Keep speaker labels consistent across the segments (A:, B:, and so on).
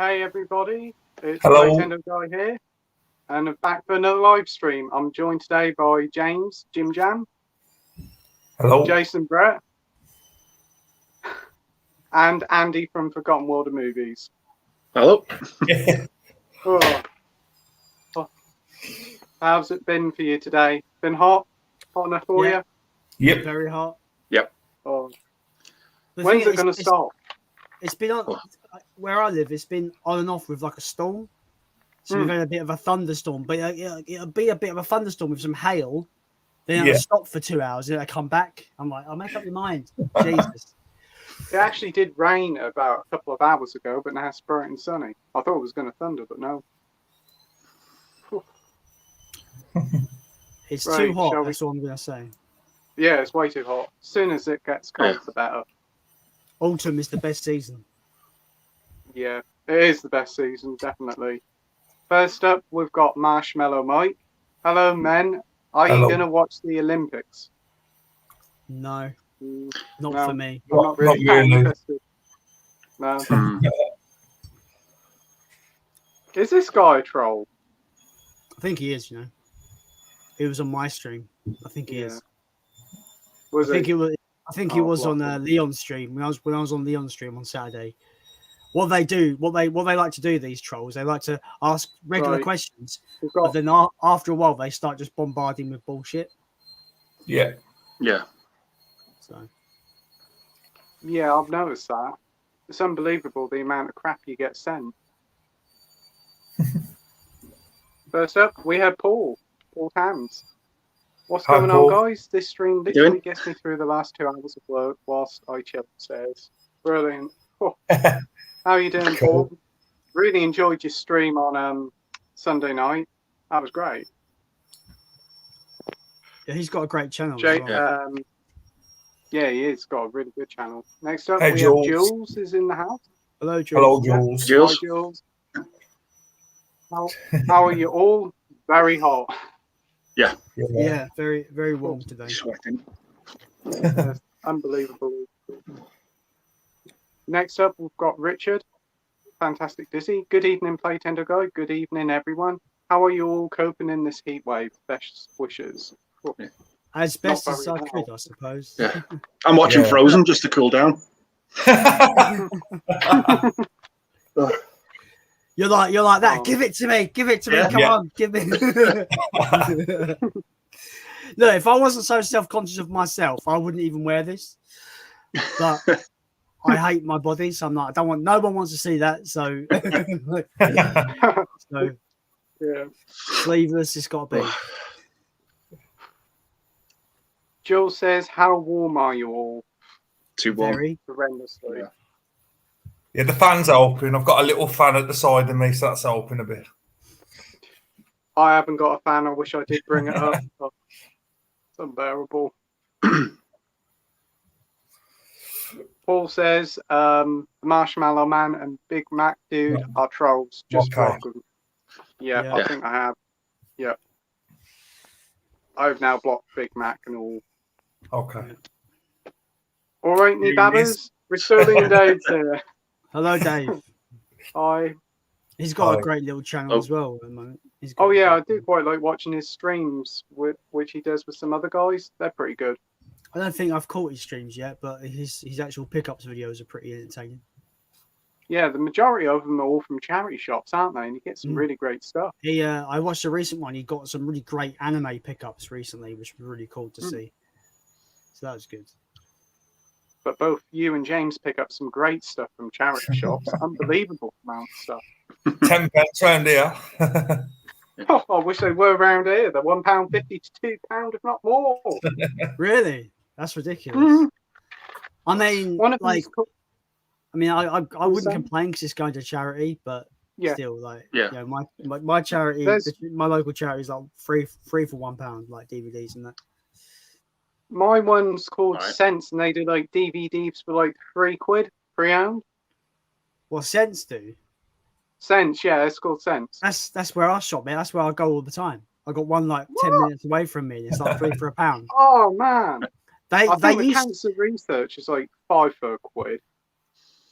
A: Hey everybody, it's
B: Hello.
A: Playtendoguy here, and I'm back for another live stream. I'm joined today by James, Jim Jam,
B: Hello.
A: Jason Brett, and Andy from Forgotten World of Movies.
C: Hello.
A: Oh. How's it been for you today? Been hot? Hot enough for you?
B: Yep.
D: Very hot.
C: Yep.
A: Oh.
D: The
A: When's
D: thing
A: it going to stop?
D: It's been on where I live. It's been on and off with like a storm. So we've had a bit of a thunderstorm, but it'll be a bit of a thunderstorm with some hail. Then it'll stop for 2 hours, and it'll come back. I'm like, I'll make up your mind. Jesus.
A: It actually did rain about a couple of hours ago, but now it's bright and sunny. I thought it was going to thunder, but no.
D: It's too hot. That's all I'm going to say.
A: Yeah, it's way too hot. As soon as it gets cold, the better.
D: Autumn is the best season.
A: Yeah, it is the best season, definitely. First up, we've got Marshmallow Mike. Hello, men. Are you going to watch the Olympics?
D: No, not for me.
A: I'm not really interested. No. Is this guy a troll?
D: I think he is, He was on my stream. I think he is. I think he was on Leon's stream when I was on Leon's stream on Saturday. What they like to do, these trolls, they like to ask regular questions, but then after a while they start just bombarding with bullshit.
B: Yeah.
D: So.
A: Yeah, I've noticed that. It's unbelievable the amount of crap you get sent. First up, we have Paul Tams. What's going on, guys? This stream literally gets me through the last 2 hours of work whilst I chill upstairs. Brilliant. Oh. How are you doing, Paul? Really enjoyed your stream on Sunday night. That was great.
D: Yeah, he's got a great channel.
A: Yeah, he is. Got a really good channel. Next up, we have Jules is in the house.
D: Hello, Jules.
B: Hello, Jules.
A: Hi, Jules. How are you all? Very hot.
D: Yeah, very, very warm today.
C: Sweating.
A: Yes, unbelievable. Next up, we've got Richard. Fantastic Dizzy. Good evening, Playtendoguy. Good evening, everyone. How are you all coping in this heat wave? Best wishes.
D: As best as I could, I suppose.
C: Yeah. I'm watching Frozen just to cool down.
D: You're like that. Give it to me. Give it to me. Come on, give me. Look, if I wasn't so self-conscious of myself, I wouldn't even wear this. But I hate my body, so I'm like, I don't want. No one wants to see that. So, sleeveless. It's got to be.
A: Joel says, "How warm are you all?"
C: Too warm.
D: Very
A: horrendously.
B: Yeah, the fan's open. I've got a little fan at the side of me, so that's open a bit.
A: I haven't got a fan. I wish I did bring it up. But it's unbearable. Paul says, Marshmallow Man and Big Mac Dude are trolls. Just block them. Yeah, I think I have. Yeah. I've now blocked Big Mac and all.
B: Okay.
A: All right, me babbers. Restoring Dave's here.
D: Hello, Dave.
A: Hi.
D: He's got a great little channel as well at the moment.
A: I do quite like watching his streams, which he does with some other guys. They're pretty good.
D: I don't think I've caught his streams yet, but his actual pickups videos are pretty entertaining.
A: Yeah, the majority of them are all from charity shops, aren't they? And you get some really great stuff.
D: I watched a recent one. He got some really great anime pickups recently, which was really cool to see. So that was good.
A: But both you and James pick up some great stuff from charity shops. Unbelievable amount of stuff.
B: 10 pence round here.
A: I wish they were around here. They're £1.50 to £2, if not more.
D: Really? That's ridiculous. I mean, I wouldn't complain because it's going to charity, but still, my charity, my local charity is like free for £1, like DVDs and that.
A: My one's called Sense, and they do like DVDs for like £3 pre-owned.
D: What Sense do?
A: Sense, yeah, it's called Sense.
D: That's where I shop, man. That's where I go all the time. I got one like 10 minutes away from me. It's like £3 for £1.
A: Oh man,
D: they
A: the cancer research is like £5 for £1.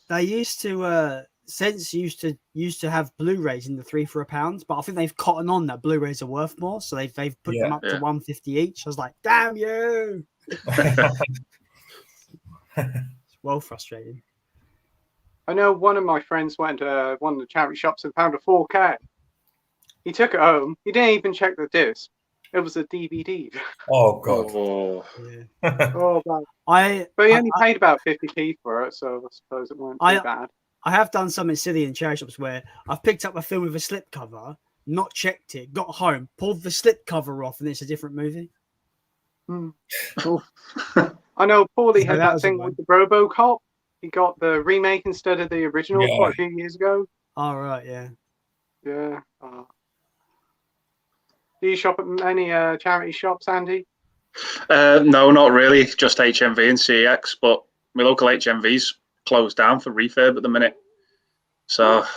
D: They used to Sense used to have Blu-rays in the 3 for £1, but I think they've cotton on that Blu-rays are worth more, so they've put them up to £1.50 each. I was like, damn you! It's well frustrating.
A: I know one of my friends went to one of the charity shops and found a 4K. He took it home. He didn't even check the disc. It was a DVD.
B: Oh god.
C: Oh.
D: Yeah.
A: Oh, man. But he only paid about 50p for it, so I suppose it weren't too bad.
D: I have done something silly in charity shops where I've picked up a film with a slipcover, not checked it, got home, pulled the slipcover off, and it's a different movie.
A: Cool. I know Paulie had that thing with the RoboCop. He got the remake instead of the original quite a few years ago.
D: Oh, right, yeah.
A: Yeah. Do you shop at many charity shops, Andy?
C: No, not really. Just HMV and CX, but my local HMV's closed down for refurb at the minute. So, a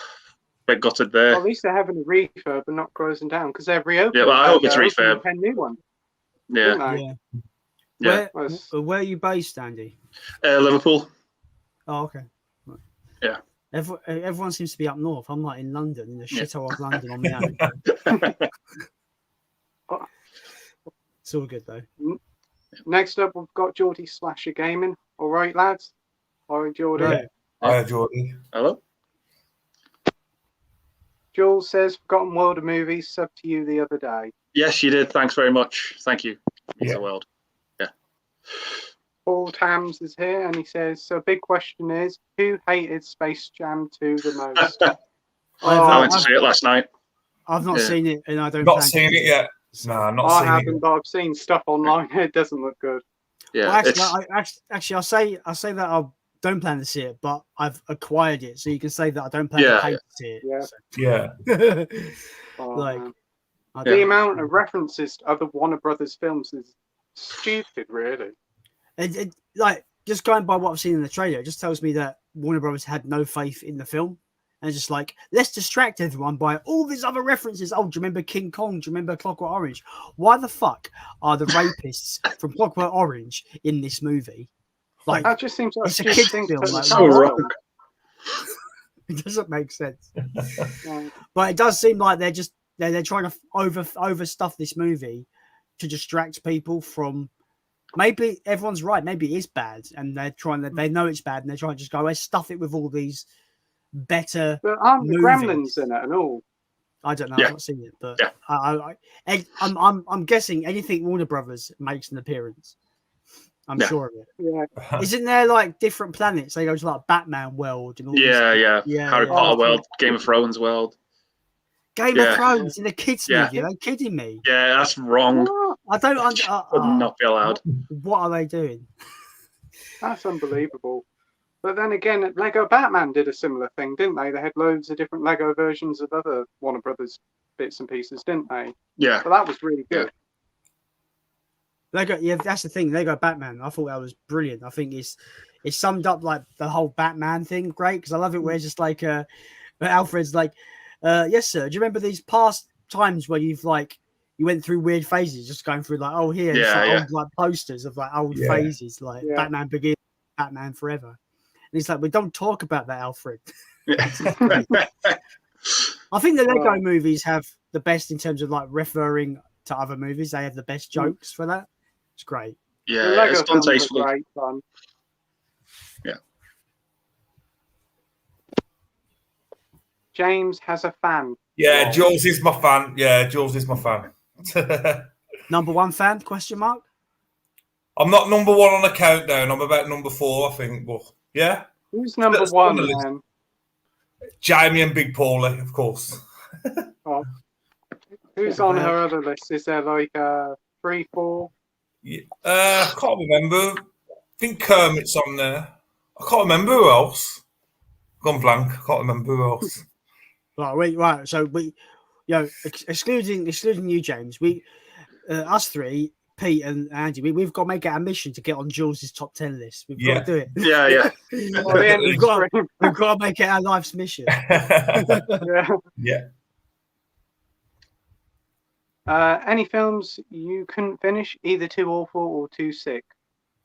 C: bit gutted there.
A: Well, at least they're having a refurb and not closing down because they've reopened.
C: Yeah, well, I hope it's refurb.
A: 10 new ones.
C: Yeah.
D: Where are you based, Andy?
C: Liverpool.
D: Oh, okay. Right.
C: Yeah.
D: Everyone seems to be up north. I'm like in London, in the shithole of London on my own. It's all good though.
A: Next up, we've got Geordie Slasher Gaming. All right, lads. All right, Geordie.
B: Right. Hi, Geordie.
C: Hello.
A: Jules says, Forgotten World of Movies, sub to you the other day.
C: Yes, you did. Thanks very much. Thank you. The world. Yeah.
A: Paul Tams is here and he says, so big question is, who hated Space Jam 2 the most?
C: I went to see it last night.
D: I've not seen it and I don't
B: Not seen it yet. No, not
A: I
B: seen
A: haven't,
B: it.
A: but I've seen stuff online. It doesn't look good.
C: Yeah.
D: Well, actually, I'll say that I don't plan to see it, but I've acquired it, so you can say that I don't plan to pay to see it.
A: Yeah.
D: So.
A: The amount of references to other Warner Brothers films is stupid, really.
D: It like just going by what I've seen in the trailer, it just tells me that Warner Brothers had no faith in the film. And just like, let's distract everyone by all these other references. Oh, do you remember King Kong? Do you remember Clockwork Orange? Why the fuck are the rapists from Clockwork Orange in this movie? Like,
A: that just seems like
D: it's a kid's film. Like,
C: so wrong.
D: It doesn't make sense. But it does seem like they're trying to overstuff this movie to distract people from. Maybe everyone's right. Maybe it is bad, and they know it's bad, and they're trying to just go, let's stuff it with all these better.
A: But aren't the
D: movies.
A: Gremlins in it and all?
D: I don't know. I've not seen it, but I'm guessing anything Warner Brothers makes an appearance. I'm sure of it.
A: Yeah.
D: Isn't there like different planets? They go to like Batman world and all.
C: Yeah. Harry Potter world, Game of Thrones world.
D: Game of Thrones in a kids movie. Are they kidding me?
C: Yeah, that's wrong.
D: I don't.
C: Would not be allowed.
D: What are they doing?
A: That's unbelievable. But then again, Lego Batman did a similar thing, didn't they? They had loads of different Lego versions of other Warner Brothers bits and pieces, didn't they?
C: Yeah.
A: So that was really good.
D: Lego, that's the thing. Lego Batman. I thought that was brilliant. I think it's summed up like the whole Batman thing great because I love it where it's just like Alfred's like, yes sir. Do you remember these past times where you went through weird phases, just going through like old posters of like old phases like Batman Begins, Batman Forever. And he's like, we don't talk about that, Alfred. I think the Lego movies have the best in terms of like referring to other movies. They have the best jokes for that. It's great.
C: Yeah, it's done tastefully.
A: Great fun.
C: Yeah.
A: James has a fan.
B: Yeah, Jules is my fan. Yeah, Jules is my fan.
D: Number one fan? Question mark.
B: I'm not number one on the countdown. I'm about number 4, I think. But yeah.
A: Who's number one, man?
B: Jamie and Big Paulie, of course.
A: Who's on her other list? Is there like 3, 4?
B: Yeah. I can't remember. I think Kermit's on there. I can't remember who else. Gone blank. I can't remember who else.
D: Right. So we, excluding you, James, we, us three, Pete and Andy, we've got to make it our mission to get on Jules' top 10 list. We've got to do it.
C: Yeah.
D: we've got to make it our life's mission.
B: Yeah.
A: Any films you couldn't finish, either too awful or too sick?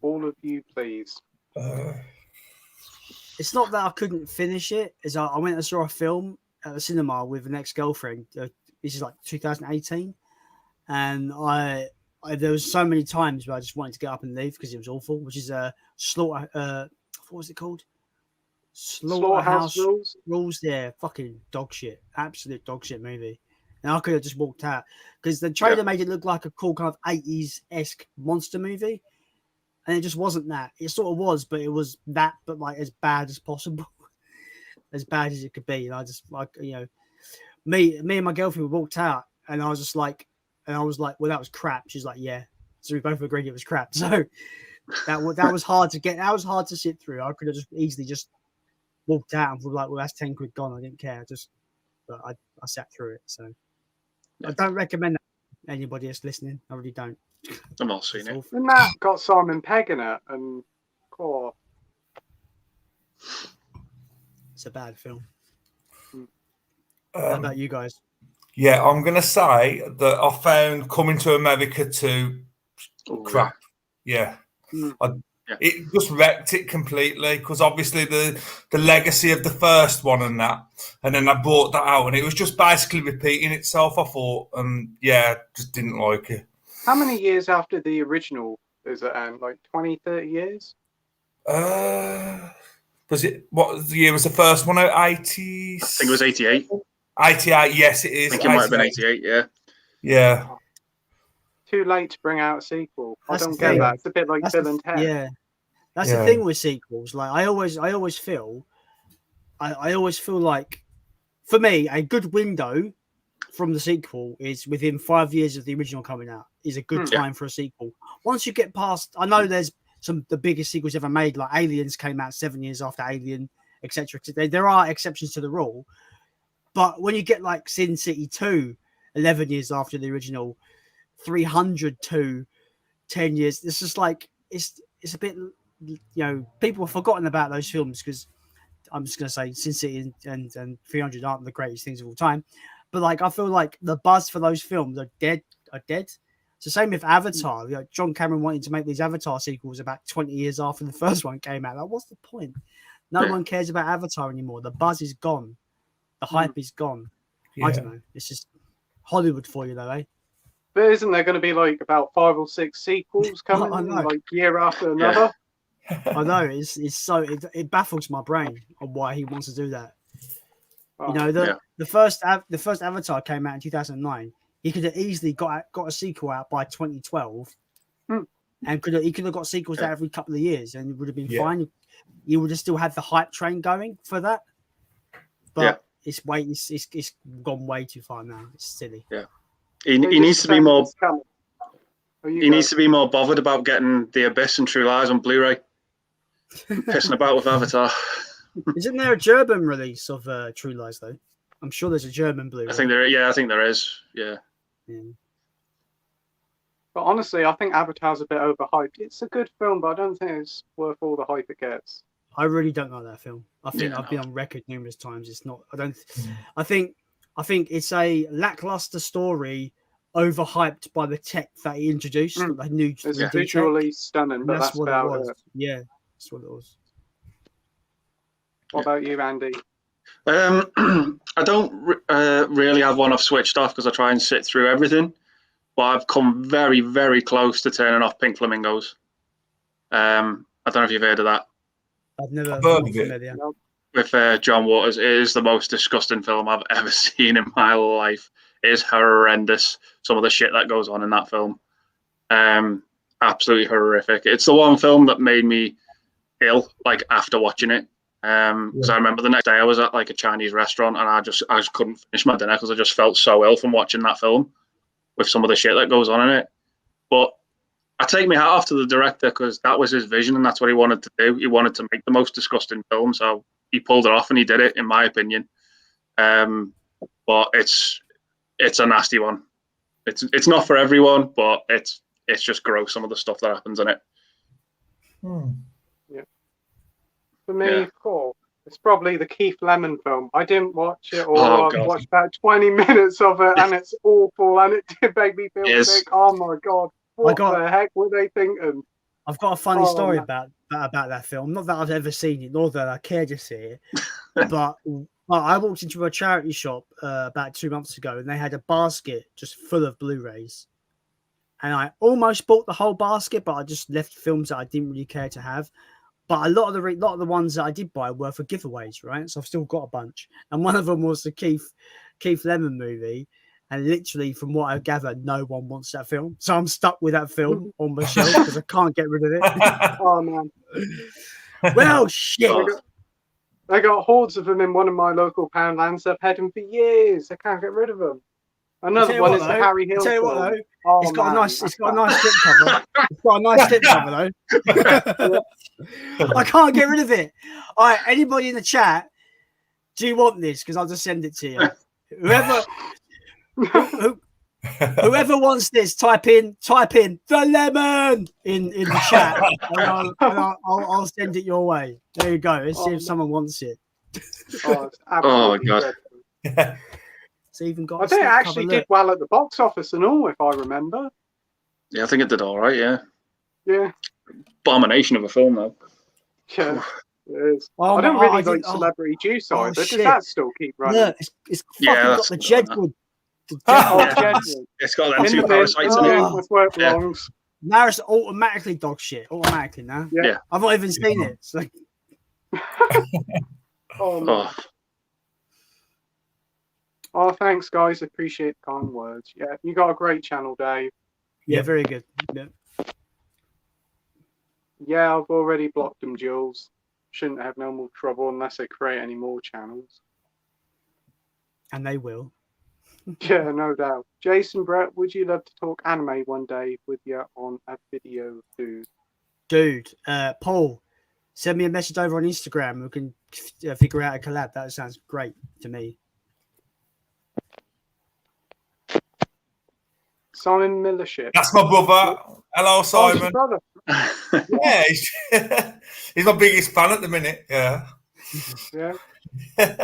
A: All of you, please.
D: it's not that I couldn't finish it. Is I went and saw a film at the cinema with an ex-girlfriend. This is like 2018, and there was so many times where I just wanted to get up and leave because it was awful. Which is slaughter. What was it called?
A: Slaughterhouse
D: Rules. Yeah, fucking dog shit. Absolute dog shit movie. And I could have just walked out because the trailer made it look like a cool kind of 80s-esque monster movie. And it just wasn't that. It sort of was, but it was that, but like as bad as possible. As bad as it could be. And I just like, me and my girlfriend walked out and I was like, well, that was crap. She's like, yeah. So we both agreed it was crap. So that was hard to get. That was hard to sit through. I could have just easily just walked out and was like, well, that's 10 quid gone. I didn't care. But I sat through it. So I don't recommend that to anybody that's listening. I really don't.
C: I'm not seeing it.
A: And that got Simon Pegg in it, and
D: it's a bad film. How about you guys?
B: Yeah, I'm gonna say that I found Coming to America 2 crap. Yeah. It just wrecked it completely because obviously the legacy of the first one and then I brought that out and it was just basically repeating itself. I thought, just didn't like it.
A: How many years after the original is it? Like 20, 30 years?
B: Was it? What year was the first one out? 80.
C: I think it was 88.
B: 88. Yes, it is.
C: I think it might have been 88. Yeah.
B: Yeah.
A: Too late to bring out a sequel. I don't get that. It's a bit like Bill and Ted.
D: Yeah, that's the thing with sequels. Like I always feel like, for me, a good window from the sequel is within 5 years of the original coming out is a good time for a sequel. Once you get past, I know there's the biggest sequels ever made, like Aliens came out 7 years after Alien, etc. There are exceptions to the rule, but when you get like Sin City 2, 11 years after the original, 302, 10 years, it's just like it's a bit, people have forgotten about those films because I'm just going to say Sin City and 300 aren't the greatest things of all time. But like, I feel like the buzz for those films are dead. It's the same with Avatar. John Cameron wanted to make these Avatar sequels about 20 years after the first one came out. Like, what's the point? No one cares about Avatar anymore. The buzz is gone. The hype is gone. I don't know. It's just Hollywood for you, though, eh?
A: But isn't there going to be like about 5 or 6 sequels coming, like year after another?
D: I know. It baffles my brain on why he wants to do that. The first Avatar came out in 2009. He could have easily got a sequel out by 2012, and he could have got sequels out every couple of years, and it would have been fine. You would have still had the hype train going for that. But it's gone way too far now. It's silly.
C: Yeah, he needs to be more. He needs to be more bothered about getting The Abyss and True Lies on Blu-ray. Pissing about with Avatar.
D: Isn't there a German release of True Lies though? I'm sure there's a German Blu-ray.
C: I think there is. Yeah.
A: But honestly, I think Avatar's a bit overhyped. It's a good film, but I don't think it's worth all the hype it gets.
D: I really don't like that film. I think I've been on record numerous times. It's not. I think it's a lackluster story, overhyped by the tech that he introduced. The new
A: it's visually stunning, but that's about it.
D: Yeah, that's what it was.
A: What about you, Andy?
C: I don't really have one I've switched off because I try and sit through everything, but I've come very, very close to turning off Pink Flamingos. I don't know if you've heard of that.
D: I've never
B: heard of it.
C: With John Waters. It is the most disgusting film I've ever seen in my life. It is horrendous, some of the shit that goes on in that film. Absolutely horrific. It's the one film that made me ill, like, after watching it. Because I remember the next day I was at like a Chinese restaurant and I just couldn't finish my dinner because I just felt so ill from watching that film with some of the shit that goes on in it. But I take my hat off to the director because that was his vision and that's what he wanted to do. He wanted to make the most disgusting film, so he pulled it off and he did it, in my opinion. But it's a nasty one. It's not for everyone, but it's just gross, some of the stuff that happens in it.
A: For me, it's probably the Keith Lemon film. I didn't watch it all. I watched about 20 minutes of it, and it's awful, and it did make me feel sick. Oh my god, what the heck were they thinking?
D: I've got a funny story about that film. Not that I've ever seen it, nor that I care to see it. But I walked into a charity shop about 2 months ago, and they had a basket just full of Blu-rays. And I almost bought the whole basket, but I just left films that I didn't really care to have. But a lot of the ones that I did buy were for giveaways, right? So I've still got a bunch. And one of them was the Keith Lemon movie. And literally, from what I gather, no one wants that film. So I'm stuck with that film on my shelf because I can't get rid of it.
A: Oh, man.
D: Well, shit.
A: I got hordes of them in one of my local Poundlands. I've had them for years. I can't get rid of them. Another one is the Harry Hill film.
D: Though, it's got a nice slip cover. It's got a nice slip cover, though. I can't get rid of it. All right, anybody in the chat, do you want this? Because I'll just send it to you. Whoever wants this, type in the lemon in the chat, and I'll send it your way. There you go. Let's see if someone wants it.
C: Oh my god!
D: It's even got.
A: I think it actually did well at the box office and all, if I remember.
C: Yeah, I think it did all right. Yeah.
A: Yeah.
C: Abomination of a film, though.
A: Yeah. It is. I don't really like Celebrity Juice either. Does that still keep running?
D: Yeah, it's fucking got the Jedwood.
C: It's got them two parasites in it.
A: That's where it belongs.
D: Now it's automatically dog shit. Automatically now.
C: Yeah.
D: I've not even seen it. So.
A: Oh, thanks, guys. Appreciate the kind words. Yeah, you got a great channel, Dave.
D: Yeah, very good.
A: Yeah, I've already blocked them, Jules. Shouldn't have no more trouble unless they create any more channels.
D: And they will.
A: Yeah, no doubt. Jason Brett, would you love to talk anime one day with you on a video, dude?
D: Dude, Paul, send me a message over on Instagram. We can figure out a collab. That sounds great to me.
A: Simon Millership.
B: That's my brother. Hello, Simon.
A: Brother.
B: Yeah, he's my biggest fan at the minute. Yeah.
A: Yeah.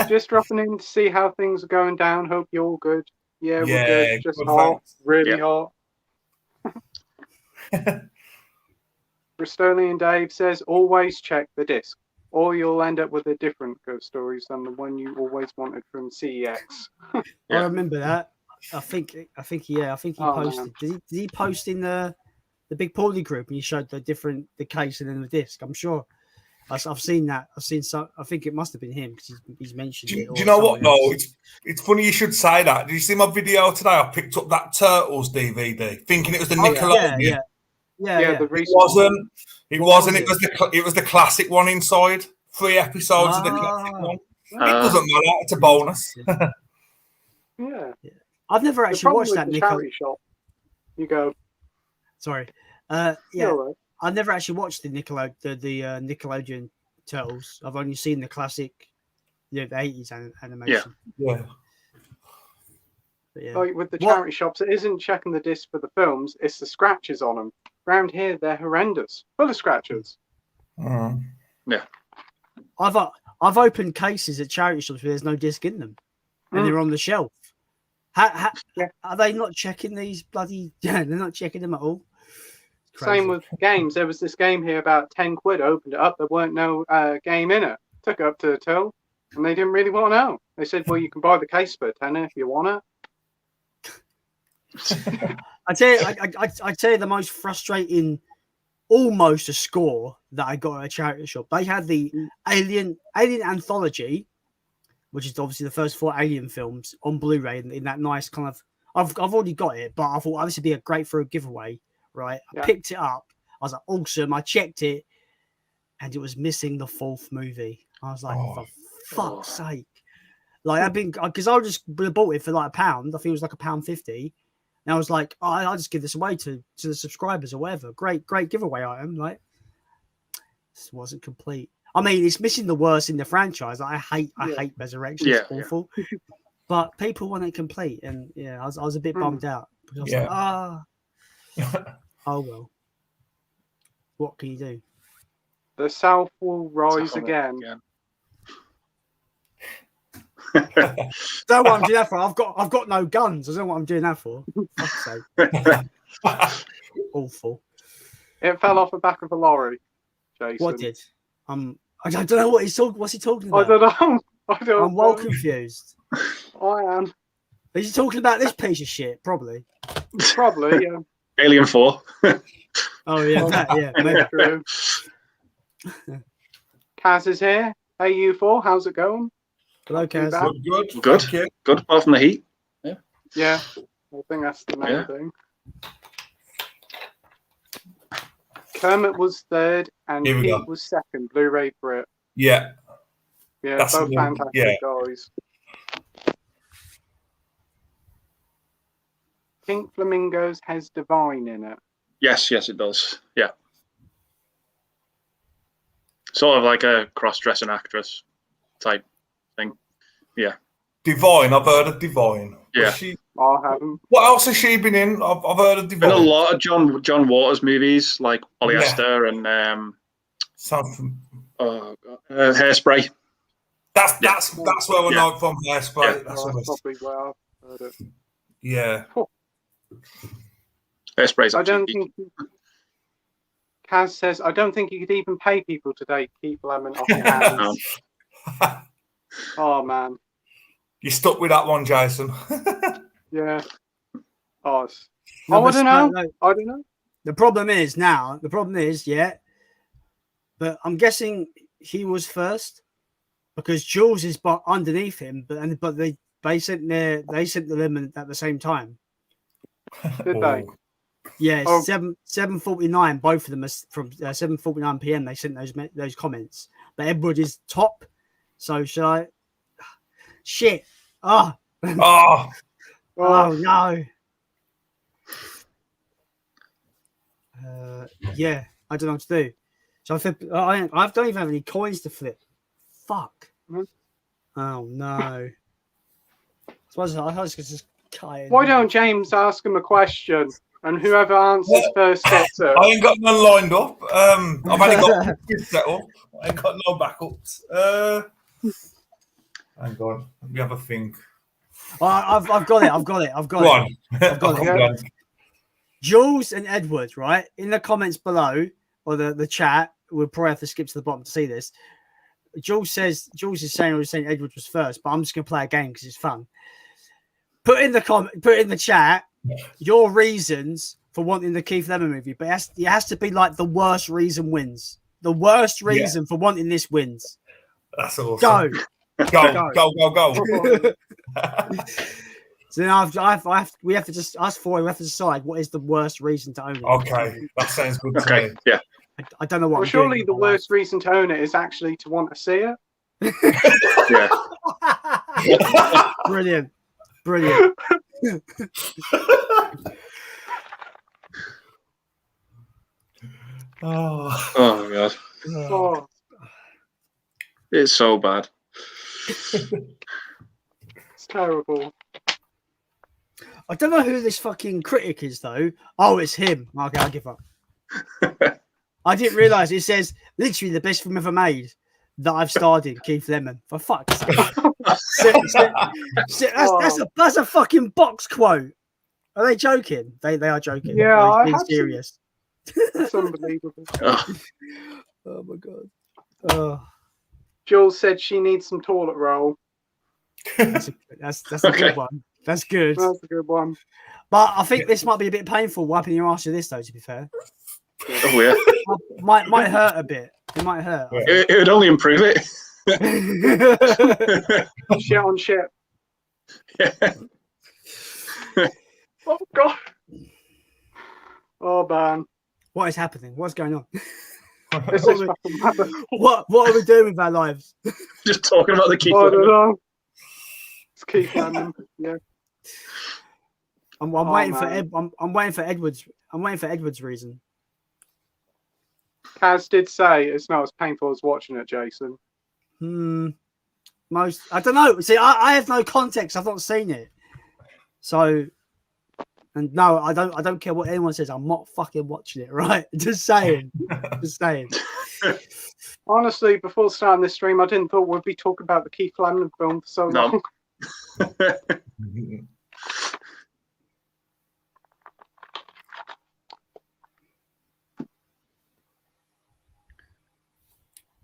A: Just dropping in to see how things are going down. Hope you're all good. Yeah, we're good. Just hot. Really hot. Bristolian Dave says, always check the disc, or you'll end up with a different ghost stories than the one you always wanted from CEX.
D: I remember that. I think he posted. Did he post in the Big Paulie group and he showed the case and then the disc? I'm sure. I've seen that. I've seen some. I think it must have been him because he's mentioned it.
B: Do you know what? No, it's funny you should say that. Did you see my video today? I picked up that Turtles DVD, thinking it was the Nickelodeon.
A: Yeah.
B: It wasn't. It was the classic one inside. 3 episodes of the classic one. It doesn't matter. It's a bonus.
A: Yeah.
D: I've never actually watched that
A: Nickelodeon shop. You go.
D: Sorry. I've never actually watched the Nickelodeon Turtles. I've only seen the classic, the 80s animation.
B: Yeah.
A: Like with the charity shops, it isn't checking the disc for the films; it's the scratches on them. Around here, they're horrendous, full of scratches.
C: Yeah.
D: I've opened cases at charity shops where there's no disc in them, and they're on the shelf. Are they not checking these bloody? Yeah, they're not checking them at all.
A: Same with games. There was this game here about 10 quid. I opened it up. There weren't no game in it. Took it up to the till, and they didn't really want to know. They said, "Well, you can buy the case for £10 if you want it."
D: I tell you the most frustrating, almost a score that I got at a charity shop. They had the Alien Anthology, which is obviously the first 4 Alien films on Blu-ray in that nice kind of. I've already got it, but I thought this would be great for a giveaway. Right, I picked it up. I was like, awesome. I checked it, and it was missing the 4th movie. I was like, for fuck's sake! Like I've been because I just bought it for like £1. I think it was like £1.50, and I was like, I'll just give this away to the subscribers or whatever. Great giveaway item. Like this wasn't complete. I mean, it's missing the worst in the franchise. I hate Resurrection. It's awful, but people want it complete, and I was a bit bummed out. I was like, oh well. What can you do?
A: The South will rise again.
D: Don't know what I'm doing that for. I've got no guns. I don't know what I'm doing that for. Fuck's sake. Awful.
A: It fell off the back of a lorry, Jason.
D: What did? I don't know what he's talking. What's he talking about?
A: I don't know.
D: I'm well confused.
A: I am.
D: Is he talking about this piece of shit? Probably.
A: Probably, yeah.
C: Alien 4.
D: Oh yeah, maybe.
A: True. Kaz is here. Hey, you four, how's it going?
D: Hello, Kaz.
C: Good. Apart from the heat.
A: Yeah. I think that's the main thing. Kermit was third and Pete was second. Blu-ray Brit.
B: Yeah.
A: Yeah, that's both fantastic guys. Pink Flamingos has Divine in it.
C: Yes, it does. Yeah. Sort of like a cross-dressing actress type thing. Yeah.
B: Divine, I've heard of Divine.
C: Yeah.
A: I haven't.
B: What else has she been in? I've heard of Divine.
C: Been a lot of John Waters movies, like Polyester and Hairspray.
B: That's where I know it from. Hairspray.
A: Yeah. That's probably where I've heard it.
B: Yeah.
C: Hairspray's.
A: I don't think. Kaz says, I don't think you could even pay people today. Keep lemon off your hands. Oh man.
B: You stuck with that one, Jason.
A: Yeah. Oh, I don't know. I don't know.
D: The problem is, but I'm guessing he was first because Jules is underneath him, but they sent the lemon at the same time.
A: Did they?
D: Yeah, 7:49. Both of them are from 7:49 p.m. They sent those comments, but Edward is top. So should I? Shit! Oh no! Yeah, I don't know what to do. So I don't even have any coins to flip. Fuck! Mm-hmm. Oh no! I was just cut.
A: Why don't James ask him a question? And whoever answers first gets it.
B: I ain't got none lined up. I've only got set up. I ain't got no backups. Hang on. Let me have a think.
D: I've got it. I've got it. Jules and Edward, right? In the comments below, or the chat, we'll probably have to skip to the bottom to see this. Jules is saying Edward was first, but I'm just gonna play a game because it's fun. Put in the chat your reasons for wanting the Keith Lemon movie, but it has to be like the worst reason wins. The worst reason for wanting this wins.
B: That's awesome. Go.
D: So now we have to just us four. We have to decide what is the worst reason to own it.
B: Okay, that sounds good. To me.
C: Yeah.
D: I don't know what.
A: Well, surely the worst reason to own it is actually to want to see
C: it.
A: Yeah.
D: Brilliant.
C: Oh god.
A: Oh.
C: It's so bad.
A: It's terrible.
D: I don't know who this fucking critic is though. Oh, it's him. Okay, I'll give up. I didn't realise it says literally the best film ever made that I've starred in, Keith Lemon. For fuck's sake. That's a fucking box quote. Are they joking? They are joking.
A: Yeah,
D: being serious.
A: That's unbelievable.
D: Oh my god. Oh.
A: Jules said she needs some toilet roll.
D: That's a good one. That's good.
A: That's a good one.
D: But I think this might be a bit painful wiping your ass with this though, to be fair.
C: Oh yeah.
D: Might hurt a bit. It might hurt.
C: It would only improve it.
A: Shit on shit.
C: Yeah.
A: Oh god. Oh man.
D: What is happening? What's going on?
A: What
D: are we doing with our lives?
C: Just talking about the Keith.
A: I don't know. It's Keith Lemon. Yeah.
D: I'm waiting for Edward's. I'm waiting for Edward's reason.
A: Kaz did say it's not as painful as watching it, Jason.
D: I don't know. See, I have no context. I've not seen it. So, and no, I don't care what anyone says. I'm not fucking watching it. Right? Just saying.
A: Honestly, before starting this stream, I didn't thought we'd be talking about the Keith Lemon film for so long.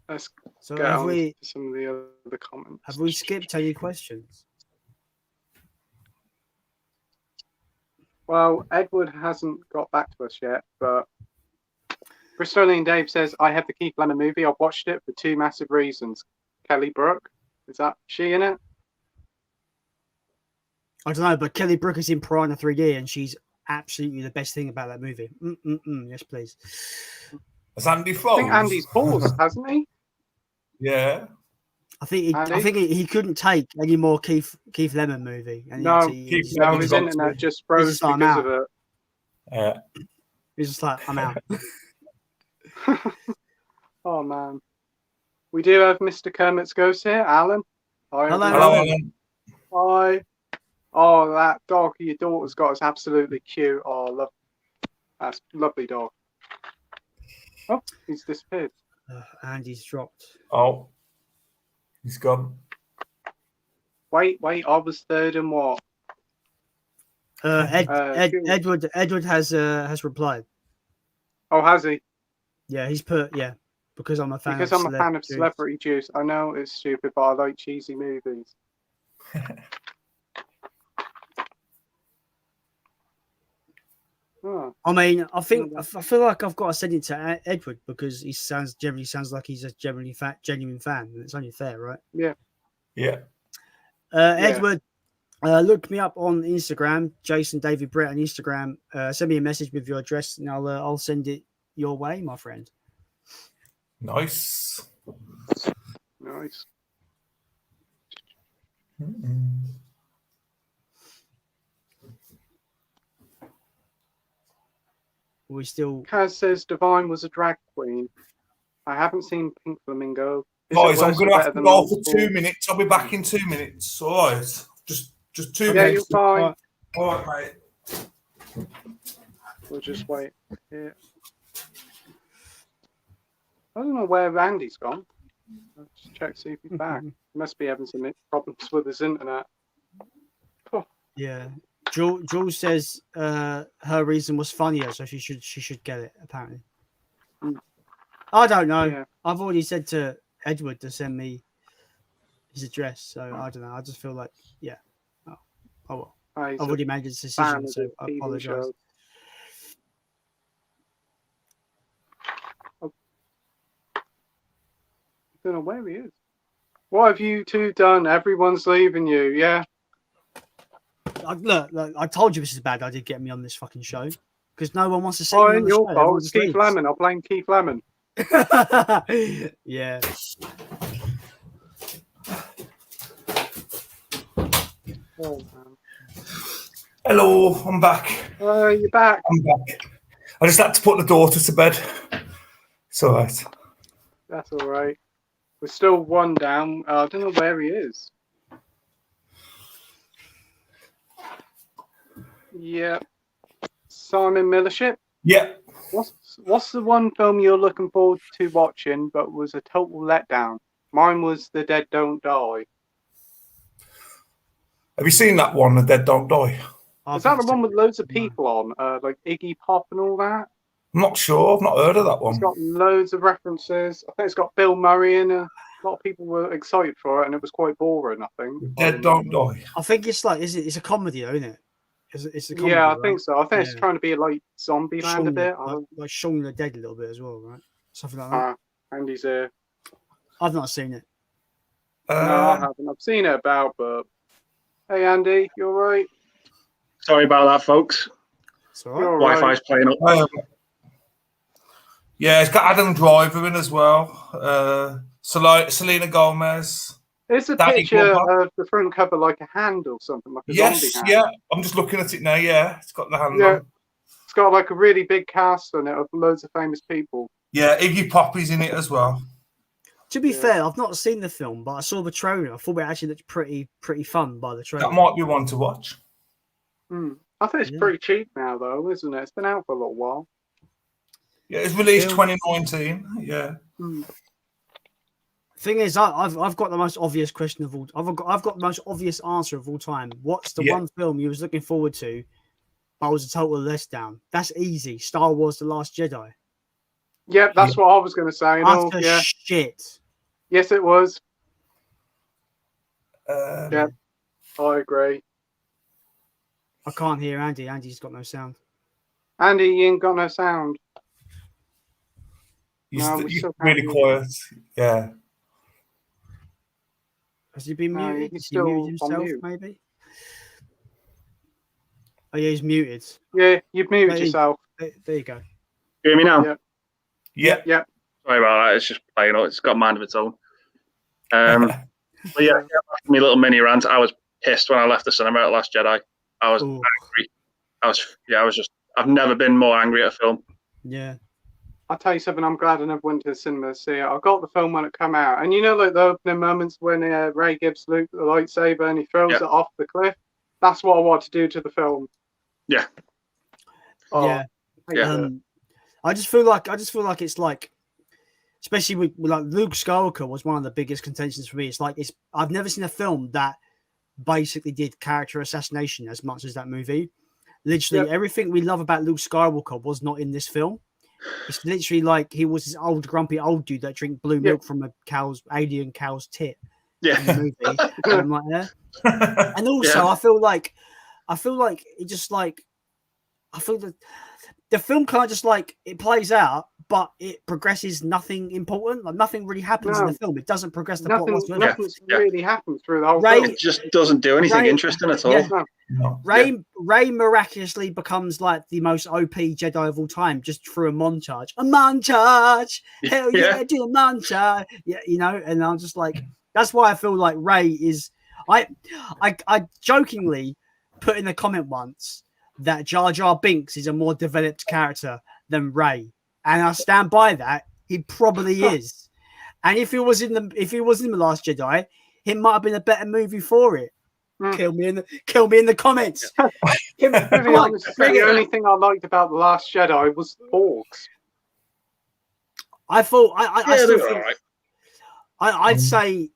A: Let's
D: So
A: get
D: have
A: on
D: we?
A: to some of the other comments.
D: Have we skipped any questions?
A: Well, Edward hasn't got back to us yet, but Bristolian Dave says, I have the Keith Lemon movie. I've watched it for two massive reasons. Kelly Brook, is that she in it?
D: I don't know, but Kelly Brook is in Piranha 3D, and she's absolutely the best thing about that movie. Yes, please.
B: Has Andy
A: I
B: Foles?
A: think Andy's paused, hasn't he?
B: Yeah.
D: I think he couldn't take any more Keith Lemon movie. And
A: No,
B: Lemon's
A: his internet just froze
D: like,
A: because of it.
B: Yeah.
D: He's just like, I'm out.
A: Oh man, we do have Mr. Kermit's Ghost here, Alan. Hi,
D: Hello,
A: everyone.
B: Alan.
A: Hi. Oh, that dog your daughter's got is absolutely cute. Oh, love. That's a lovely dog. Oh, he's disappeared.
D: Andy's dropped.
B: Oh, he's gone.
A: Wait, I was third and what?
D: Edward has replied.
A: Oh, has he?
D: Yeah, he's put because I'm a fan.
A: Because I'm a fan of Celebrity Juice. I know it's stupid, but I like cheesy movies. Oh.
D: I mean, I feel like I've got to send it to Edward because he generally sounds like he's a genuine fan, and it's only fair, right?
A: Yeah.
B: Yeah.
D: Edward, look me up on Instagram, Jason David Brett on Instagram. Send me a message with your address, and I'll send it your way, my friend.
B: Nice.
A: Nice.
D: We still.
A: Kaz says Divine was a drag queen. I haven't seen Pink Flamingo.
B: Guys, I'm going to have to go for 2 minutes. I'll be back in 2 minutes. All right. Just 2 minutes.
A: Yeah, you're fine.
B: All right, mate.
A: We'll just wait here. I don't know where Randy's gone. Let's check, see if he's back. He must be having some problems with his internet. Oh.
D: Yeah. Jules says her reason was funnier, so she should get it, apparently. I don't know. Yeah. I've already said to Edward to send me his address, so I don't know. I just feel like, yeah. Oh well. I've already made a decision, so I apologise.
A: I don't know where he is. What have you two done? Everyone's leaving you, yeah?
D: Look, I told you this is a bad idea getting me on this fucking show because no one wants to see
A: me.
D: Oh,
A: on your fault. It's Keith Lemon. I'll blame Keith Lemon.
D: Yeah.
A: Oh, man.
B: Hello, I'm back.
A: You're back.
B: I'm back. I just had to put the daughter to bed. It's all right.
A: That's all right. We're still one down. I don't know where he is. Yeah. Simon Millership?
B: Yeah.
A: What's the one film you're looking forward to watching but was a total letdown? Mine was The Dead Don't Die.
B: Have you seen that one, The Dead Don't Die?
A: Is that the one with loads of people on? Like Iggy Pop and all that?
B: I'm not sure. I've not heard of that one.
A: It's got loads of references. I think it's got Bill Murray in it. A lot of people were excited for it and it was quite boring, I think.
B: The Dead Don't Die.
D: I think it's like, it's a comedy though, isn't it? It's a comedy,
A: yeah, I
D: right?
A: think so. I think it's trying to be like Zombieland a bit.
D: Like Shaun the Dead a little bit as well, right? Something like that.
A: Andy's here.
D: I've not seen it.
A: No, I haven't. I've seen it about, but hey, Andy, you all right?
C: Sorry about that, folks.
D: It's all right.
C: Wi-Fi's playing up.
B: Yeah, it's got Adam Driver in as well. Selena Gomez.
A: It's a picture of the front cover like a hand or something, like a zombie hand.
B: Yeah. I'm just looking at it now. Yeah, it's got the hand on.
A: It's got like a really big cast on it of loads of famous people.
B: Yeah, Iggy Pop is in it as well.
D: To be fair, I've not seen the film, but I saw the trailer. I thought it actually looked pretty fun by the trailer.
B: That might be one to watch.
A: I think it's pretty cheap now, though, isn't it? It's been out for a little while.
B: Yeah, it's released 2019. Yeah.
D: Thing is, I've got the most obvious question of all. I've got the most obvious answer of all time. What's the one film you was looking forward to, but was a total letdown? That's easy. Star Wars: The Last Jedi.
A: Yep, that's what I was going to say.
D: Utter shit.
A: Yes, it was.
B: Yeah,
A: I agree.
D: I can't hear Andy. Andy's got no sound.
A: Andy, you ain't got no sound.
B: You're really quiet. Yeah.
D: Has he been muted?
A: He's
D: Has he muted himself, maybe? Oh, yeah, he's muted.
A: Yeah, you've muted yourself.
D: There you go.
C: You hear me now?
A: Yep.
C: Sorry about that. It's just playing out. It's got a mind of its own. But yeah, my little mini rant. I was pissed when I left the cinema at Last Jedi. I was angry. I've never been more angry at a film.
D: Yeah.
A: I'll tell you something, I'm glad I never went to the cinema to see it. I got the film when it came out. And you know, like the opening moments when Ray gives Luke the lightsaber and he throws it off the cliff? That's what I want to do to the film.
C: Yeah.
D: I just feel like it's like, especially with like Luke Skywalker was one of the biggest contentions for me. It's like I've never seen a film that basically did character assassination as much as that movie. Literally everything we love about Luke Skywalker was not in this film. It's literally like he was this old grumpy old dude that drink blue milk from a alien cow's tit.
C: Yeah.
D: In the movie. And like that. And also I feel like it just like I feel that the film kind of just like it plays out, but it progresses nothing important. Like nothing really happens in the film. It doesn't progress the plot whatsoever.
A: Nothing's really happened through the whole film.
C: It just doesn't do anything interesting at all.
D: Yeah. No. Ray miraculously becomes like the most OP Jedi of all time just through a montage. A montage! Hell yeah, do a montage! Yeah, you know, and I'm just like, that's why I feel like Ray is. I jokingly put in a comment once that Jar Jar Binks is a more developed character than Ray, and I stand by that. He probably is, and if he was in the Last Jedi, it might have been a better movie for it. Kill me in the comments.
A: The only thing I liked about The Last Jedi was the Porgs.
D: I thought I still think I'd say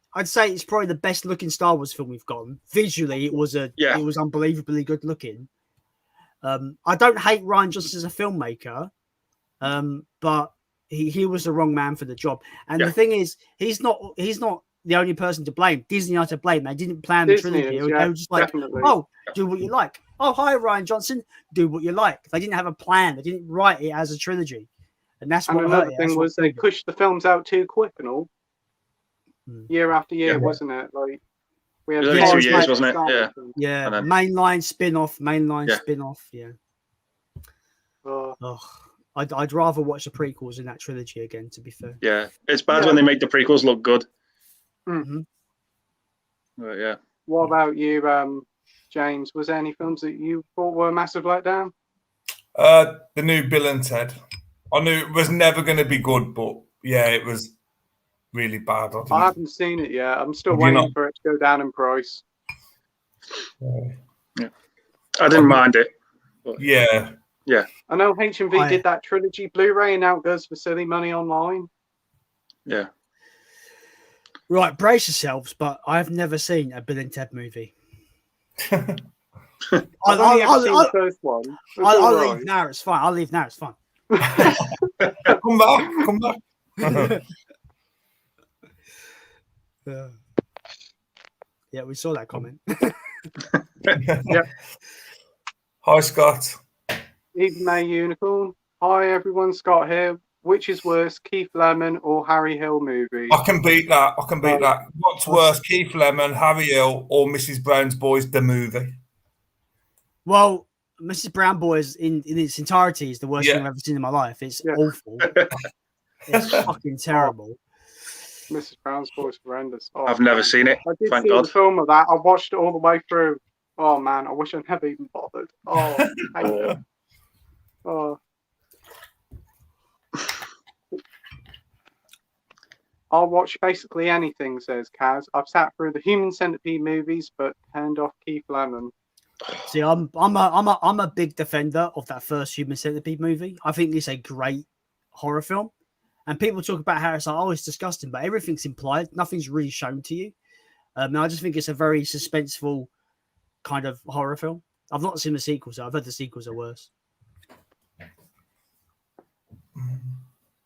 D: it's probably the best looking Star Wars film we've gotten. Visually, it was unbelievably good looking. I don't hate Rian Johnson as a filmmaker, but he was the wrong man for the job. And the thing is, he's not the only person to blame. Disney are to blame. They didn't plan the trilogy. They were just like, do what you like. Oh, hi, Rian Johnson. Do what you like. They didn't have a plan. They didn't write it as a trilogy. And that's what
A: another thing was they pushed the films out too quick and all. Year after year, wasn't it? Like we had
C: 2 years, wasn't it?
D: Yeah. Mainline spin-off. Yeah. I'd rather watch the prequels in that trilogy again, to be fair.
C: Yeah. It's bad when they make the prequels look good.
A: Mm-hmm.
C: Yeah.
A: What about you, James? Was there any films that you thought were a massive letdown?
B: The new Bill and Ted. I knew it was never going to be good, but it was really bad.
A: I haven't seen it yet. I'm still waiting for it to go down in price.
C: Yeah. I didn't mind it.
B: Yeah.
C: Yeah.
A: I know HMV did that trilogy Blu-ray and now it goes for silly money online.
C: Yeah.
D: Right, brace yourselves, but I've never seen a Bill and Ted movie.
A: I've only ever seen the first one.
D: I'll leave now, it's fine. I'll leave now, it's fine.
B: Come back.
D: Yeah, we saw that comment.
A: Yep.
B: Hi, Scott.
A: Even May Unicorn. Hi, everyone. Scott here. Which is worse, Keith Lemon or Harry Hill movie?
B: I can beat that. What's worse, Keith Lemon, Harry Hill, or Mrs. Brown's Boys, the movie?
D: Well, Mrs. Brown Boys in its entirety is the worst thing I've ever seen in my life. It's awful. It's fucking terrible.
A: Mrs. Brown's Boys is horrendous.
C: I've never seen it.
A: I did see the film of that. I watched it all the way through. Oh man, I wish I never even bothered. I'll watch basically anything, says Kaz. I've sat through the Human Centipede movies, but turned off Keith Lemon.
D: See, I'm a big defender of that first Human Centipede movie. I think it's a great horror film, and people talk about how it's like, oh, it's disgusting, but everything's implied. Nothing's really shown to you. And I just think it's a very suspenseful kind of horror film. I've not seen the sequels. I've heard the sequels are worse.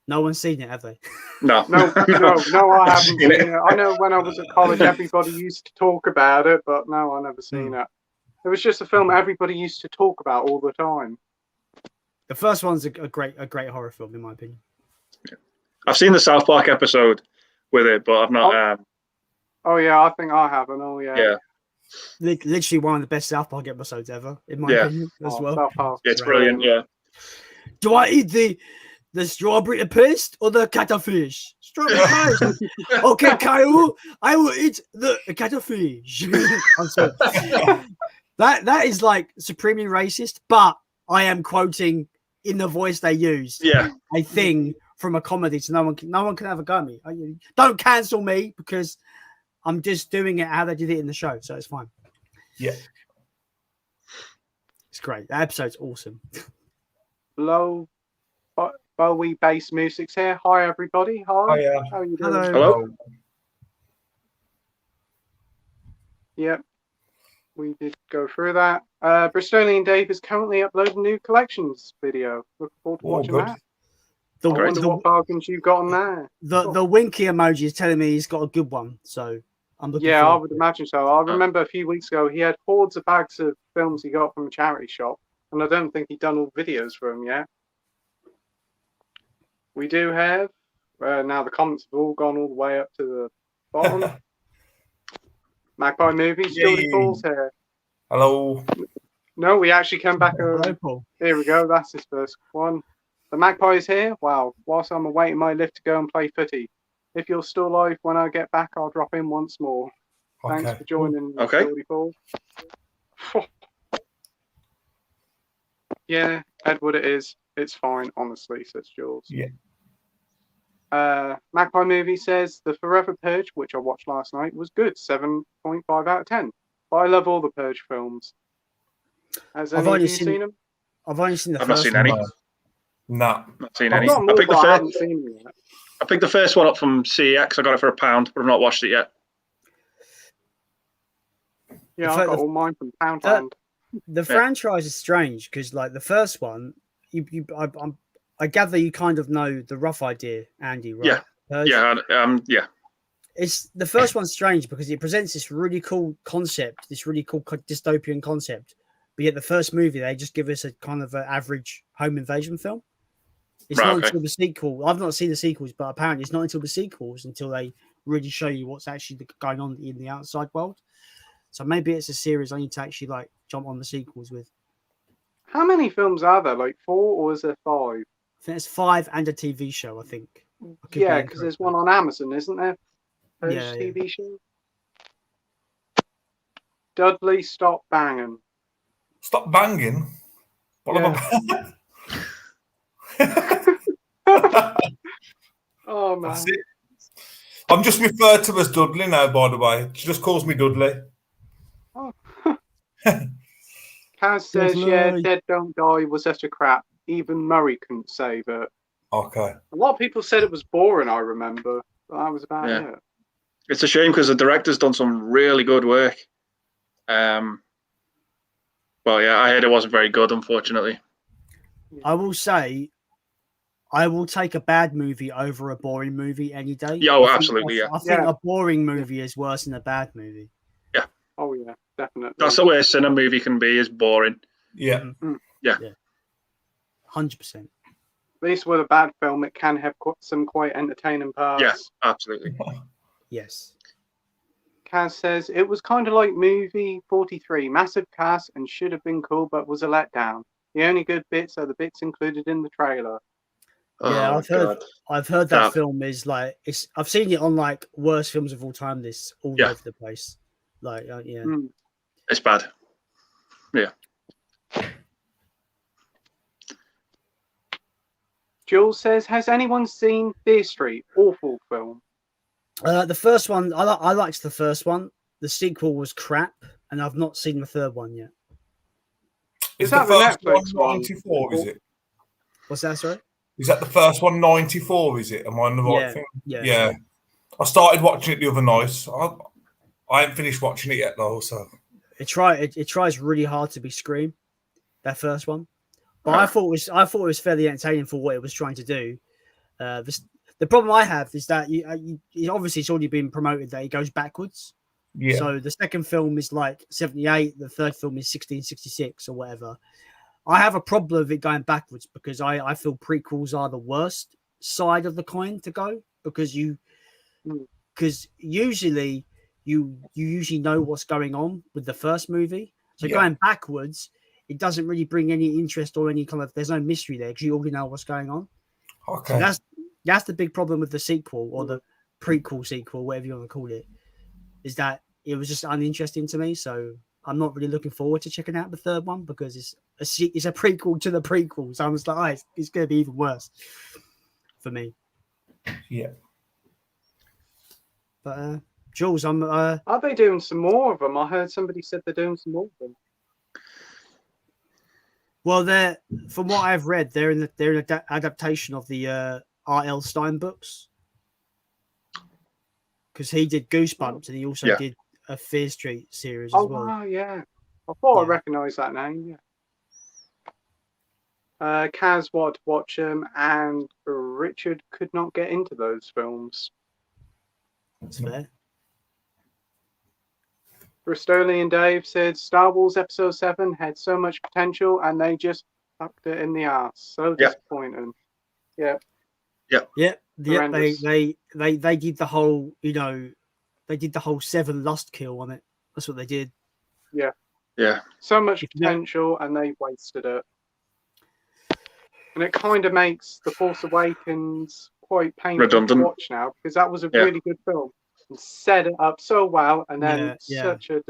D: No one's seen it, have they?
C: No,
A: no, I haven't seen it. I know when I was at college, everybody used to talk about it, but no, I never seen it. It was just a film everybody used to talk about all the time.
D: The first one's a great horror film, in my opinion.
C: I've seen the South Park episode with it, but I've not.
A: Oh yeah, I think I haven't. Oh yeah.
C: Yeah.
D: Literally one of the best South Park episodes ever, in my opinion, as well.
A: South Park.
C: It's brilliant. Yeah.
D: Do I eat the strawberry paste or the cuttlefish? Strawberry paste. Okay, Kyle, I will eat the cuttlefish. I'm sorry. That is like supremely racist, but I am quoting in the voice they used.
C: Yeah.
D: A thing from a comedy, so no one can have a go at me. Don't cancel me because I'm just doing it how they did it in the show, so it's fine.
B: Yeah.
D: It's great. That episode's awesome.
A: Low Bowie bass music's here. Hi everybody. Hi.
B: Oh yeah.
A: How are you doing?
C: Hello.
A: Yep. We did go through that. Bristolian Dave is currently uploading new collections video. Looking forward to watching that. I wonder what bargains you got on there.
D: The winky emoji is telling me he's got a good one, so I'm looking.
A: Yeah, I would imagine so. I remember a few weeks ago he had hordes of bags of films he got from a charity shop, and I don't think he'd done all videos for them yet. We do have now the comments have all gone all the way up to the bottom. Magpie Movies, Geordie Paul's here.
B: Hello.
A: No, we actually came back.
D: Hello, Paul.
A: Here we go. That's his first one. The Magpie is here. Wow. Whilst I'm awaiting my lift to go and play footy. If you're still live when I get back, I'll drop in once more. Thanks for joining, Geordie Paul. Yeah, Edward, it is. It's fine, honestly, says Jules.
B: Yeah.
A: Magpie Movie says The Forever Purge, which I watched last night, was good, 7.5 out of 10. But I love all the Purge films. Has anyone of you seen them?
D: I've only seen the
C: I've
D: first
C: not seen any.
D: one.
B: No.
C: Not seen
A: I've
C: any.
A: got more, but I haven't seen them yet.
C: I picked the first one up from CEX. I got it for £1, but I've not watched it yet.
A: Yeah, I got all mine from Poundland.
D: The franchise is strange because, like, the first one, I gather you kind of know the rough idea, Andy, right?
C: Yeah. Yeah.
D: It's the first one's strange because it presents this really cool concept, this really cool dystopian concept. But yet the first movie, they just give us a kind of an average home invasion film. It's not until the sequel. I've not seen the sequels, but apparently it's not until the sequels until they really show you what's actually going on in the outside world. So maybe it's a series I need to actually like jump on the sequels with.
A: How many films are there? Like 4 or is there 5?
D: I think there's 5 and a TV show, I think.
A: Yeah, because there's one on Amazon, isn't there?
D: Yeah,
A: TV show. Dudley, stop banging.
B: Stop banging? What
A: Yeah. Oh man.
B: That's it. I'm just referred to as Dudley now, by the way. She just calls me Dudley.
A: Oh. Kaz says, yeah, Dead Don't Die was such a crap. Even Murray couldn't save it.
B: Okay.
A: A lot of people said it was boring, I remember. But that was about it.
C: It's a shame because the director's done some really good work. Well, yeah, I heard it wasn't very good, unfortunately.
D: I will say, I will take a bad movie over a boring movie any day.
C: Yeah, absolutely,
D: I think a boring movie is worse than a bad movie.
C: Yeah.
A: Oh, yeah, definitely.
C: That's the worst a movie can be, is boring.
B: Yeah.
A: Mm-hmm.
C: Yeah.
D: 100%.
A: At least with a bad film, it can have some quite entertaining parts.
C: Yeah, absolutely.
D: Yes.
A: Kaz says, it was kind of like movie 43, massive cast and should have been cool, but was a letdown. The only good bits are the bits included in the trailer.
D: Yeah, I've heard that film is like I've seen it on like worst films of all time. This all over the place, like
C: it's bad. Yeah.
A: Jules says, has anyone seen Fear Street? Awful film.
D: The first one, I liked the first one. The sequel was crap, and I've not seen the third one yet.
B: Is that the Netflix one 94, is it?
D: What's that, sorry?
B: Is that the first one 94, is it? Am I on the right thing?
D: Yeah.
B: I started watching it the other night. I haven't finished watching it yet, though, so...
D: It tries really hard to be Scream, that first one. But I thought it was fairly entertaining for what it was trying to do. The problem I have is that obviously it's already been promoted that it goes backwards.
B: Yeah.
D: So the second film is like 78, the third film is 1666 or whatever. I have a problem with it going backwards because I feel prequels are the worst side of the coin to go because usually you usually know what's going on with the first movie. So going backwards, it doesn't really bring any interest or any kind of, there's no mystery there because you already know what's going on.
B: Okay.
D: So that's the big problem with the sequel or the prequel sequel, whatever you want to call it, is that it was just uninteresting to me. So I'm not really looking forward to checking out the third one because it's a prequel to the prequel. So I'm just like, it's going to be even worse for me.
B: Yeah.
D: But Jules,
A: are they doing some more of them? I heard somebody said they're doing some more of them.
D: Well, from what I've read, they're in an adaptation of the R.L. Stein books because he did Goosebumps and he also did a Fear Street series as well.
A: Oh, yeah. I thought I recognised that name. Yeah. Kaz wanted to watch them, and Richard could not get into those films.
D: That's fair.
A: Bristolian Dave said Star Wars Episode 7 had so much potential and they just fucked it in the ass. So disappointing. Yeah.
D: They did the whole, they did the whole 7 lust kill on it. That's what they did.
A: Yeah. So much potential and they wasted it. And it kind of makes The Force Awakens quite painful to watch now because that was a really good film. And set it up so well, and then such a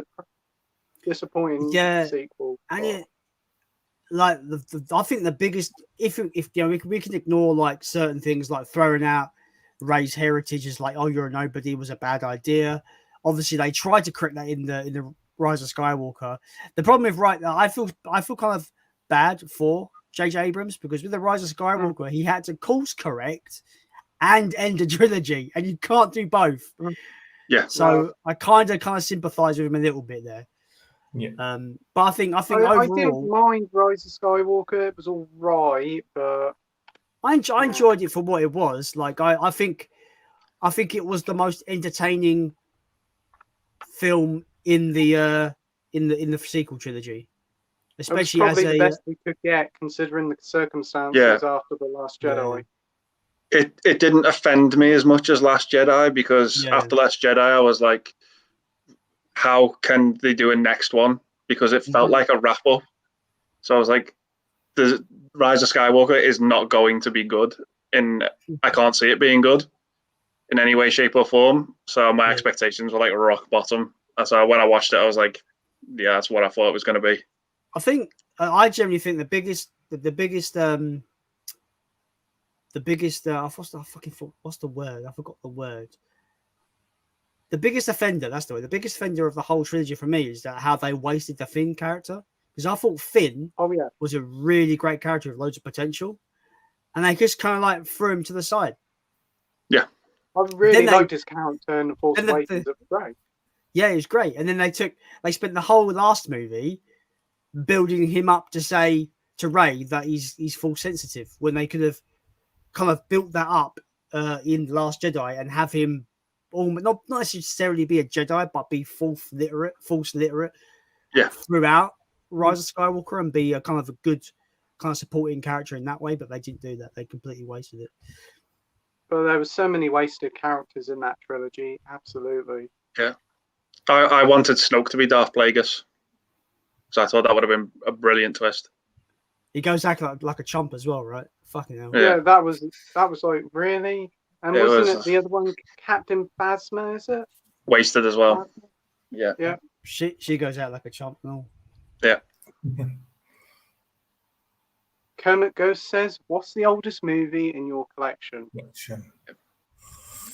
A: disappointing sequel.
D: And I think the biggest, if we can ignore like certain things like throwing out Rey's heritage as like, oh, you're a nobody was a bad idea. Obviously, they tried to correct that in the Rise of Skywalker. The problem with I feel kind of bad for J.J. Abrams because with the Rise of Skywalker, he had to course correct and end a trilogy, and you can't do both.
C: Yeah.
D: So I kind of sympathise with him a little bit there.
B: Yeah.
D: But I think overall,
A: I didn't mind Rise of Skywalker. It was all right, but
D: I enjoyed it for what it was. Like I think it was the most entertaining film in the sequel trilogy. Especially
A: it was probably
D: as
A: the best we could get considering the circumstances after The Last Jedi.
D: Yeah.
C: It didn't offend me as much as Last Jedi because after Last Jedi I was like, how can they do a next one? Because it felt like a wrap up. So I was like, the Rise of Skywalker is not going to be good. I can't see it being good in any way, shape or form. So my expectations were like rock bottom. And so when I watched it, I was like, yeah, that's what I thought it was going to be.
D: I generally think the biggest what's the word? I forgot the word. The biggest offender, that's the way. The biggest offender of the whole trilogy for me is that how they wasted the Finn character. Because I thought Finn was a really great character with loads of potential. And they just kind of like threw him to the side.
C: Yeah.
A: I really liked his character in The Force Awakens. It was great.
D: Yeah, it was great. And then they spent the whole last movie building him up to say to Rey that he's Force sensitive when they could have kind of built that up in The Last Jedi and have him not necessarily be a Jedi, but be Force literate throughout Rise of Skywalker and be a kind of a good kind of supporting character in that way. But they didn't do that. They completely wasted it.
A: But there were so many wasted characters in that trilogy. Absolutely.
C: Yeah. I wanted Snoke to be Darth Plagueis. So I thought that would have been a brilliant twist.
D: He goes like a chump as well, right? Fucking hell.
A: Yeah, that was like, really? And wasn't it the other one, Captain Phasma, is it?
C: Wasted as well.
A: Yeah.
D: She goes out like a chump, no.
C: Yeah.
A: Kermit Ghost says, what's the oldest movie in your collection?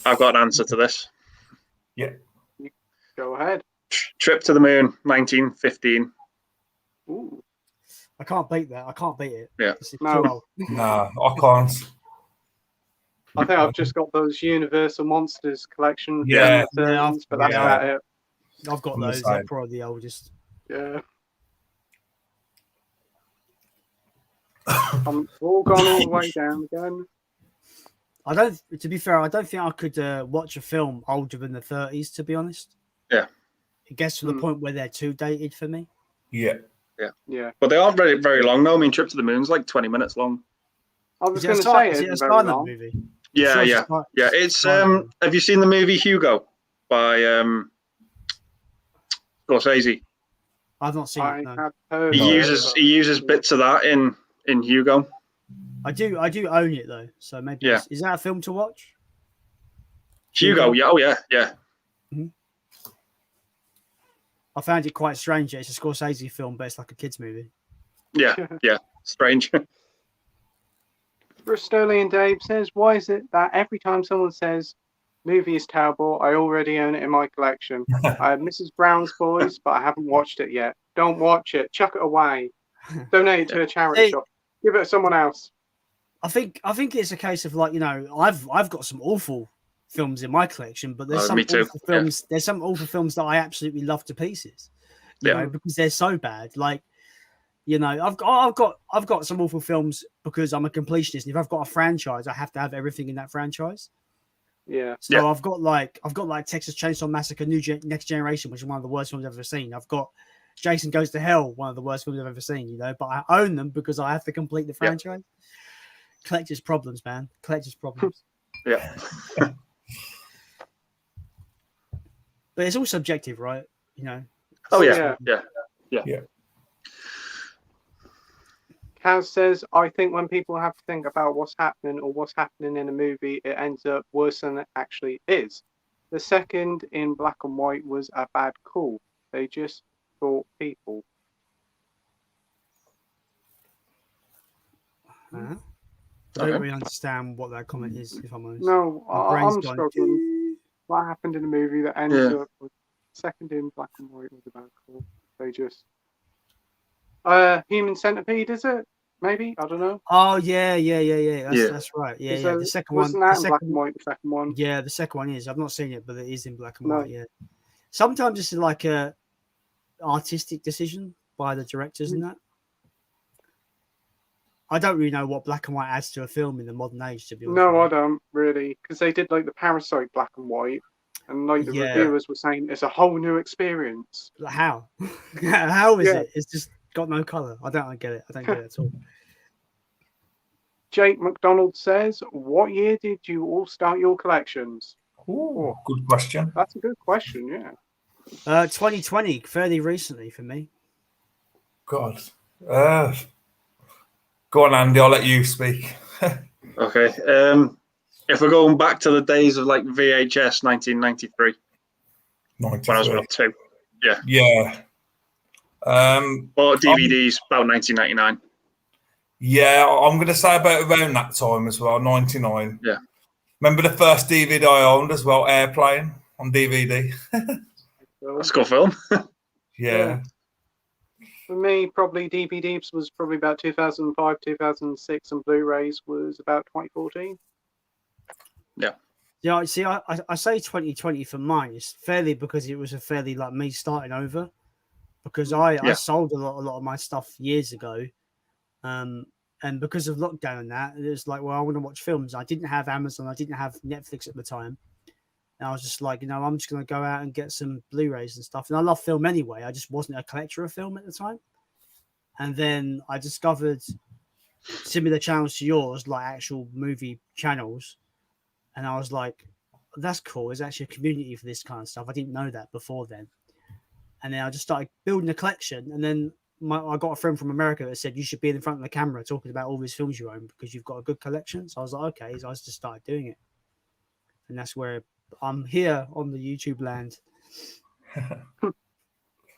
C: I've got an answer to this.
B: Yeah.
A: Go ahead.
C: Trip to the Moon, 1915.
A: Ooh.
D: I can't beat that. I can't beat it.
C: Yeah.
A: No,
B: I can't.
A: I think I've just got those Universal Monsters collection.
B: Yeah.
A: But that's about it.
D: I've got those. They're probably the oldest.
A: Yeah. I'm all gone all the way down again.
D: I don't. To be fair, I don't think I could watch a film older than the 30s. To be honest.
C: Yeah.
D: It gets to the point where they're too dated for me.
B: Yeah.
C: But they aren't very, very long, though. I mean, Trip to the Moon's like 20 minutes long.
A: I was going to say,
D: is it a
A: very
D: silent
A: long.
D: movie?
C: Yeah. It's have you seen the movie Hugo by Scorsese?
D: I've not seen it. No.
C: He uses bits of that in Hugo.
D: I do own it though, so maybe.
C: Yeah.
D: Is that a film to watch?
C: Hugo, yeah, yeah.
D: Mm-hmm. I found it quite strange. It's a Scorsese film, but it's like a kids' movie.
C: Yeah, strange.
A: Bristolian Dave says, "Why is it that every time someone says movie is terrible, I already own it in my collection? I have Mrs. Brown's Boys, but I haven't watched it yet. Don't watch it. Chuck it away. Donate it to a charity shop. Give it to someone else."
D: I think it's a case of like, I've got some awful films in my collection, but there's some awful films. There's some awful films that I absolutely love to pieces. You know, because they're so bad. Like, I've got some awful films because I'm a completionist. If I've got a franchise, I have to have everything in that franchise.
A: Yeah.
D: So I've got like Texas Chainsaw Massacre, Next Generation, which is one of the worst films I've ever seen. I've got Jason Goes to Hell, one of the worst films I've ever seen. But I own them because I have to complete the franchise. Collector's problems, man. Collector's problems.
C: Yeah.
D: But it's all subjective, right?
C: Oh yeah.
A: Kaz says, "I think when people have to think about what's happening or what's happening in a movie, it ends up worse than it actually is. The second in black and white was a bad call. They just thought people."
D: I don't really understand what that comment is, if I'm honest.
A: No, I'm struggling. What happened in a movie that ends up with second in black and white was a bad call? They just Human Centipede, is it? Maybe, I don't know.
D: Oh yeah. That's right. Yeah. The second one
A: wasn't that in black and white. The second one.
D: Yeah, the second one is. I've not seen it, but it is in black and white. Yeah. Sometimes it's like a artistic decision by the directors and that. I don't really know what black and white adds to a film in the modern age, to be honest.
A: No, I don't really, because they did like the Parasite black and white, and like the reviewers were saying it's a whole new experience.
D: How? How is it? It's just got no color. I don't get it. I don't get it at all.
A: Jake McDonald says, "What year did you all start your collections?"
B: Ooh, good question.
A: That's a good question. Yeah.
D: 2020, fairly recently for me.
B: God. Go on, Andy. I'll let you speak.
C: Okay. If we're going back to the days of like VHS, 1993. 93. When I was about 2. Yeah.
B: Yeah.
C: Bought DVDs about 1999.
B: Yeah, I'm going to say about around that time as well, 99.
C: Yeah.
B: Remember the first DVD I owned as well, Airplane on DVD.
C: That's a good film.
B: Yeah.
A: For me, probably DVDs was probably about 2005, 2006, and Blu-rays was about 2014.
C: Yeah.
D: Yeah, see, I say 2020 for mine. It's fairly because it was a fairly like me starting over, because I sold a lot of my stuff years ago, and because of lockdown and that, it was like, well, I want to watch films. I didn't have Amazon, I didn't have Netflix at the time, and I was just like, I'm just going to go out and get some Blu-rays and stuff. And I love film anyway. I just wasn't a collector of film at the time. And then I discovered similar channels to yours, like actual movie channels. And I was like, that's cool. There's actually a community for this kind of stuff. I didn't know that before then. And then I just started building a collection. And then I got a friend from America that said, you should be in front of the camera talking about all these films you own because you've got a good collection. So I was like, okay. So I just started doing it. And that's where I'm here on the YouTube land.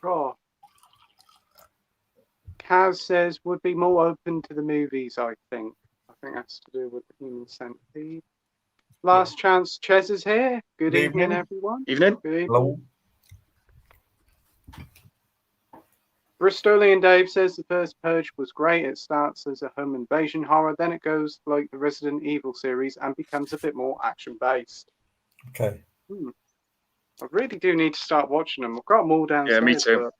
A: Oh. Kaz says, would be more open to the movies, I think. I think that's to do with the Human Centipede. Last chance, Ches is here. Good evening, everyone.
C: Evening.
A: Good evening.
B: Hello.
A: Bristolian Dave says the first Purge was great. It starts as a home invasion horror, then it goes like the Resident Evil series and becomes a bit more action-based.
B: Okay.
A: I really do need to start watching them. I've got them all downstairs.
C: Yeah, me too.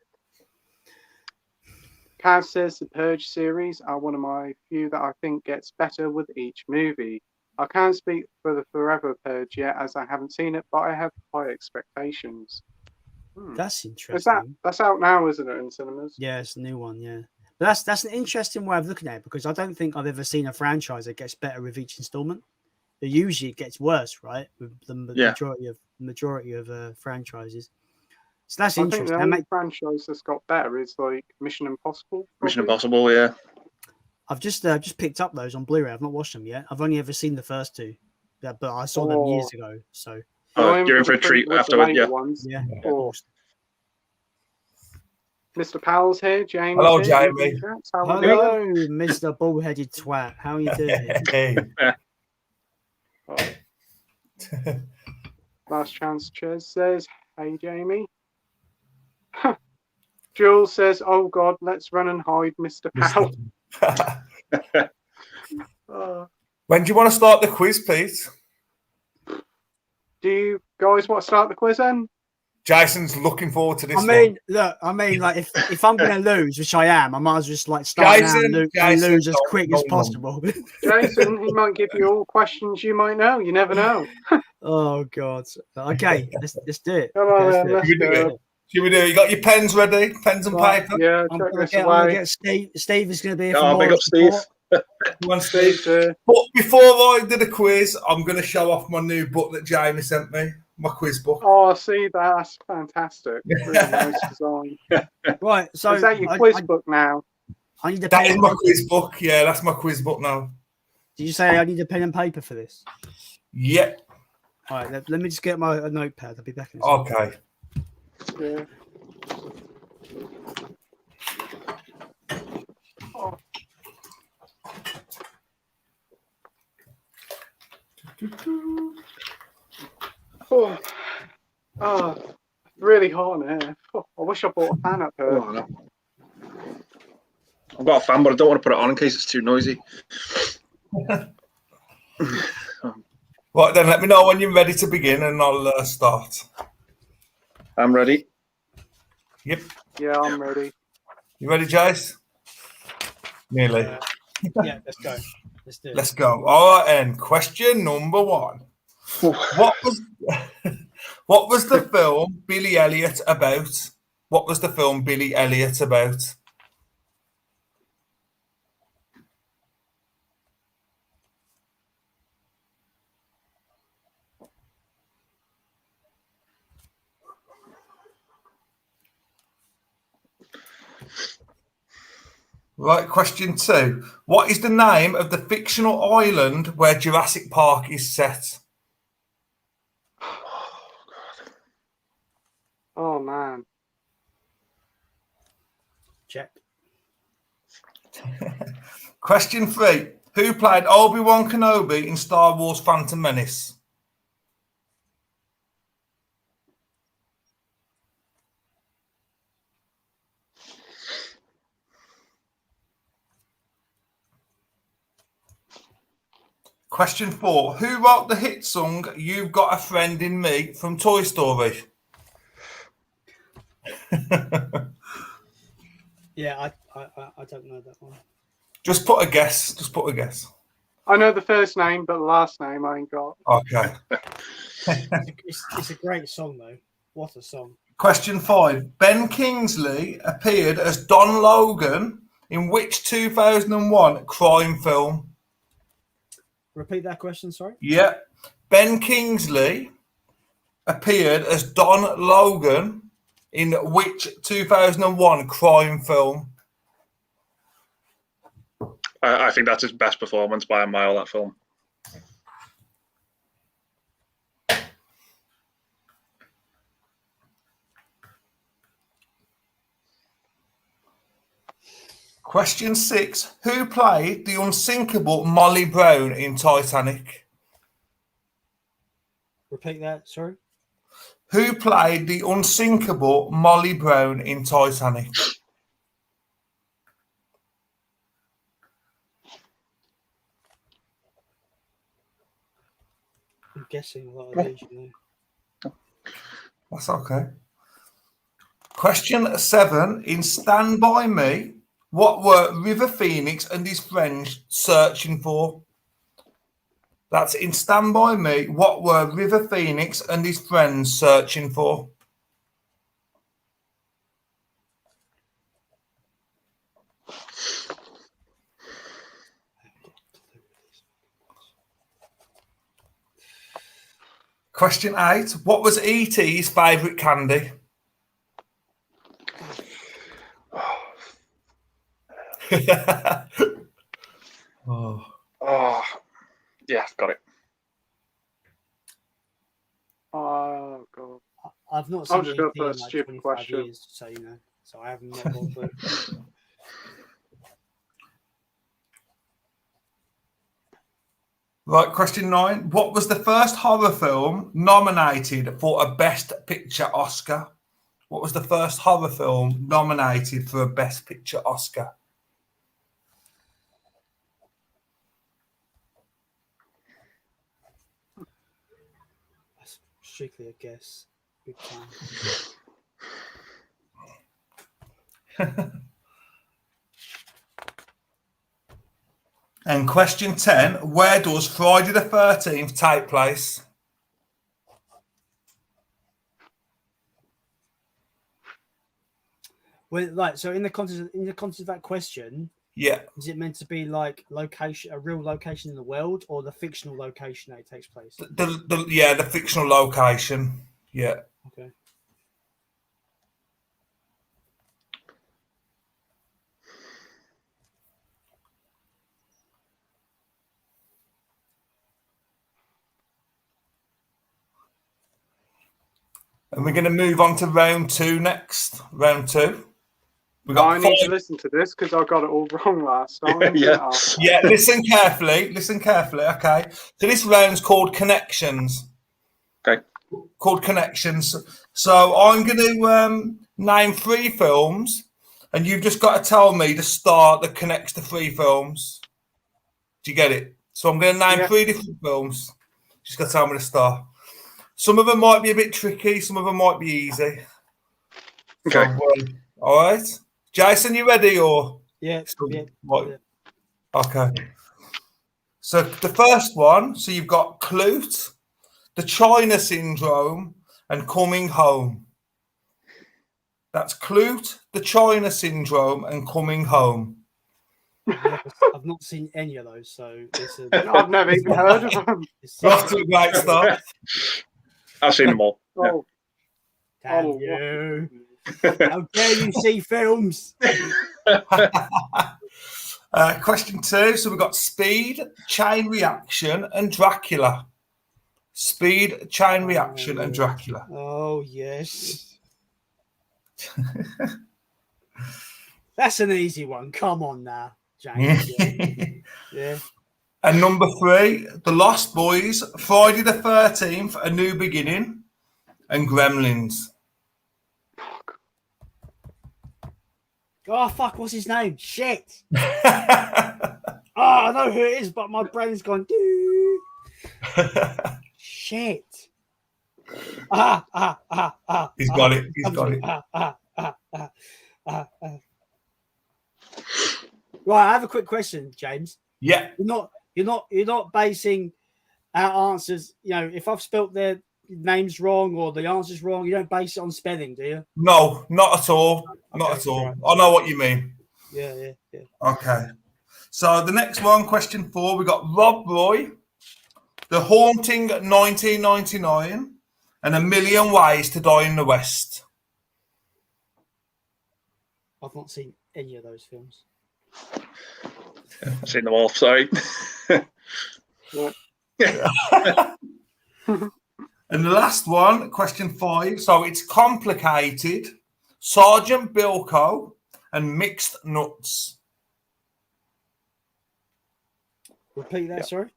A: Kaz says the Purge series are one of my few that I think gets better with each movie. I can't speak for the Forever Purge yet, as I haven't seen it, but I have high expectations.
D: That's interesting.
A: That's out now, isn't it, in cinemas?
D: Yeah, it's a new one. Yeah, but that's an interesting way of looking at it, because I don't think I've ever seen a franchise that gets better with each installment. It usually gets worse, right? With the majority of franchises. So that's interesting.
A: I think the only franchise that's got better is like Mission Impossible. Probably.
C: Mission Impossible, yeah.
D: I've just picked up those on Blu-ray. I've not watched them yet. I've only ever seen the first two, but I saw them years ago. So
C: you're in for a treat afterward, yeah.
A: Ones.
D: Yeah.
A: Mr. Powell's here, James.
B: Hello,
A: here.
B: Jamie.
D: Hello, Mr. Bull-headed twat. How are you doing?
B: Hey.
A: Last Chance Ches says, "Hey, Jamie." Jules says, "Oh God, let's run and hide, Mr. Powell."
B: When do you want to start the quiz, Pete?
A: Do you guys want to start the quiz then?
B: Jason's looking forward to this.
D: Like if I'm going to lose, which I am, I might as well just like start
B: Jason,
D: now and lose as quick as possible.
A: Jason, he might give you all questions you might know. You never know.
D: Oh God. Okay, let's do it.
A: Come on, then, let's go.
B: Should we do it? You got your pens ready? Pens and paper?
A: Yeah,
D: I'm gonna get Steve. Steve is going to be here for
C: big up Steve.
B: Come on, Steve. But before I do the quiz, I'm going to show off my new book that Jamie sent me. My quiz book.
A: Oh, see, that's fantastic. Really nice design.
D: Right, so
A: is that your quiz book now?
D: I need
B: that is my quiz book. Yeah, that's my quiz book now.
D: Did you say I need a pen and paper for this?
B: Yep.
D: All right, let me just get my notepad. I'll be back in a
B: second.
A: Okay. Yeah. Oh, really hot in here. Oh, I wish I bought a fan up here.
C: Oh, I've got a fan, but I don't want to put it on in case it's too noisy.
B: Right, then let me know when you're ready to begin and I'll start.
C: I'm ready.
B: Yep.
A: Yeah, I'm ready.
B: You ready, Jace? Nearly.
D: Yeah, let's go. Let's do it.
B: Let's go. All right, and question number 1. What was the film Billy Elliot about? What was the film Billy Elliot about? Right, question 2. What is the name of the fictional island where Jurassic Park is set?
A: Oh, man.
D: Check.
B: Question 3. Who played Obi-Wan Kenobi in Star Wars Phantom Menace? Question 4. Who wrote the hit song You've Got a Friend in Me from Toy Story?
D: Yeah, I don't know that one.
B: Just put a guess.
A: I know the first name, but the last name I ain't got.
B: Okay.
D: It's a great song, though. What a song.
B: Question 5. Ben Kingsley appeared as Don Logan in which 2001 crime film?
D: Repeat that question, sorry?
B: Yeah. Ben Kingsley appeared as Don Logan in which 2001 crime film?
C: I think that's his best performance by a mile, that film.
B: Question 6. Who played the unsinkable Molly Brown in Titanic?
D: Repeat that, sorry?
B: Who played the unsinkable Molly Brown in Titanic?
D: I'm guessing a lot of these, you know.
B: That's okay. Question 7. In Stand By Me, what were River Phoenix and his friends searching for? That's in Stand By Me. What were River Phoenix and his friends searching for? Question 8. What was E.T.'s favourite candy?
C: Oh, yeah, got it.
A: Oh god.
D: I've not seen
A: just going
D: ET
A: for a
D: in like
A: stupid
D: 25
A: question.
D: years, so so I have not got a clue.
B: Right, question 9. What was the first horror film nominated for a Best Picture Oscar? What was the first horror film nominated for a Best Picture Oscar?
D: That's strictly a guess. Big time.
B: And question 10. Where does Friday the 13th take place?
D: So in the context of that question,
B: Yeah.
D: is it meant to be like a real location in the world, or the fictional location that it takes place?
B: The fictional location. Yeah.
D: Okay.
B: And we're going to move on to round 2 next. Round 2.
A: I need to listen to this because I got it all wrong last time.
C: Yeah.
B: Yeah, listen carefully. Okay. So this round's called Connections.
C: Okay.
B: Called Connections. So I'm going to name 3 films, and you've just got to tell me the star that connects the 3 films. Do you get it? So I'm going to name 3 different films. Just got to tell me the star. Some of them might be a bit tricky. Some of them might be easy.
C: Okay.
B: So, all right. Jason, you ready or?
D: Yeah.
B: Okay. So the first one. So you've got Clute, The China Syndrome, and Coming Home. That's Clute, The China Syndrome, and Coming Home.
D: I've not seen any of those, so
A: I've never even heard of them.
B: Off to a great start.
C: I've seen them all.
A: Oh,
D: damn you! How dare you see films?
B: Question 2. So we've got Speed, Chain Reaction, and Dracula. Speed, Chain Reaction, and Dracula.
D: Oh yes. That's an easy one. Come on now, James. Yeah.
B: And number 3, The Lost Boys, Friday the 13th, A New Beginning, and Gremlins.
D: Oh fuck! What's his name? Shit. I know who it is, but my brain's gone. Shit.
B: He's got it.
D: Right, I have a quick question, James.
B: Yeah.
D: You're not basing our answers. If I've spelt their names wrong or the answer's wrong, you don't base it on spelling, do you?
B: No, not at all. Not at all. Right. I know what you mean.
D: Yeah.
B: Okay. So the next one, question 4, we got Rob Roy, The Haunting 1999, and A Million Ways to Die in the West.
D: I've not seen any of those films.
C: I've seen them all, sorry.
B: And the last one, question 5. So it's Complicated, Sergeant Bilko, and Mixed Nuts.
D: Repeat that, sorry.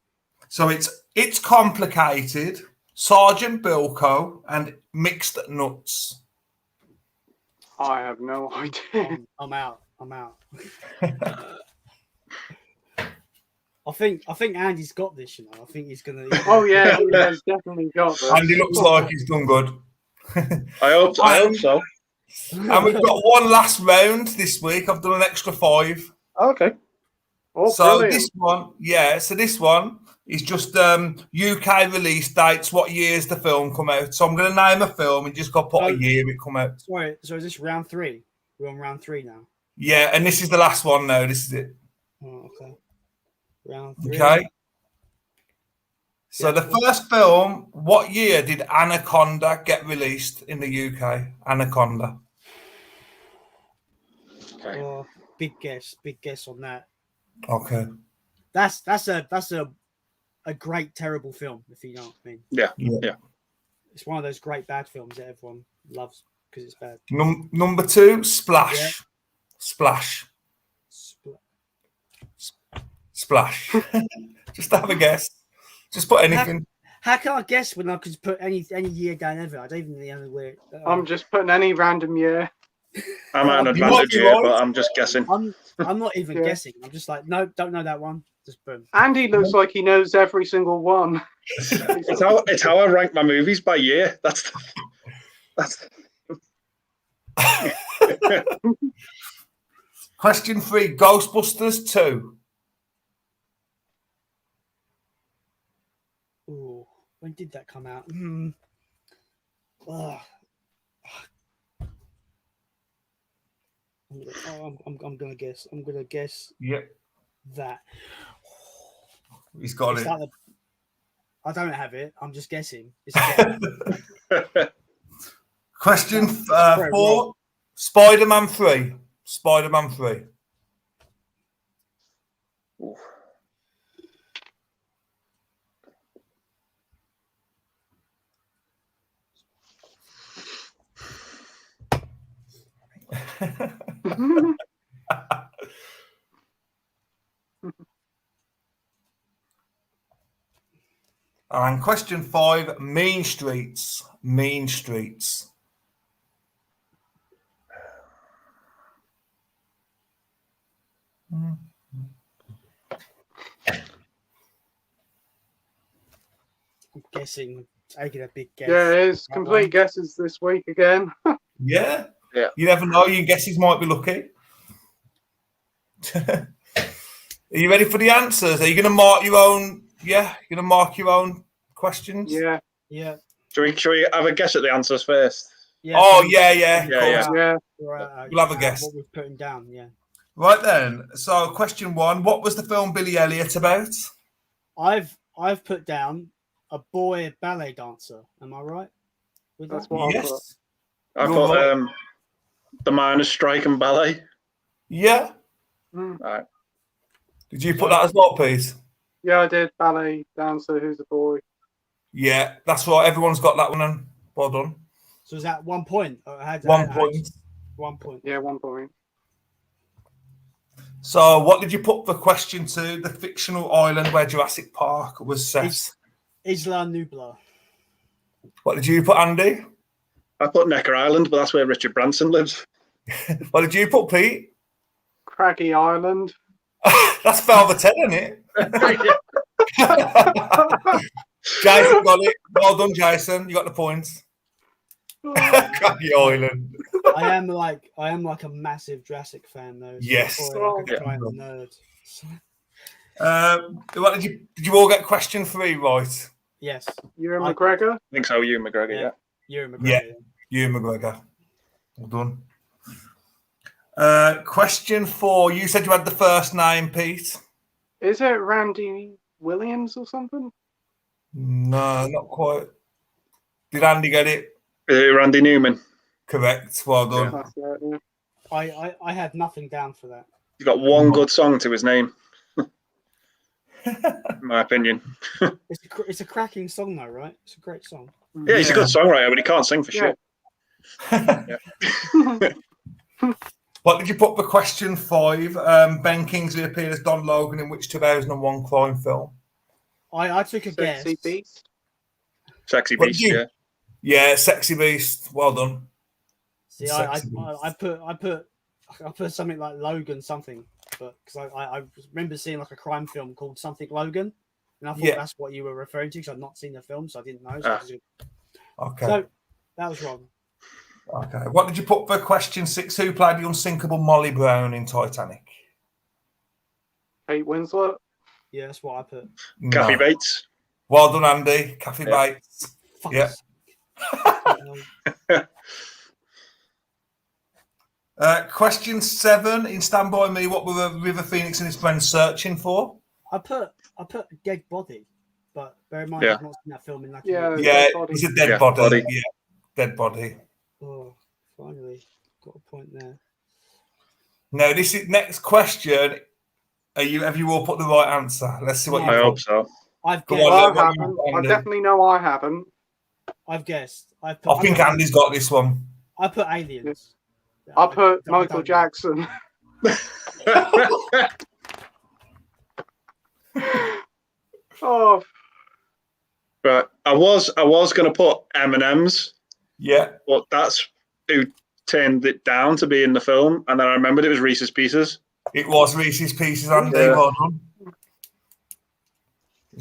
B: So it's Complicated, Sergeant Bilko, and Mixed Nuts.
A: I have no idea.
D: I'm out. I think Andy's got this, I think he's gonna.
A: Oh yeah, he has definitely got this.
B: Andy looks like he's done good.
C: I hope so.
B: And we've got one last round this week. I've done an extra 5.
C: Okay.
A: Oh,
B: so
A: brilliant.
B: this one, It's just UK release dates. What years the film come out? So I'm going to name a film and just got to put a year it come out.
D: Sorry, so is this round 3? We're on round 3 now.
B: Yeah, and this is the last one now. This is it.
D: Oh, okay. Round 3.
B: Okay. So the first film, what year did Anaconda get released in the UK? Anaconda.
D: Okay. Oh, big guess on that.
B: Okay.
D: That's a great terrible film, if you know what I mean.
C: Yeah.
D: It's one of those great bad films that everyone loves because it's bad.
B: Number 2, Splash. Yeah. Splash. Splash. Just have a guess. Just put anything.
D: How can I guess when I could put any year down ever? I don't even know where.
A: I'm just putting any random year.
C: I'm at an advantage here, but I'm just guessing.
D: I'm not even guessing. I'm just like, no, don't know that one. Just boom.
A: Andy looks like he knows every single one.
C: It's how I rank my movies by year. That's.
B: Question 3, Ghostbusters 2.
D: Ooh, when did that come out? I'm gonna guess. I'm gonna guess.
B: Yep.
D: That.
B: He's got it.
D: Like I don't have it. I'm just guessing.
B: Question 4, Spider-Man 3. Spider-Man 3.
C: Ooh.
B: And question 5, Mean Streets. Mean Streets.
D: I'm guessing, taking a big guess.
A: Yeah, it's complete guesses this week again.
B: Yeah. You never know. Your guesses might be lucky. Are you ready for the answers? Are you going to mark your own? Yeah, you're going to mark your own questions?
A: Yeah.
C: Should we have a guess at the answers first?
D: Yeah.
B: Yeah. We'll have a guess.
D: What we're putting down, yeah.
B: Right then. So, question 1: what was the film Billy Elliot about?
D: I've put down a boy ballet dancer. Am I right?
A: That's what
B: yes.
C: I put the Miners' Strike and Ballet.
B: Yeah.
C: All right.
B: Did you put that as well, Pete?
A: Yeah, I did. Ballet dancer. Who's the boy?
B: Yeah, that's right. Everyone's got that one. And well done.
D: So is that 1 point?
B: 1 point.
D: 1 point.
A: Yeah, 1 point.
B: So, what did you put for question 2? The fictional island where Jurassic Park was set.
D: Isla Nublar.
B: What did you put, Andy?
C: I put Necker Island, but that's where Richard Branson lives.
B: What did you put, Pete?
A: Craggy Island.
B: That's Velvet 10, isn't it? Jason got it. Well done, Jason. You got the points. Craggy Island.
D: I am like a massive Jurassic fan though. So
B: yes.
D: Nerd.
B: What did you all get question 3 right?
D: Yes.
A: Ewan McGregor?
C: I think so, Ewan McGregor, yeah.
D: Ewan McGregor.
B: Ewan McGregor. Well done. Question 4. You said you had the first name, Pete.
A: Is it Randy Williams or something?
B: No, not quite. Did Andy get it?
C: Randy Newman.
B: Correct. Well done.
A: Yeah. That's right, yeah.
D: I had nothing down for that.
C: He's got one good song to his name. In my opinion.
D: It's a cracking song though, right? It's a great song.
C: Yeah, he's a good songwriter, but he can't sing for shit.
B: What did you put for question 5? Ben Kingsley appeared as Don Logan in which 2001 crime film?
D: I took a guess.
A: Sexy Beast.
C: Sexy Beast, yeah.
B: Yeah, Sexy Beast. Well done.
D: See, I put something like Logan something, but because I remember seeing like a crime film called Something Logan, and I thought that's what you were referring to because I'd not seen the film, so I didn't know.
B: Okay.
D: So that was wrong.
B: Okay. What did you put for question 6? Who played the unsinkable Molly Brown in Titanic?
A: Kate Winslet.
D: Yeah, that's what I put.
C: Kathy Bates.
B: Well done, Andy. Kathy Bates.
D: Fuck
B: Yeah. Question 7 in Stand By Me. What were River Phoenix and his friends searching for?
D: I put dead body, but bear in mind I've not seen that film in like a year.
B: Yeah, it was a dead body. Yeah, dead body.
D: Oh, finally got a point there.
B: Now, this is next question. Have you all put the right answer? Let's see what you.
C: I hope so.
D: I've guessed.
A: Well, I haven't. I definitely know I haven't.
D: I've guessed.
B: I think Andy's got this one.
D: I put aliens.
A: I put Michael Jackson. Oh,
C: right. I was going to put M&M's.
B: Yeah,
C: but that's who turned it down to be in the film, and then I remembered it was Reese's Pieces.
B: It was Reese's Pieces, Andy. Well done.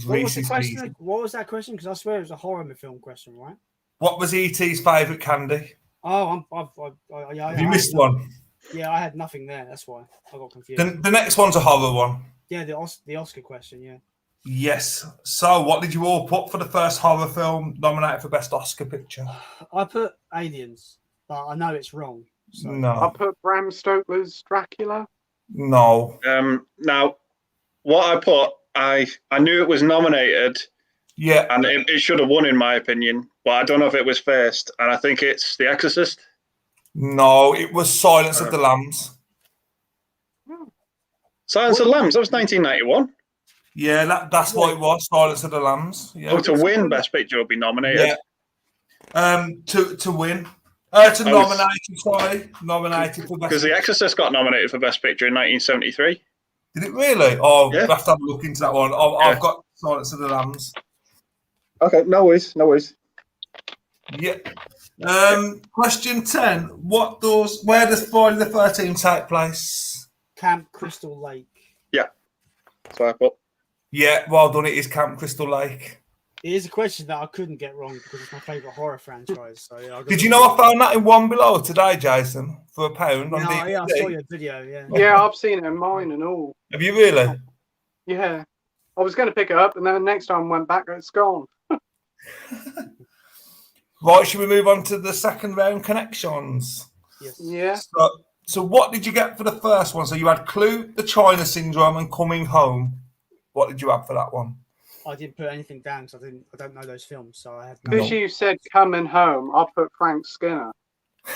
D: What was the question? What was that question? Because I swear it was a horror film question, right?
B: What was E.T.'s favourite candy?
D: Oh,
B: Have you missed one?
D: Yeah, I had nothing there. That's why I got confused.
B: The next one's a horror one.
D: Yeah, the Oscar question. Yeah.
B: Yes. So, what did you all put for the first horror film nominated for Best Oscar Picture?
D: I put Aliens, but I know it's wrong. So.
B: No.
A: I put Bram Stoker's Dracula.
B: No.
C: Now, what I put, I knew it was nominated.
B: Yeah.
C: And it should have won, in my opinion. But I don't know if it was first. And I think it's The Exorcist.
B: No, it was Silence of the Lambs.
C: Silence of the Lambs? That was 1991.
B: Yeah, that's what it was. Silence of the Lambs. Yeah.
C: Oh, to win Best Picture would be nominated.
B: Yeah. To win. To nominate. Sorry, nominated for Best.
C: Because The Exorcist got nominated for Best Picture in 1973.
B: Did it really? Oh, yeah. We'll have to have a look into that one. I've got Silence of the Lambs.
C: Okay, no worries.
B: Yeah. Question 10. Where does Friday the 13th take place?
D: Camp Crystal Lake.
C: Yeah. That's what I put.
B: Yeah, well done. It is Camp Crystal Lake.
D: It is a question that I couldn't get wrong because it's my favourite horror franchise. So yeah,
B: did you know I found that in One Below today, Jason, for £1 on DVD?
D: Yeah, I saw your video. Yeah.
A: Yeah, I've seen it in mine and all.
B: Have you really?
A: Yeah. I was going to pick it up, and then next time I went back, it's gone.
B: Right, should we move on to the second round connections?
D: Yes.
A: Yeah.
B: So what did you get for the first one? So you had Clue, The China Syndrome, and Coming Home. What did you have for that one?
D: I didn't put anything down because I don't know those films, so I had.
A: Because you said Coming Home, I put Frank Skinner.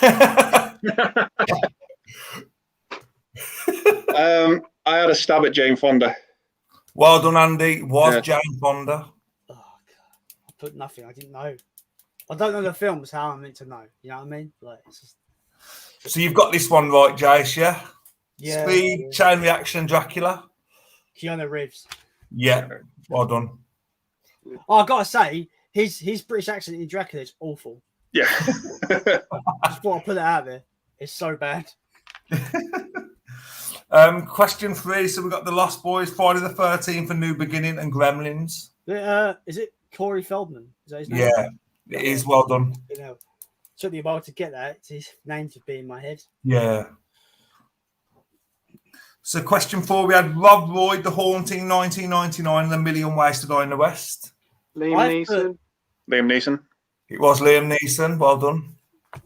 C: I had a stab at Jane Fonda.
B: Well done, Andy. Jane Fonda.
D: Oh, God. I put nothing. I didn't know. I don't know the films. How I'm meant to know? You know what I mean? Like, it's just...
B: So you've got this one right, Jace, yeah?
D: Yeah.
B: Speed, Chain Reaction, and Dracula.
D: Keanu Reeves.
B: Yeah, well done.
D: Oh, I gotta say, his British accent in Dracula is awful.
C: Yeah.
D: Just thought I'd put it out there. It's so bad.
B: Question 3. So we've got The Lost Boys, Friday the 13th, A New Beginning, and Gremlins.
D: Is it Corey Feldman? Is that his name?
B: Yeah, it is. Well done.
D: You know, took me a while to get that. It's his name to be in my head.
B: Yeah. So question 4, we had Rob Roy, The Haunting, 1999, and A Million Ways to Die in the West.
A: Liam
C: Neeson.
B: It was Liam Neeson. Well done.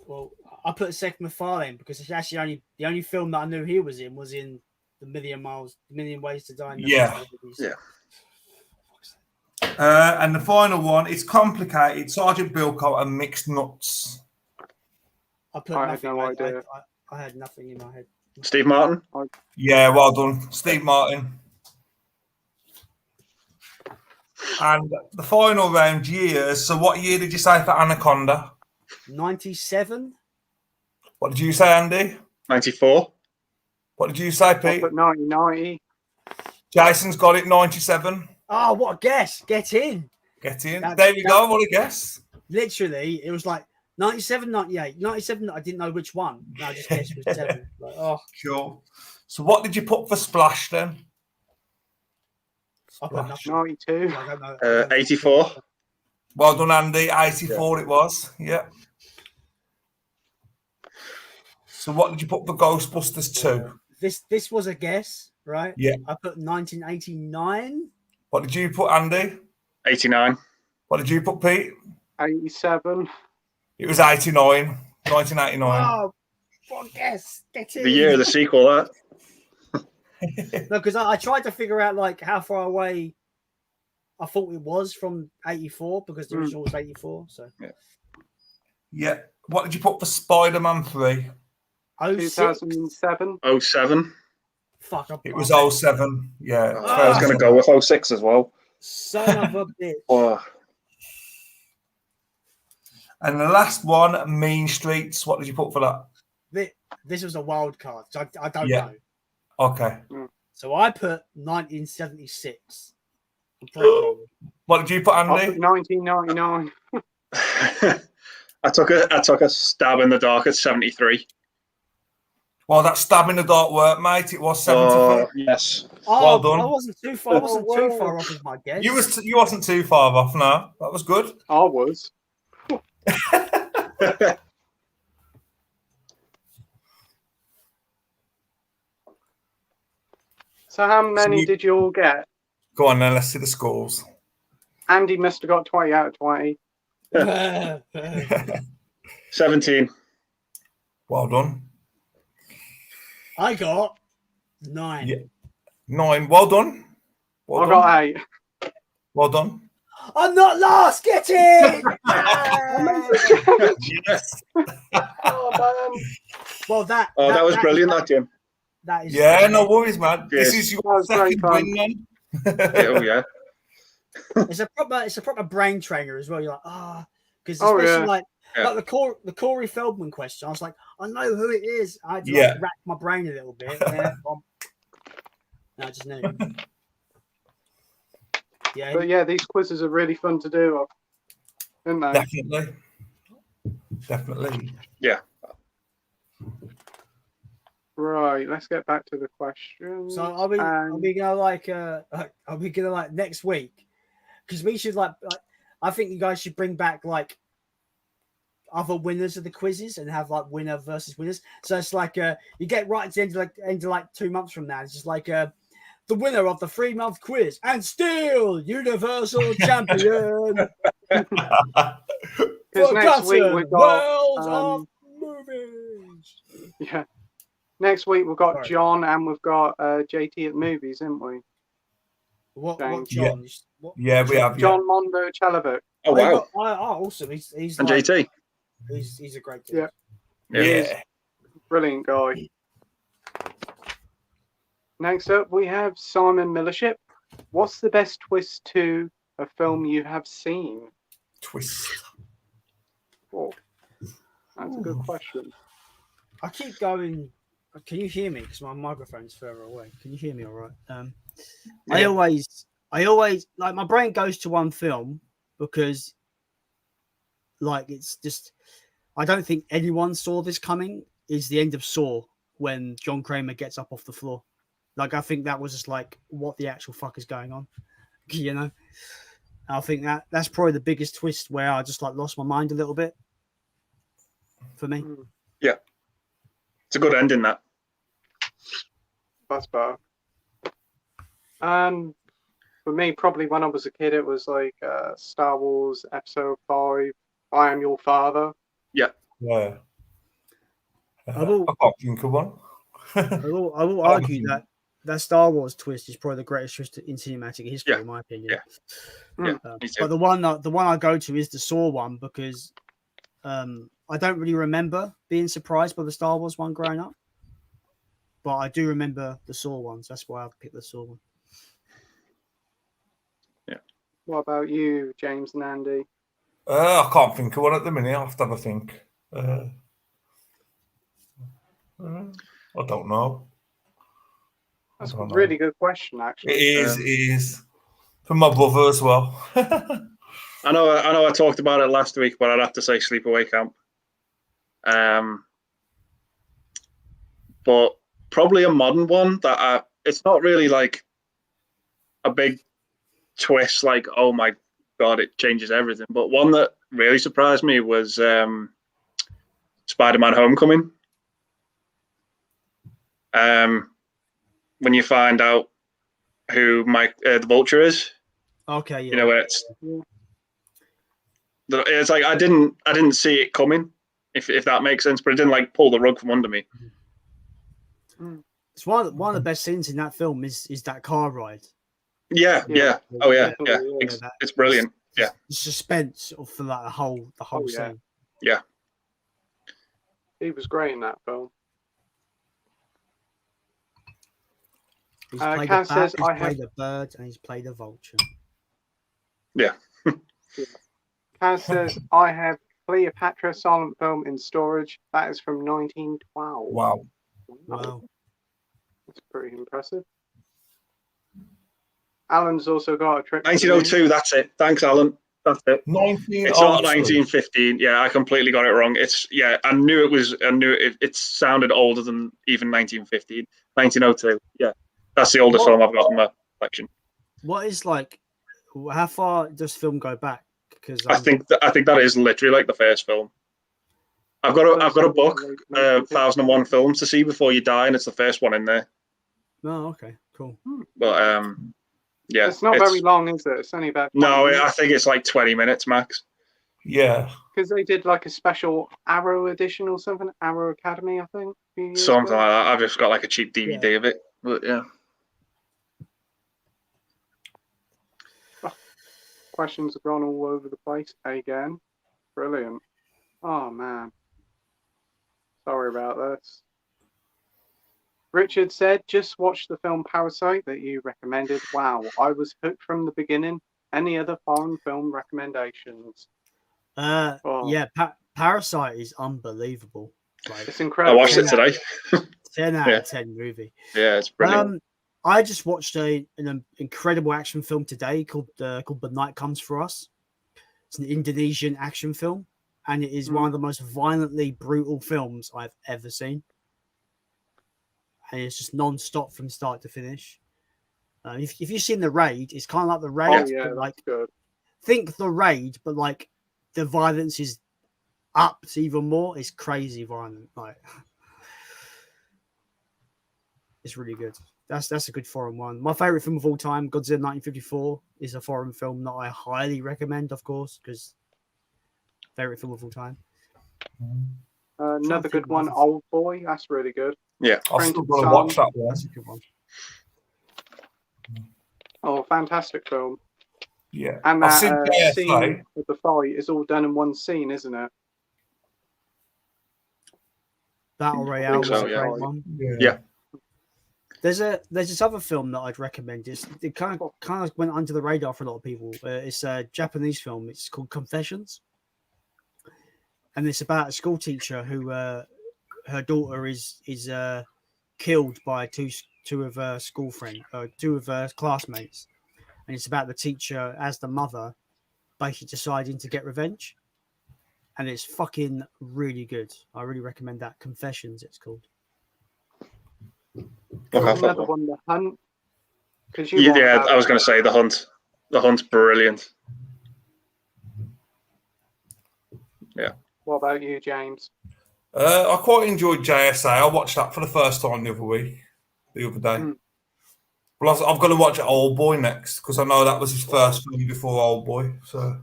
D: Well, I put Seth MacFarlane because it's actually the only film that I knew he was in The Million Ways to Die in the West.
C: Yeah.
B: And the final one, it's complicated. Sergeant Bilko and Mixed Nuts.
D: I had no idea. I had nothing in my head.
C: Steve Martin.
B: Yeah, well done, Steve Martin. And the final round, years. So what year did you say for Anaconda?
D: 97.
B: What did you say, Andy?
C: 94.
B: What did you say, Pete?
A: I put 1990.
B: Jason's got it, 97.
D: Oh, what a guess. Get in.
B: There we go, what a guess.
D: Literally, it was like 97, 98. 97, I didn't know which one. No, I just guessed it was 7. Like, oh.
B: Sure. So what did you put for Splash then?
D: I put
A: 92.
D: I don't know.
C: 84.
B: Well done, Andy. 84 it was. Yeah. So what did you put for Ghostbusters 2?
D: This was a guess, right?
B: Yeah.
D: I put 1989.
B: What did you put, Andy?
C: 89.
B: What did you put, Pete?
A: 87.
B: It was 89. 1989.
D: Oh, what guess? Get in.
C: The year of the sequel, that.
D: No, because I tried to figure out like how far away I thought it was from 84 because the original was 84. So
B: yeah. What did you put for Spider-Man 3?
A: 2007.
C: 07.
D: Fuck.
B: It was 07. Yeah.
C: I was going to go with 06 as well.
D: Son of a bitch.
C: Oh.
B: And the last one, Mean Streets. What did you put for that?
D: This was a wild card. So I don't know.
B: Okay.
D: So I put 1976.
B: What did you put, Andy?
A: I put 1999.
C: I took a stab in the dark at 73.
B: Well, that stab in the dark work, mate. It was 73.
C: Yes.
B: Well done.
D: I wasn't too far. I wasn't too far off as my guess.
B: You wasn't too far off. No, that was good.
A: I was. So how many did you all get?
B: Go on then, let's see the scores.
A: Andy must have got 20 out of 20.
C: 17.
B: Well done.
D: I got 9.
B: Yeah. 9. Well done.
A: I got 8.
B: Well done.
D: I'm not lost. Get in.
B: Yes.
A: Oh man.
D: Well, that
C: was brilliant, that Jim.
D: That is.
B: Yeah, no worries, man.
C: Yes.
B: This is your second win, man.
C: Yeah.
D: It's a proper brain trainer as well. You're like, because especially like the Corey Feldman question. I was like, I know who it is. I had to rack my brain a little bit. I just knew. Yeah,
A: but yeah, these quizzes are really fun to do, aren't they?
B: Definitely.
C: Yeah.
A: Right, let's get back to the question.
D: So are we gonna like next week? Because we should like I think you guys should bring back like other winners of the quizzes and have like winner versus winners. So it's like you get right to the end of like 2 months from now. It's just like the winner of the 3-month quiz and still Universal Champion.
A: Because next week we've got
D: World of Movies.
A: Yeah. Next week we've got John and we've got JT at movies, haven't we?
D: What John?
B: Yeah, we have
A: John Mondo Chalavic.
C: Oh wow!
D: Awesome. He's
C: and
D: like,
C: JT.
D: He's a great dude.
A: Yeah. Brilliant guy. Next up, we have Simon Millership. What's the best twist to a film you have seen?
B: Twist.
A: Oh, that's a good question.
D: I keep going. Can you hear me? Because my microphone's further away. Can you hear me all right? I always like my brain goes to one film because like it's just I don't think anyone saw this coming. Is the end of Saw when John Kramer gets up off the floor. Like I think that was just like what the actual fuck is going on, you know. I think that's probably the biggest twist where I just like lost my mind a little bit. For me,
C: yeah, it's a good ending.
A: That's better. And for me, probably when I was a kid, it was like Star Wars Episode 5. I Am Your Father.
C: Yeah.
B: Yeah. I can't think of one.
D: I will argue that Star Wars twist is probably the greatest twist in cinematic history, in my opinion.
C: Yeah.
D: But the one I go to is the Saw one because I don't really remember being surprised by the Star Wars one growing up, but I do remember the Saw ones. That's why I picked the Saw one.
C: Yeah.
A: What about you, James and Andy?
B: I can't think of one at the minute. I'll have to have a think. I don't know.
A: That's a really good question, actually.
B: It is. For my brother as well.
C: I know. I talked about it last week, but I'd have to say Sleepaway Camp. But probably a modern one that it's not really like a big twist, like oh my god, it changes everything. But one that really surprised me was Spider-Man: Homecoming. When you find out who the Vulture is,
D: Okay, yeah.
C: You know, where it's like I didn't see it coming, if that makes sense, but it didn't like pull the rug from under me.
D: It's one of the best scenes in that film is that car ride.
C: Yeah. Oh yeah. It's brilliant. Yeah.
D: The suspense for like the whole scene.
C: Yeah.
A: He was great in that film.
D: He's played a bat, he's played a bird, and he's played a vulture.
C: Yeah.
A: Kaz says, I have Cleopatra silent film in storage. That is from 1912.
B: Wow.
A: That's pretty impressive. Alan's also got a trip.
C: 1902, that's it. Thanks, Alan. That's it. It's not 1915. Yeah, I completely got it wrong. I knew it sounded older than even 1915. 1902. Yeah. That's the oldest film I've got in my collection.
D: What is how far does film go back? Because
C: I think that is literally like the first film. I've got a book, 1001 Films to See Before You Die, and it's the first one in there.
D: Oh, okay, cool.
C: But yeah,
A: it's not very long, is it? It's only about.
C: I think it's like 20 minutes max.
B: Yeah,
A: because they did like a special Arrow edition or something, Arrow Academy, I think.
C: Something like that. I've just got like a cheap DVD of it, but yeah.
A: Questions have gone all over the place again. Brilliant. Oh man. Sorry about this. Richard said, just watch the film Parasite that you recommended. Wow, I was hooked from the beginning. Any other foreign film recommendations?
D: Yeah, Parasite is unbelievable.
A: It's incredible.
C: I watched it today.
D: 10 out of 10 movie.
C: Yeah, it's brilliant.
D: I just watched an incredible action film today called The Night Comes For Us. It's an Indonesian action film, and it is one of the most violently brutal films I've ever seen. And it's just non-stop from start to finish. If you've seen The Raid, it's kind of like The Raid.
A: Oh, yeah, that's good.
D: Think The Raid, but like the violence is upped even more. It's crazy violent. It's really good. That's a good foreign one. My favorite film of all time, Godzilla 1954, is a foreign film that I highly recommend, of course, because favorite film of all time.
A: Another good one, Old Boy. That's really good.
C: Yeah,
B: I've still got to watch that one.
D: That's a good one.
A: Oh, fantastic film.
B: Yeah,
A: and that scene of the fight is all done in one scene, isn't it?
D: Battle Royale was a great one.
C: Yeah.
D: There's this other film that I'd recommend. It kind of went under the radar for a lot of people. It's a Japanese film. It's called Confessions, and it's about a school teacher who her daughter is killed by two of her two of her classmates, and it's about the teacher as the mother basically deciding to get revenge, and it's fucking really good. I really recommend that. Confessions, it's called.
A: Another one, The Hunt.
C: I was going to say The Hunt. The Hunt's brilliant. Yeah.
A: What about you, James?
B: I quite enjoyed JSA. I watched that for the first time the other day. Well, I've got to watch Old Boy next because I know that was his first film before Old Boy. So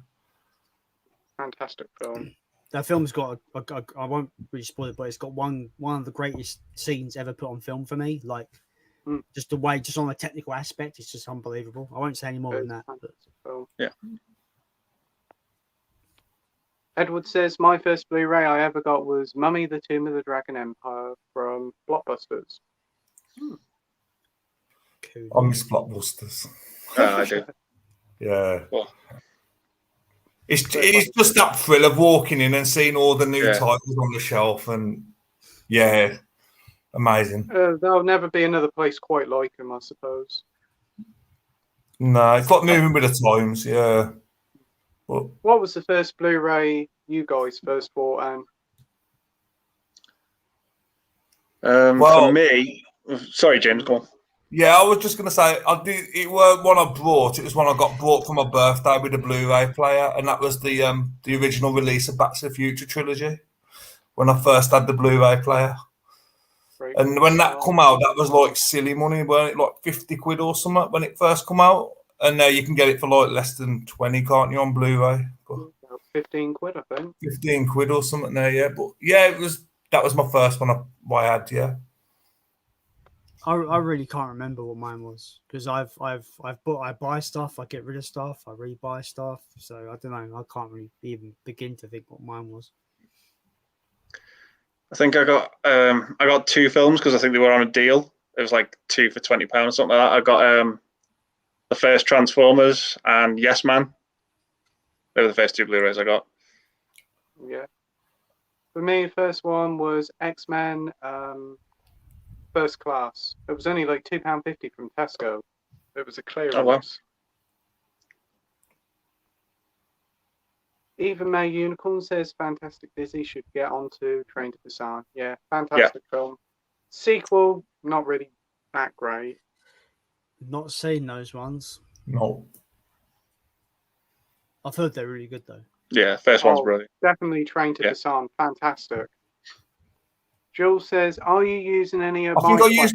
A: fantastic film.
D: That film's got I won't really spoil it, but it's got one of the greatest scenes ever put on film for me. Like just the way, just on the technical aspect, it's just unbelievable. I won't say any more than that.
C: Yeah.
A: Edward says, my first Blu-ray I ever got was Mummy: The Tomb of the Dragon Empire from Blockbusters.
D: Cool.
B: I miss Blockbusters.
C: I do.
B: Yeah. Well, it's just that thrill of walking in and seeing all the new titles on the shelf, and amazing.
A: There'll never be another place quite like them, I suppose.
C: No,
B: it's like moving with the times, yeah.
A: But what was the first Blu-ray you guys first bought?
C: For me, sorry, James, go on.
B: Yeah, I was just going to say, it was one I brought. It was one I got brought for my birthday with a Blu-ray player, and that was the original release of Back to the Future trilogy when I first had the Blu-ray player. Great. And when that come out, that was like silly money, weren't it? Like 50 quid or something when it first come out. And now you can get it for like less than 20, can't you, on Blu-ray? But
A: 15 quid, I think.
B: 15 quid or something there, yeah. But yeah, that was my first one I had, yeah.
D: I really can't remember what mine was because I buy stuff, I get rid of stuff, I rebuy stuff. So I don't know. I can't really even begin to think what mine was.
C: I think I got two films because I think they were on a deal. It was like 2 for £20, something like that. I got the first Transformers and Yes Man. They were the first two Blu-rays I got.
A: Yeah. For me, the first one was X-Men First Class. It was only like £2.50 from Tesco. It was a clearance.
C: Oh, wow.
A: Even May Unicorn says Fantastic Disney should get onto Train to Busan. Yeah, fantastic film. Sequel, not really that great.
D: Not seen those ones.
B: No.
D: I've heard they're really good though.
C: Yeah, first one's brilliant.
A: Definitely Train to Busan. Fantastic. Jules says, "Are you using any of my questions?"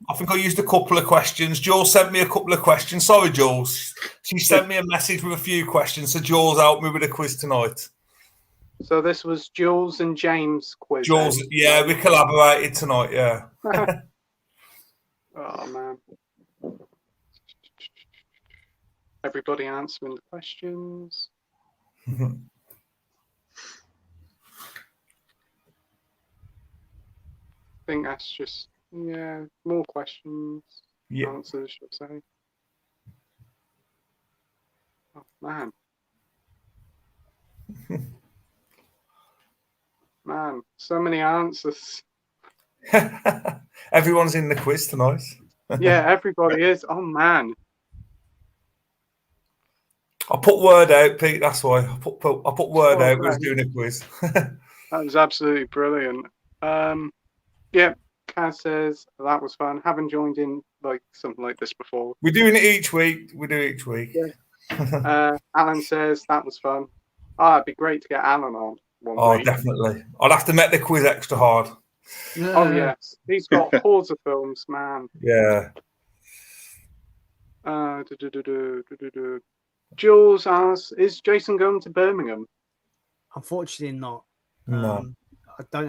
B: I think I used a couple of questions. Jules sent me a couple of questions. Sorry, Jules. She sent me a message with a few questions. So Jules helped me with a quiz tonight.
A: So this was Jules and James quiz.
B: Jules, yeah, we collaborated tonight. Yeah.
A: Oh man. Everybody answering the questions. I think that's just, more questions, answers, should I say. Oh, man. Man, so many answers.
B: Everyone's in the quiz tonight.
A: Yeah, everybody is. Oh, man.
B: I put word out, Pete, that's why. I put word out when I was doing a quiz.
A: That was absolutely brilliant. Yeah, Kaz says that was fun. Haven't joined in like something like this before.
B: We're doing it each week.
A: Yeah. Alan says that was fun. It'd be great to get Alan on one week.
B: Definitely. I'd have to make the quiz extra hard.
A: Oh yes, he's got hordes of films, man.
B: Yeah.
A: Jules asks, "Is Jason going to Birmingham?"
D: Unfortunately, not.
B: No.
D: I don't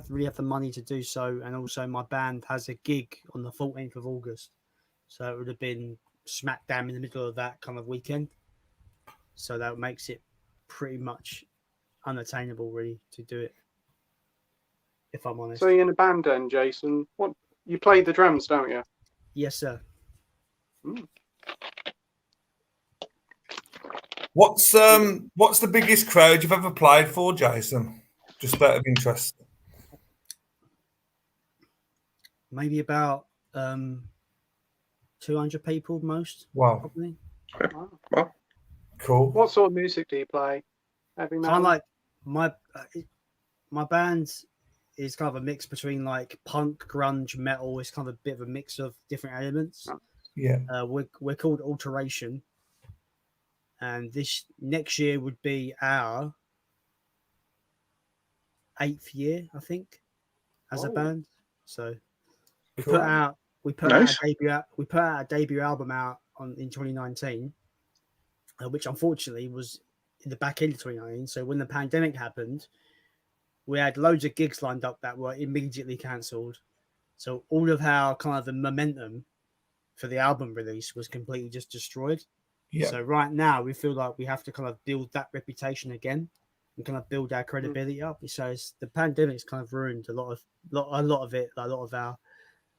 D: really have the money to do so, and also my band has a gig on the 14th of August, so it would have been smack dab in the middle of that kind of weekend. So that makes it pretty much unattainable, really, to do it. If I'm honest.
A: So you're in a band then, Jason? What, you play the drums, don't you?
D: Yes, sir.
B: What's the biggest crowd you've ever played for, Jason? Just out of interest.
D: Maybe about 200 people, most.
B: Wow.
D: Probably.
C: Wow.
B: Cool.
A: What sort of music do you play? Heavy metal?
D: Kind of like my band is kind of a mix between like punk, grunge, metal. It's kind of a bit of a mix of different elements.
B: Yeah.
D: We're called Alteration, and this next year would be our 8th year, I think, as a band. So we put out a debut album out in 2019, which unfortunately was in the back end of 2019. So when the pandemic happened, we had loads of gigs lined up that were immediately cancelled. So all of our kind of the momentum for the album release was completely just destroyed. Yeah. So right now we feel like we have to kind of build that reputation again and kind of build our credibility up. So the pandemic's kind of ruined a lot of our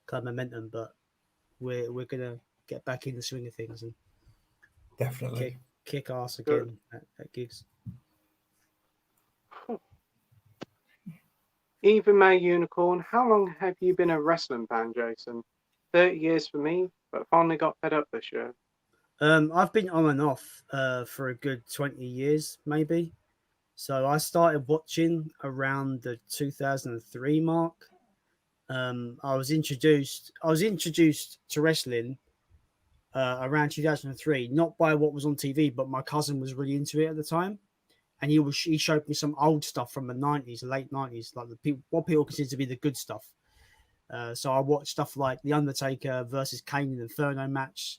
D: kind of momentum, but we're gonna get back in the swing of things and
B: definitely
D: kick ass again at gigs.
A: Even May Unicorn, how long have you been a wrestling fan, Jason? 30 years for me, but finally got fed up this year.
D: I've been on and off for a good 20 years, maybe. So I started watching around the 2003 mark. I was introduced to wrestling around 2003, not by what was on TV, but my cousin was really into it at the time. And he showed me some old stuff from the 90s, the late 90s, like what people consider to be the good stuff. So I watched stuff like The Undertaker versus Kane in the Inferno match.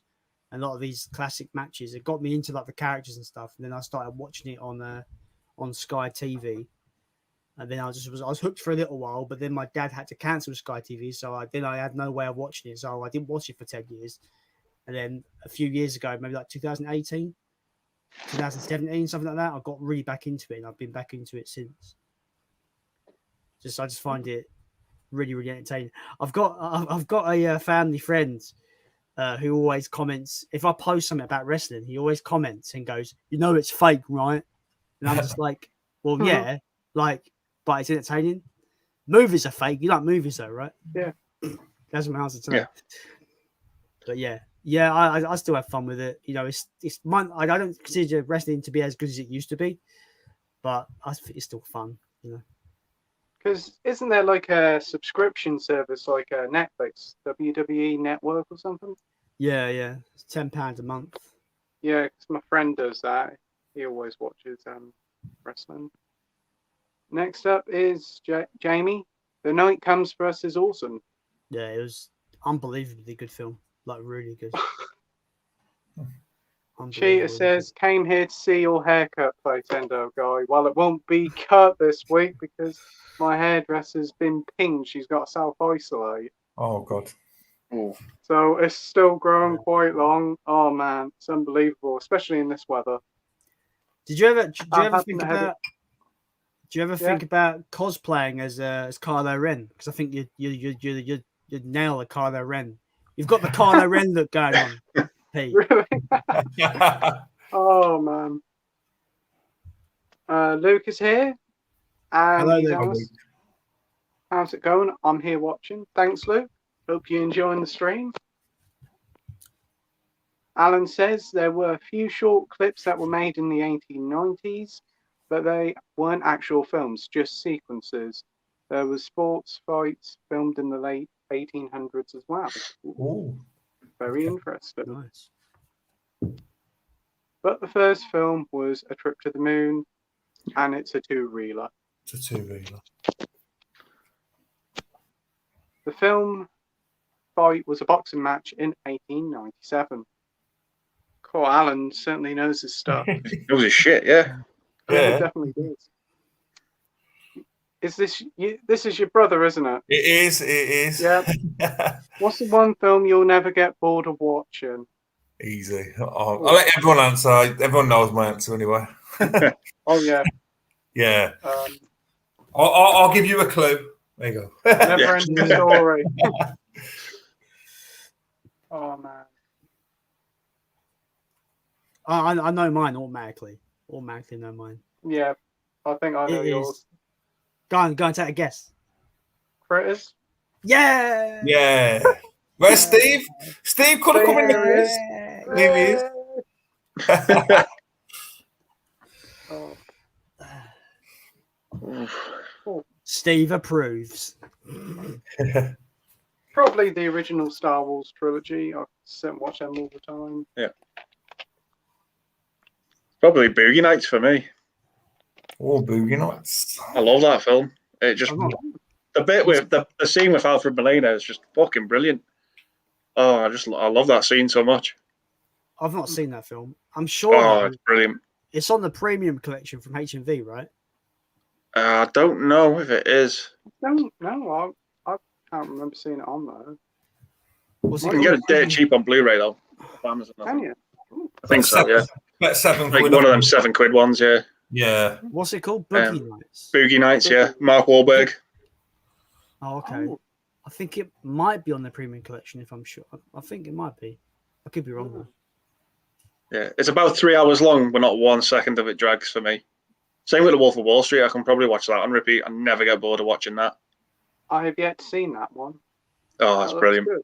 D: a lot of these classic matches. It got me into like the characters and stuff. And then I started watching it on Sky TV. And then I was hooked for a little while, but then my dad had to cancel Sky TV, so I had no way of watching it. So I didn't watch it for 10 years. And then a few years ago, maybe like 2018, 2017, something like that, I got really back into it, and I've been back into it since. I just find it really, really entertaining. I've got a family friend who always comments if I post something about wrestling. He always comments and goes, it's fake, right? And I'm just like, well, yeah, like, but it's entertaining. Movies are fake. You like movies though, right?
A: Yeah.
D: That's my answer to that. But yeah, I still have fun with it. It's I don't consider wrestling to be as good as it used to be, but I think it's still fun.
A: Because isn't there like a subscription service like Netflix, WWE Network or something?
D: Yeah, it's £10 a month.
A: Yeah, because my friend does that. He always watches wrestling. Next up is Jamie. The Night Comes for Us is awesome.
D: Yeah, it was unbelievably good film. Like, really good.
A: Cheetah says, came here to see your haircut, Playtendoguy. Well, it won't be cut this week because my hairdresser's been pinged. She's got to self-isolate.
B: Oh, God.
C: Ooh.
A: So it's still growing quite long. Oh, man. It's unbelievable, especially in this weather.
D: Did you ever think about... Do you ever think about cosplaying as Kylo Ren? Because I think you'd nail a Kylo Ren. You've got the Kylo Ren look going on, Pete.
A: Really? Oh, man. Luke is here. And
D: hello,
A: Luke. How's it going? I'm here watching. Thanks, Luke. Hope you're enjoying the stream. Alan says there were a few short clips that were made in the 1890s, but they weren't actual films, just sequences. There was sports fights filmed in the late 1800s as well.
B: Ooh.
A: Very interesting.
D: Nice.
A: But the first film was A Trip to the Moon, and it's a two-reeler.
B: It's a two-reeler.
A: The film fight was a boxing match in 1897. Cool, Alan certainly knows his stuff.
C: It was his shit, yeah.
A: Yeah, it definitely is. Is this you? This is your brother, isn't it?
B: It is. It is.
A: Yeah. What's the one film you'll never get bored of watching?
B: Easy. I'll let everyone answer. Everyone knows my answer anyway.
A: Oh yeah.
B: Yeah. I'll give you a clue. There you go.
A: Never ending story. Oh man.
D: I know mine automatically. Automatically know mine.
A: Yeah, I think I know yours.
D: Go on, take a guess.
A: Critters?
D: Yeah!
B: Yeah. Where's Steve? Steve could have come in there. There he is.
D: Steve approves.
A: Probably the original Star Wars trilogy. I sit and watch them all the time.
C: Yeah. Probably Boogie Nights for me.
B: Oh, Boogie Nights.
C: I love that film. It just the bit with the scene with Alfred Molina is just fucking brilliant. Oh, I love that scene so much.
D: I've not seen that film. I'm sure.
C: Oh, it's brilliant.
D: It's on the premium collection from HMV, right?
C: I don't know if it is.
A: No, I can't remember seeing it on there.
C: You can get it dirt cheap on Blu-ray though. Amazon,
A: can you?
C: I think so. Yeah.
B: That's £7.
C: Like one of them £7 ones. Yeah.
B: Yeah.
D: What's it called? Boogie Nights.
C: Boogie Nights. Yeah. Mark Wahlberg.
D: Oh, okay. Oh. I think it might be on the premium collection. If I'm sure, I think it might be. I could be wrong though.
C: Yeah, it's about 3 hours long, but not 1 second of it drags for me. Same with The Wolf of Wall Street. I can probably watch that on repeat. I never get bored of watching that.
A: I have yet to seen that one.
C: Oh, that's brilliant.
A: Good.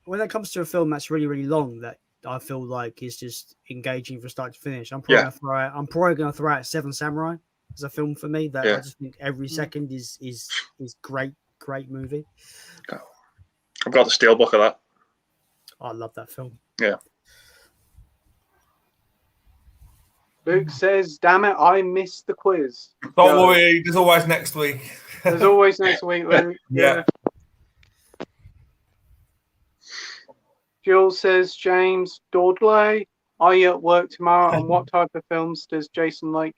D: When it comes to a film that's really, really long, that I feel like is just engaging from start to finish, I'm probably going to throw out Seven Samurai as a film for me. That I just think every second is great movie.
C: Oh. I've got the steelbook of that.
D: Oh, I love that film.
C: Yeah.
A: Luke says, damn it, I missed the quiz.
B: Don't worry, there's always next week.
A: There's always next week, Luke.
B: Yeah.
A: Jules says, James Dordley, are you at work tomorrow? And what type of films does Jason like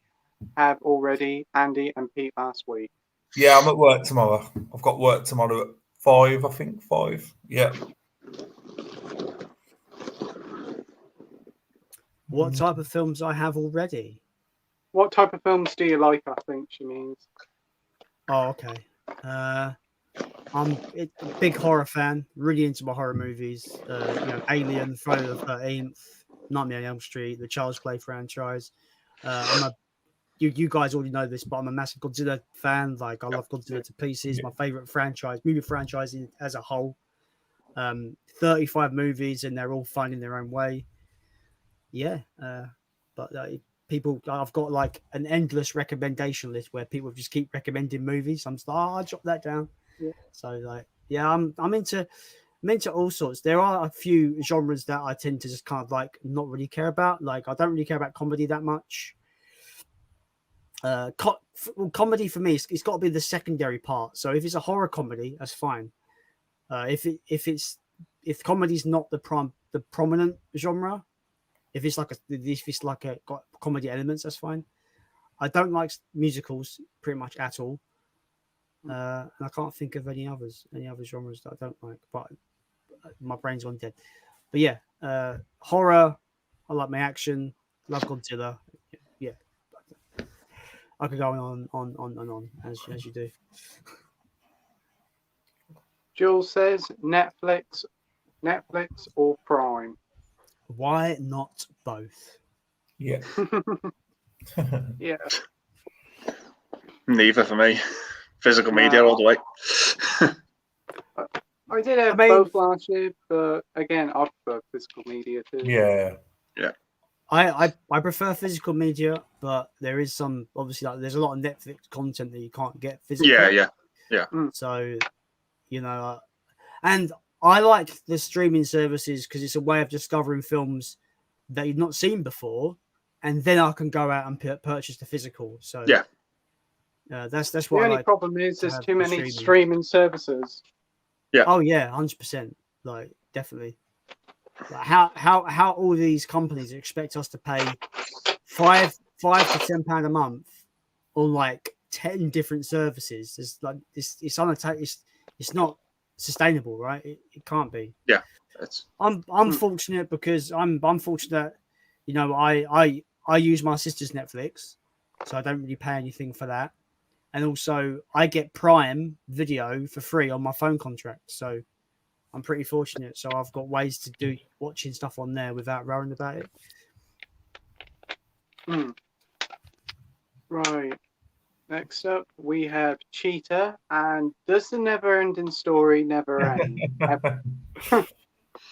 A: have already? Andy and Pete last week.
B: Yeah, I'm at work tomorrow. I've got work tomorrow at 5, I think. 5. Yeah.
D: What type of films I have already?
A: What type of films do you like? I think she means.
D: Oh, okay. I'm a big horror fan. Really into my horror movies. Alien, Friday the 13th, Nightmare on Elm Street, the Child's Play franchise. You guys already know this, but I'm a massive Godzilla fan. Like, I love Godzilla to pieces. My favorite movie franchise as a whole. 35 movies, and they're all fun in their own way. Yeah, but people, I've got like an endless recommendation list where people just keep recommending movies. I'm just like, I'll jot that down.
A: Yeah.
D: So like, yeah, I'm into all sorts. There are a few genres that I tend to just kind of like not really care about. Like, I don't really care about comedy that much. Comedy for me, it's got to be the secondary part. So if it's a horror comedy, that's fine. If comedy's not the prominent genre, if it's like got comedy elements, that's fine. I don't like musicals pretty much at all, and I can't think of any other genres that I don't like. But my brain's gone dead. But yeah, horror. I like my action. Love Godzilla. Yeah, I could go on as you do.
A: Jules says Netflix or Prime.
D: Why not both?
B: Yeah.
A: Yeah.
C: Neither for me. Physical media all the way.
A: I did have both last year, but again, I prefer physical media too.
B: Yeah.
D: I prefer physical media, but there is some, obviously, like, there's a lot of Netflix content that you can't get physically.
C: Yeah.
D: So, and I like the streaming services because it's a way of discovering films that you've not seen before, and then I can go out and purchase the physical. So that's why.
A: The only problem is there's too many streaming services.
C: Yeah.
D: Oh yeah, 100%. Like, definitely. Like, how all these companies expect us to pay £5 to £10 a month on like 10 different services? It's like it's not sustainable, right? It can't be.
C: Yeah,
D: I'm fortunate because I'm fortunate that I use my sister's Netflix, so I don't really pay anything for that, and also I get Prime Video for free on my phone contract, so I'm pretty fortunate. So I've got ways to do watching stuff on there without worrying about it.
A: Right. Next up, we have Cheetah, and does the never-ending story never end?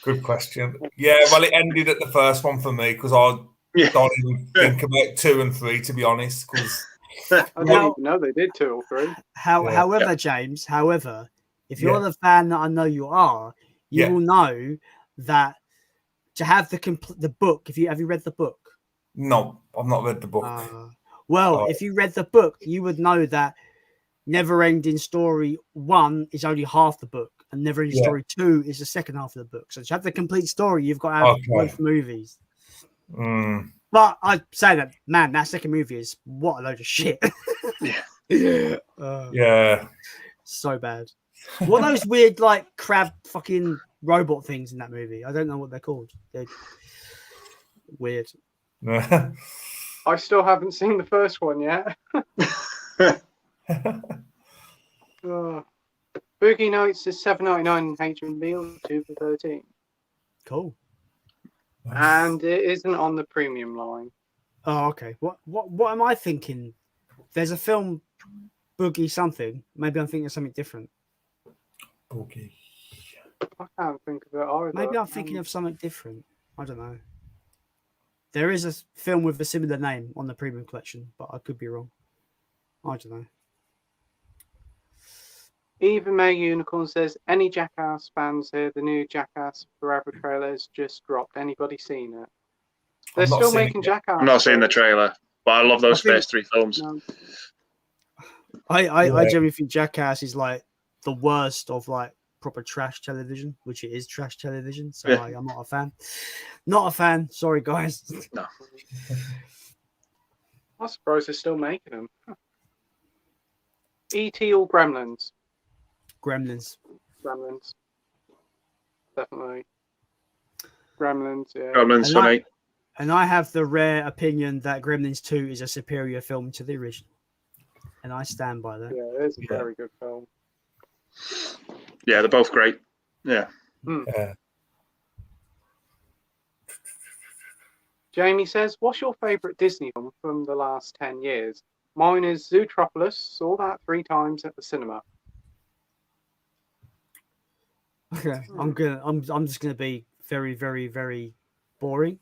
B: Good question. Yeah, well, it ended at the first one for me because I don't even think about 2 and 3, to be honest. Because
A: I don't even know they did 2 or 3.
D: However, James, if you're the fan that I know you are, you will know that to have the book. Have you read the book?
B: No, I've not read the book.
D: If you read the book, you would know that Never-Ending Story 1 is only half the book, and Never-Ending Story 2 is the second half of the book. So to have the complete story, you've got to have both movies. But I'd say that, man, that second movie is what a load of shit. So bad. What are those weird, like, crab fucking robot things in that movie? I don't know what they're called. They're weird.
A: I still haven't seen the first one yet. Boogie Nights is $7.99 HMV, 2 for $13.
D: Cool.
A: And it isn't on the premium line.
D: Oh, okay. What am I thinking? There's a film, Boogie something. Maybe I'm thinking of something different.
B: Boogie.
A: I can't think of it either.
D: Maybe I'm thinking of something different. I don't know. There is a film with a similar name on the premium collection, but I could be wrong. I don't know.
A: Even May Unicorn says, any Jackass fans here? The new Jackass Forever trailer has just dropped. Anybody seen it? They're still making Jackass.
C: I'm not seeing the trailer, but I love those first 3 films.
A: No.
D: I generally think Jackass is like the worst of like proper trash television, which it is trash television. So
C: Yeah.
D: I'm not a fan. Not a fan. Sorry, guys.
C: No.
A: I'm surprised they're still making them. E.T. or Gremlins?
D: Gremlins.
A: Gremlins. Definitely. Gremlins, yeah.
C: Gremlins funny.
D: And I have the rare opinion that Gremlins 2 is a superior film to the original. And I stand by that.
A: Yeah, it is a very good film.
C: Yeah, they're both great. Yeah.
B: Yeah.
A: Jamie says, what's your favourite Disney film from the last 10 years? Mine is Zootropolis. Saw that 3 times at the cinema.
D: Okay, I'm just gonna be very, very, very boring.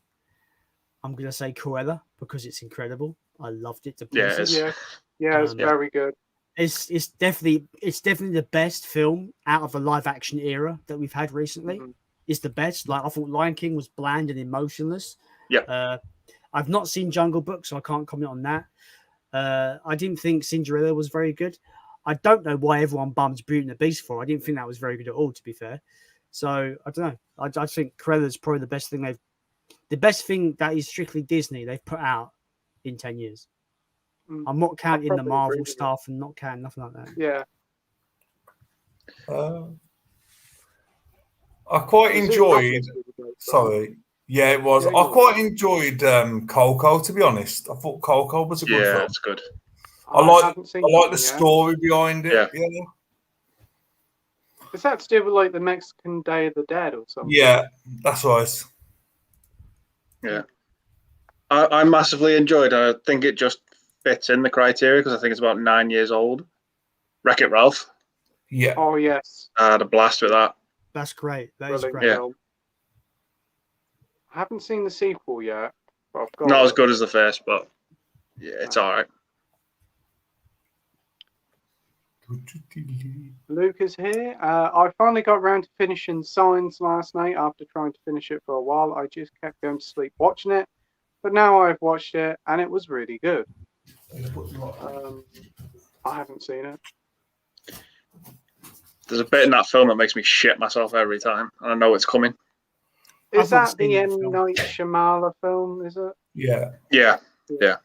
D: I'm gonna say Cruella because it's incredible. I loved it to pieces.
A: It's very good.
D: It's definitely the best film out of the live action era that we've had recently.
A: Mm-hmm.
D: It's the best. Like I thought Lion King was bland and emotionless.
C: Yeah.
D: I've not seen Jungle Book, so I can't comment on that. I didn't think Cinderella was very good. I don't know why everyone bums Beauty and the Beast for. I didn't think that was very good at all, to be fair. So I don't know. I think Cruella's probably the best thing that is strictly Disney they've put out in 10 years. I'm not counting the Marvel stuff and not counting nothing like that.
A: Yeah.
B: I quite enjoyed. Sorry. Yeah, it was. I quite enjoyed Coco, to be honest. I thought Coco was a good film.
C: Yeah, it's good.
B: I like the story behind it.
A: Yeah. Is that to do with like the Mexican Day of the Dead or something?
B: Yeah, that's right.
C: Yeah. I massively enjoyed it. I think it just fits in the criteria because I think it's about 9 years old. Wreck-It Ralph.
B: Yeah.
A: Oh, yes.
C: I had a blast with that.
D: That's great. That is great.
C: Yeah.
A: I haven't seen the sequel yet. But I've got
C: Not as good as the first, but yeah, it's all right.
A: Luke is here. I finally got around to finishing Signs last night after trying to finish it for a while. I just kept going to sleep watching it. But now I've watched it and it was really good. I haven't seen it.
C: There's a bit in that film that makes me shit myself every time. I know it's coming.
A: Is that the M. Night Shyamalan film, is it?
B: Yeah.
C: Yeah. Yeah.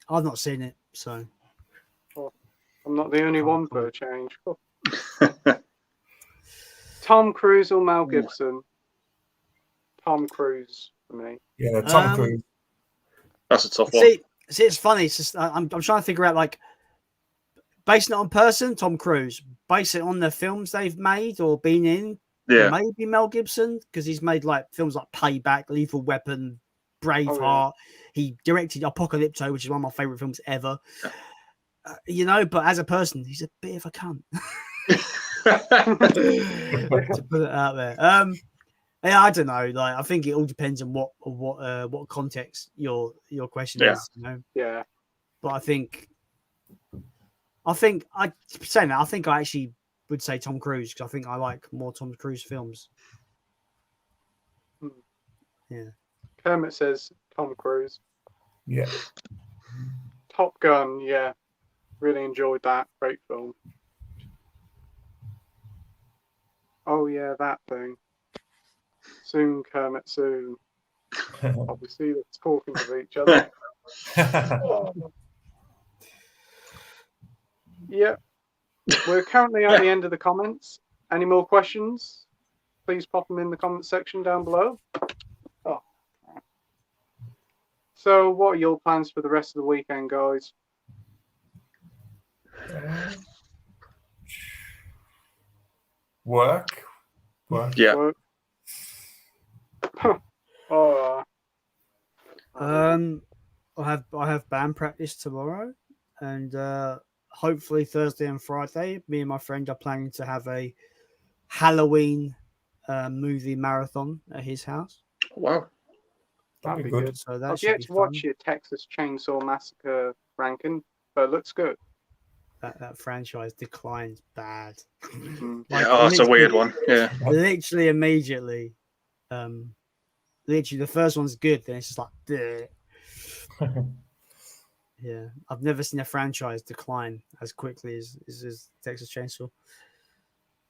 D: I've not seen it, so.
A: I'm not the only one for a change. Tom Cruise or Mel Gibson? Tom Cruise for me.
B: Yeah, Tom Cruise.
C: That's a tough one.
D: See, it's funny. It's just I'm trying to figure out like basing it on person, Tom Cruise. Base it on the films they've made or been in.
C: Yeah.
D: Maybe Mel Gibson because he's made like films like Payback, Lethal Weapon, Braveheart. He directed Apocalypto, which is one of my favorite films ever. But as a person, he's a bit of a cunt. To put it out there. I don't know. Like, I think it all depends on what context your question is.
A: Yeah.
D: But I think I actually would say Tom Cruise because I think I like more Tom Cruise films. Yeah.
A: Kermit says Tom Cruise.
B: Yeah.
A: Top Gun, yeah. Really enjoyed that. Great film. Oh, yeah, that thing. Soon, Kermit, soon. Obviously, they're talking to each other. Yeah. We're currently at the end of the comments. Any more questions? Please pop them in the comment section down below. So, what are your plans for the rest of the weekend, guys?
B: Work.
C: Yeah.
A: Work.
D: I have band practice tomorrow, and hopefully Thursday and Friday, me and my friend are planning to have a Halloween movie marathon at his house.
C: Wow.
A: That'd be good.
D: So that
A: I've yet to watch your Texas Chainsaw Massacre ranking, but it looks good.
D: That franchise declines bad.
C: It's a weird one. Yeah.
D: Literally immediately. Literally the first one's good, then it's just like Yeah, I've never seen a franchise decline as quickly as Texas Chainsaw.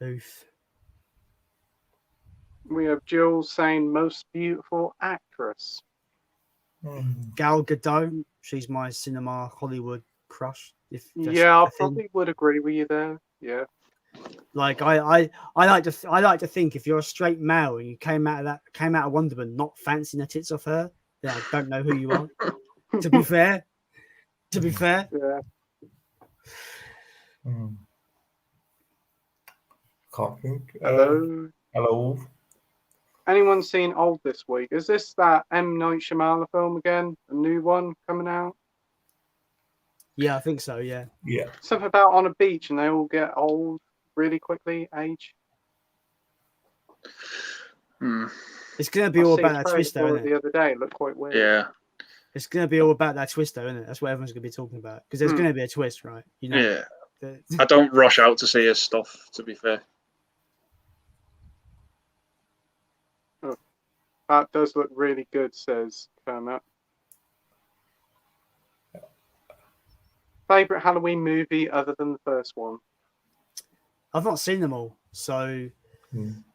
D: Oof.
A: We have Jules saying most beautiful actress.
D: Gal Gadot. She's my cinema Hollywood crush.
A: Yeah, I probably would agree with you there. Yeah.
D: Like I like to think if you're a straight male and you came out of Wonder Woman not fancying the tits off her, then I don't know who you are. To be fair.
A: Yeah.
B: Can't think.
A: Hello. Anyone seen Old this week? Is this that M. Night Shyamalan film again? A new one coming out?
D: Yeah, I think so. Yeah.
B: Yeah.
A: Something about on a beach and they all get old really quickly. Age.
D: It's gonna be all about that twist, though, isn't it?
A: The other day, it looked quite weird.
C: Yeah.
D: It's gonna be all about that twist, though, isn't it? That's what everyone's gonna be talking about because there's gonna be a twist, right? You know.
C: Yeah. I don't rush out to see his stuff. To be fair.
A: Oh, that does look really good, says Kermit. Favorite Halloween movie other than the first one?
D: I've not seen them all, so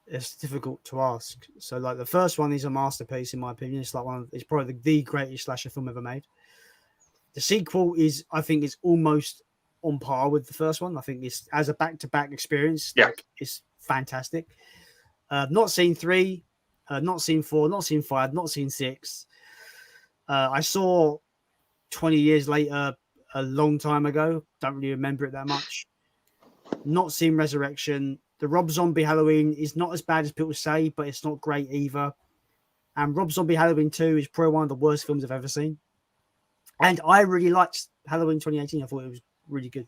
D: it's difficult to ask. So, like, the first one is a masterpiece in my opinion. It's like it's probably the greatest slasher film ever made. The sequel I think, is almost on par with the first one. I think it's as a back-to-back experience.
C: Yeah,
D: like, it's fantastic. Not seen 3, not seen 4, not seen 5, not seen 6. I saw 20 years later a long time ago. Don't really remember it that much. Not seen Resurrection. The Rob Zombie Halloween is not as bad as people say, but it's not great either. And Rob Zombie Halloween 2 is probably one of the worst films I've ever seen. And I really liked Halloween 2018. I thought it was really good.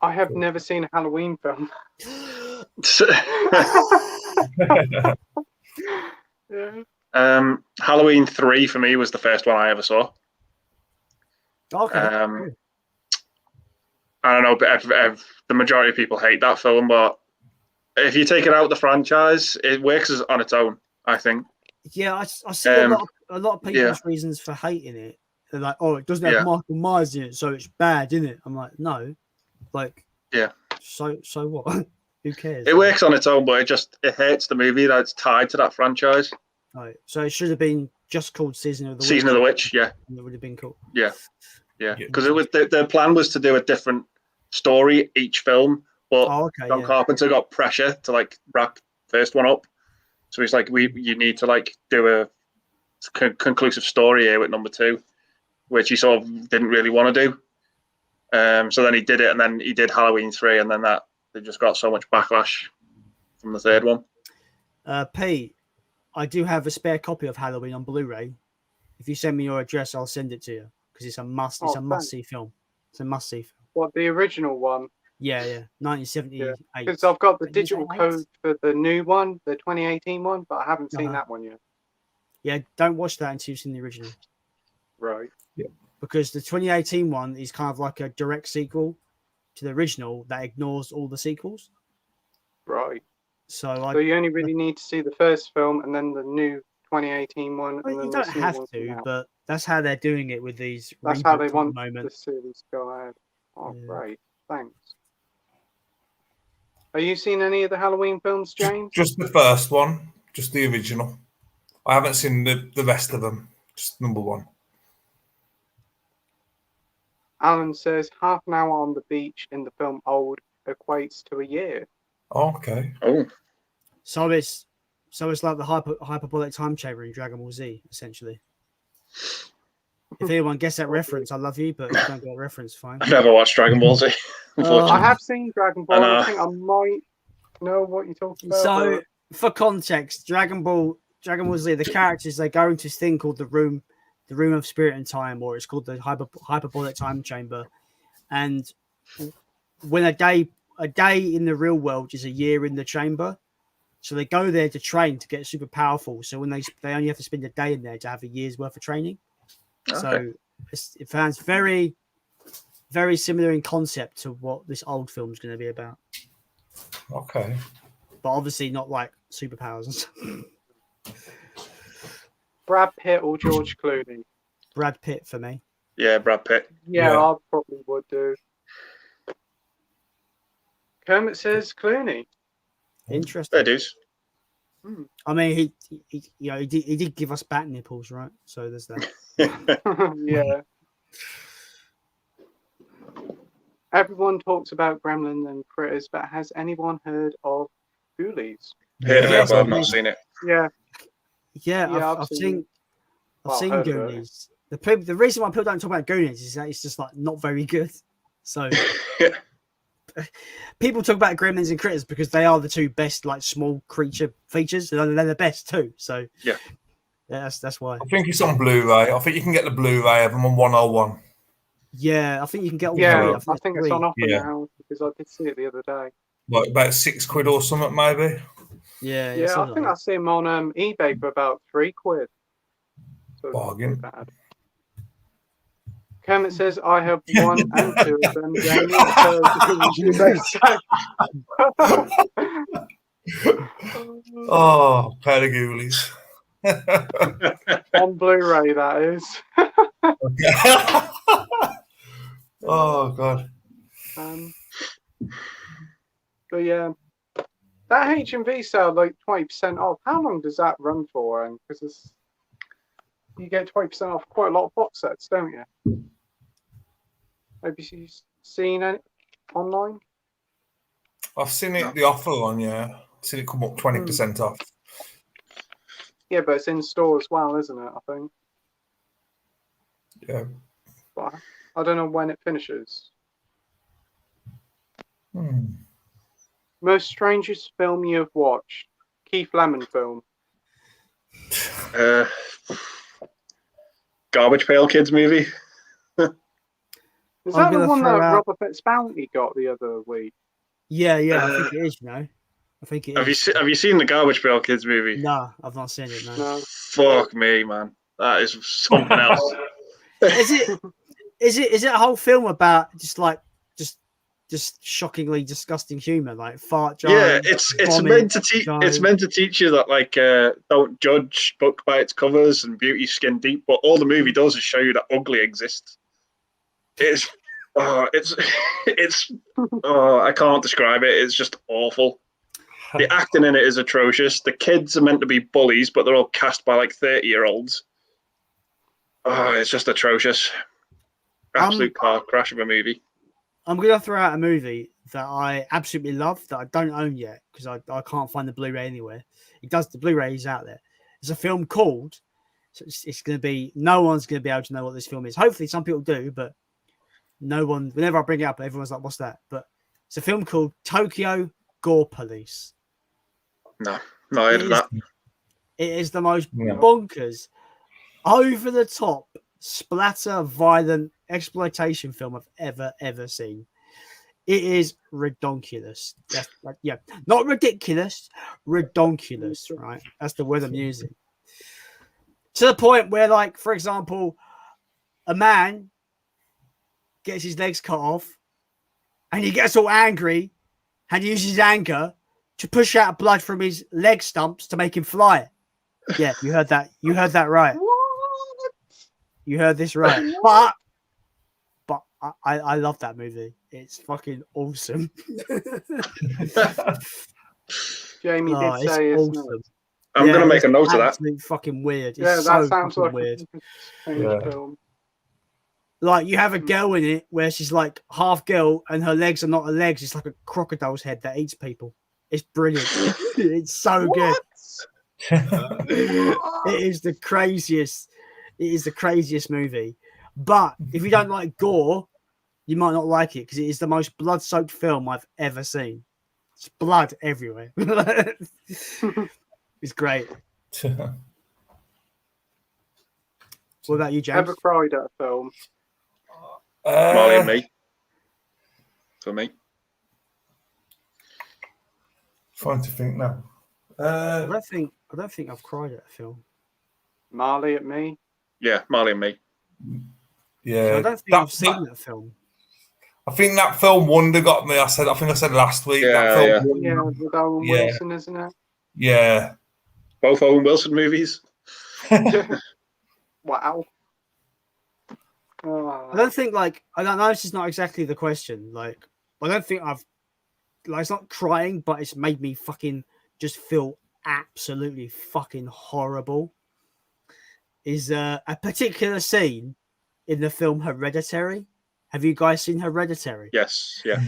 A: I have never seen a Halloween film.
C: Yeah. Halloween 3 for me was the first one I ever saw.
D: Okay.
C: I don't know, but the majority of people hate that film, but if you take it out of the franchise, it works on its own, I think.
D: Yeah, I see a lot of people's reasons for hating it. They're like, oh, it doesn't have Michael Myers in it, so it's bad, isn't it? I'm like, no. Like, so what? Who cares?
C: It works on its own, but it hurts the movie that it's tied to that franchise.
D: Right. So it should have been just called Season of the Witch.
C: Season of the Witch, yeah.
D: And it would have been cool.
C: Yeah. Because it was the plan was to do a different story each film, but John Carpenter got pressure to like wrap first one up. So he's like, you need to like do a conclusive story here with number 2, which he sort of didn't really want to do. So then he did it, and then he did Halloween 3, and then they just got so much backlash from the third one.
D: Pete, I do have a spare copy of Halloween on Blu-ray. If you send me your address, I'll send it to you because it's a must. It's a must-see film. It's a must-see film.
A: What, the original one?
D: Yeah, 1978.
A: Because I've got the digital code for the new one, the 2018 one, but I haven't seen that one yet.
D: Yeah, don't watch that until you've seen the original.
A: Right.
B: Yeah.
D: Because the 2018 one is kind of like a direct sequel to the original that ignores all the sequels.
A: Right.
D: So
A: you only really need to see the first film and then the new 2018 one.
D: Well,
A: and then
D: you don't have to, but that's how they're doing it with these.
A: That's how they want the series to go ahead. Oh, great. Thanks. Are you seen any of the Halloween films, James?
B: Just the first one, just the original. I haven't seen the rest of them, just number 1.
A: Alan says half an hour on the beach in the film Old equates to a year.
B: Okay.
C: Oh.
D: So it's like the hyperbolic time chamber in Dragon Ball Z, essentially. If anyone gets that reference, I love you, but if you don't get that reference, fine.
C: I've never watched Dragon Ball Z.
A: I have seen Dragon Ball. I think I might know what you're talking about.
D: So, for context, Dragon Ball Z, the characters, they go into this thing called the room of spirit and time, or it's called the hyperbolic time chamber. And when a day in the real world is a year in the chamber, so they go there to train to get super powerful. So when they only have to spend a day in there to have a year's worth of training. Okay. So it sounds very, very similar in concept to what this old film is going to be about.
B: Okay.
D: But obviously not like superpowers.
A: Brad Pitt or George Clooney?
D: Brad Pitt for me.
C: Yeah, Brad Pitt.
A: Yeah, I probably would do. Kermit says Clooney.
D: Interesting.
C: It is.
D: I mean, he did give us bat nipples, right? So there's that.
A: Yeah. Everyone talks about Gremlin and Critters, but has anyone heard of Ghoulies?
C: Heard of it, but I've not seen it.
A: Yeah.
D: Yeah, I've seen Goonies. The reason why people don't talk about Goonies is that it's just like not very good. So people talk about Gremlins and Critters because they are the two best like small creature features, and they're the best too. So
C: yeah,
D: that's why.
B: I think it's on Blu-ray. I think you can get the Blu-ray of them on 101.
D: Yeah, I think you can get all three.
A: I think it's on offer now because I did see it the other day.
B: Like about £6 or something, maybe.
A: Yeah, I think I see them on eBay for about £3. So
B: bargain.
A: Bad. Kermit says, I have 1 and 2 of them, Jamie.
B: Oh, pair of ghoulies.
A: On Blu-ray, that is.
B: Oh, God.
A: But yeah, that HMV sale, like 20% off. How long does that run for? And because you get 20% off quite a lot of box sets, don't you? Have you seen it online?
B: I've seen it, the offer on, yeah. I've seen it come up 20% off.
A: Yeah, but it's in store as well, isn't it? I think.
B: Yeah.
A: But I don't know when it finishes. Most strangest film you've watched? Keith Lemon film.
C: Garbage Pail Kids movie.
A: Is that the one that Robert Fitzbounty got the other week?
D: Yeah, I think it is. I think it is.
C: Have you seen the Garbage Pail Kids movie?
D: No, I've not seen it. No.
C: Fuck me, man. That is something else.
D: Is it a whole film about just shockingly disgusting humor, like fart jokes?
C: Yeah, it's meant to teach you that like don't judge book by its covers and beauty skin deep. But all the movie does is show you that ugly exists. I can't describe it. It's just awful. The acting in it is atrocious. The kids are meant to be bullies, but they're all cast by like 30-year-olds. Oh, it's just atrocious. Absolute car crash of a movie.
D: I'm going to throw out a movie that I absolutely love that I don't own yet because I can't find the Blu-ray anywhere. The Blu-ray is out there. It's a film called, so it's going to be, no one's going to be able to know what this film is. Hopefully some people do, but no one, whenever I bring it up, everyone's like, what's that? But it's a film called Tokyo Gore Police.
C: No, I heard of that.
D: It is the most bonkers, over-the-top, splatter, violent exploitation film I've ever seen. It is redonkulous. Not ridiculous, redonkulous, right? That's the word I'm using. To the point where, like, for example, a man gets his legs cut off and he gets all angry and uses anger to push out blood from his leg stumps to make him fly. Yeah, you heard that. You heard that right.
A: What?
D: You heard this right. But I love that movie. It's fucking awesome.
A: Jamie did say it's awesome.
C: I'm going to make a note of that.
D: It's fucking weird.
A: It's
D: that
A: sounds like
D: weird.
A: Film.
D: Like, you have a girl in it where she's like half girl and her legs are not her legs. It's like a crocodile's head that eats people. It's brilliant. It's so good. It is the craziest. It is the craziest movie. But if you don't like gore, you might not like it because it is the most blood-soaked film I've ever seen. It's blood everywhere. It's great. What about you, James?
A: Ever cried at a film?
C: Marley and Me. For me.
B: Trying to think now.
D: I don't think I've cried at a film.
A: Marley at Me.
C: Yeah, Marley and Me.
B: Yeah,
D: so I don't think I've seen that film.
B: I think that film Wonder got me. I think I said last week.
C: Yeah,
B: that film
A: with Owen Wilson, isn't it?
B: Yeah.
C: Both Owen Wilson movies.
A: Wow.
D: I don't think I don't know. This is not exactly the question. I don't think I've it's not crying, but it's made me fucking just feel absolutely fucking horrible. Is a particular scene in the film Hereditary. Have you guys seen Hereditary?
C: Yes. Yeah.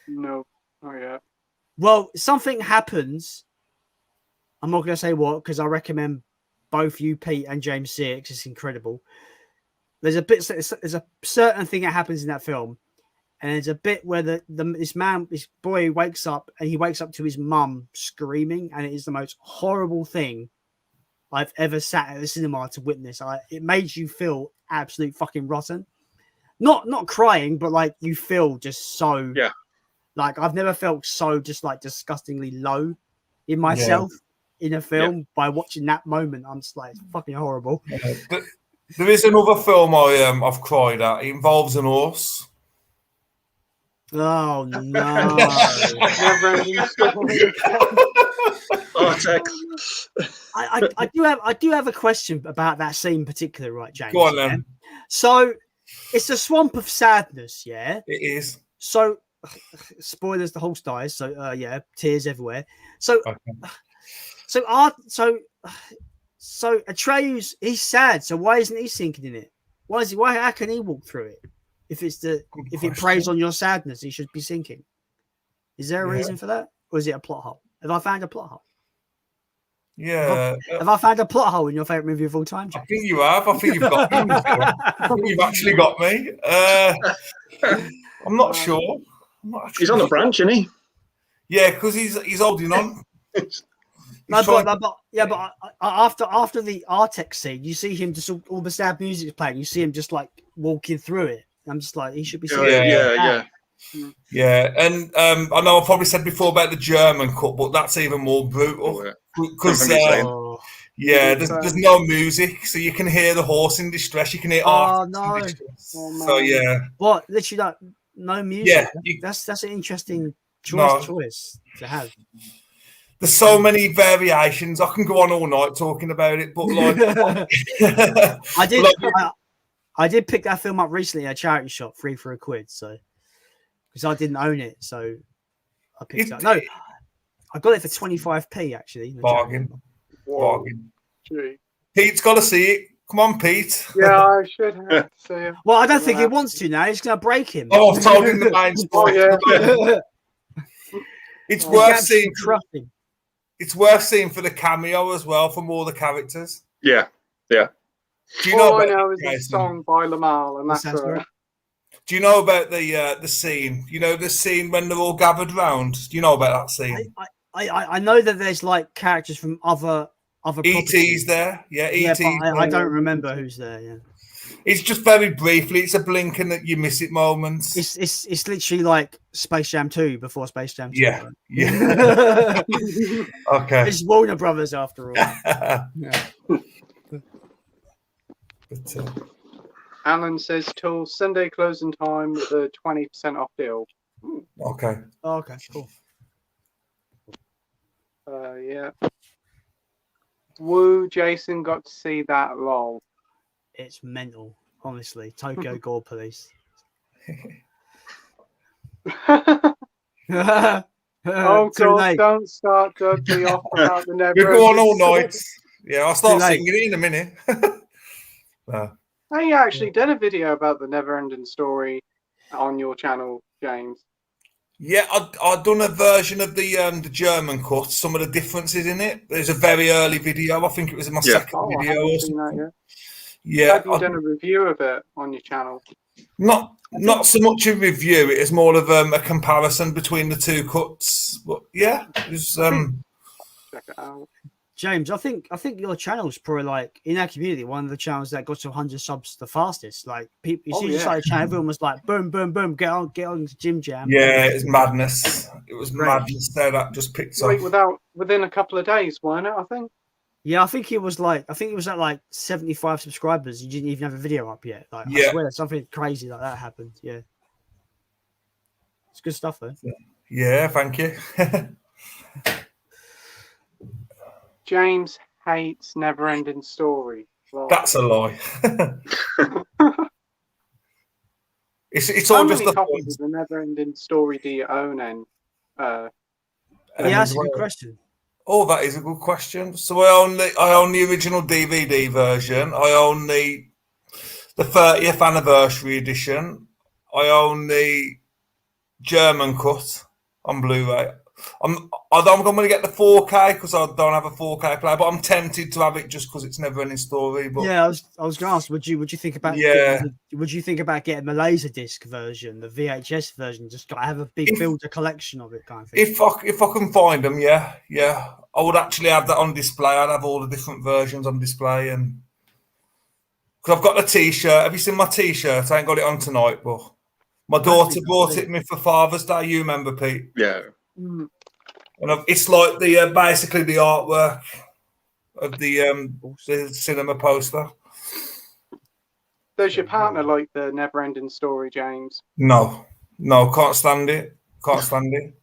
A: No. Oh yeah.
D: Well, something happens. I'm not going to say what because I recommend both you, Pete, and James see it. It's incredible. There's a certain thing that happens in that film, and there's a bit where this boy wakes up and he wakes up to his mum screaming, and it is the most horrible thing I've ever sat at the cinema to witness. It made you feel absolute fucking rotten. Not crying, but you feel just so I've never felt so just disgustingly low in myself in a film by watching that moment. I'm just it's fucking horrible.
B: There is another film I've cried at. It involves an horse.
D: Oh no!
A: Never-ending story.
D: I do have a question about that scene in particular, right, James?
B: Go on, then.
D: So it's a swamp of sadness, yeah.
B: It is.
D: So spoilers: the horse dies. So tears everywhere. So so Atreus, he's sad. So why isn't he sinking in it? How can he walk through it? If it preys on your sadness, he should be sinking. Is there a reason for that, or is it a plot hole? Have I found a plot hole?
B: Yeah.
D: Have I found a plot hole in your favorite movie of all time, Jack?
B: I think you have. I think you've got me. I think you've actually got me. I'm not sure.
C: He's on the branch, isn't he?
B: Yeah, because he's holding on.
D: But after the Artex scene, you see him just all the sad music is playing. You see him just walking through it. I'm just he should be.
B: Yeah, and I know I've probably said before about the German cut, but that's even more brutal because there's no music, so you can hear the horse in distress. You can hear in distress. So
D: what? Literally, no music. Yeah, that's an interesting choice to have.
B: There's so many variations. I can go on all night talking about it, but
D: I did pick that film up recently at a charity shop, free for £1. So because I didn't own it, so I picked it up. No, I got it for 25p actually.
B: Bargain. Pete's got to see it. Come on, Pete.
A: Yeah, I should have to see it.
D: Well, I don't think he wants to now. He's going to break him.
B: Oh, I've told him the main story. It's worth seeing. It's worth seeing for the cameo as well from all the characters.
C: Yeah.
A: Do you know? All I know is a song by Lamal, and that's right.
B: Do you know about the scene? You know the scene when they're all gathered round. Do you know about that scene?
D: I know that there's characters from other
B: E.T.'s there. Yeah, E.T.
D: Yeah, I don't remember who's there. Yeah.
B: It's just very briefly. It's a blink and you miss it moments.
D: It's literally Space Jam 2 before Space Jam 2.
B: Yeah,
D: right?
B: yeah. Okay.
D: It's Warner Brothers after all.
A: Alan says till Sunday closing time with a 20% off deal.
B: Okay.
D: Okay, cool.
A: Yeah. Woo, Jason got to see that lol.
D: It's mental, honestly. Tokyo Gore Police.
A: Oh God! Don't start Dudley off about the never.
B: We're going all night. Yeah, I'll start singing it in a minute.
A: I actually did a video about the never-ending story on your channel, James.
B: Yeah, I've done a version of the German cut. Some of the differences in it. There's a very early video. I think it was my second video.
A: I haven't seen that yet.
B: Yeah,
A: have you done a review of it on your channel?
B: Not so much a review. It is more of a comparison between the two cuts. But yeah, it was,
A: check it out.
D: James, I think your channel's probably in our community one of the channels that got to 100 subs the fastest. People, you started a channel, everyone was boom, boom, boom, get on to Jim Jam.
B: Yeah, it was madness. It was madness there that just picked up.
A: Within a couple of days, weren't it? I think.
D: Yeah, I think it was at 75 subscribers. You didn't even have a video up yet. I swear something crazy like that happened. Yeah, it's good stuff though.
B: Yeah, thank you.
A: James hates never-ending story.
B: Well, that's a lie. It's
A: How
B: all just
A: many
B: the
A: copies
B: points.
A: of the Never-Ending Story do you own? And
D: yeah, that's a good question.
B: Oh, that is a good question. So I own the original DVD version. I own the 30th anniversary edition. I own the German cut on Blu-ray. I'm going to get the 4K because I don't have a 4K player, but I'm tempted to have it just because it's Never Ending Story. But
D: yeah, I was going to ask, would you think about would you think about getting the Laserdisc version, the VHS version, just have a big builder collection of it, kind of thing?
B: If I can find them, yeah, I would actually have that on display. I'd have all the different versions on display, and because I've got the T-shirt. Have you seen my T-shirt? I ain't got it on tonight, but my daughter bought it me for Father's Day. You remember, Pete?
C: Yeah.
B: And it's like the basically the artwork of the cinema poster.
A: does your partner like the Never-Ending Story, James?
B: No, can't stand it. Can't stand it.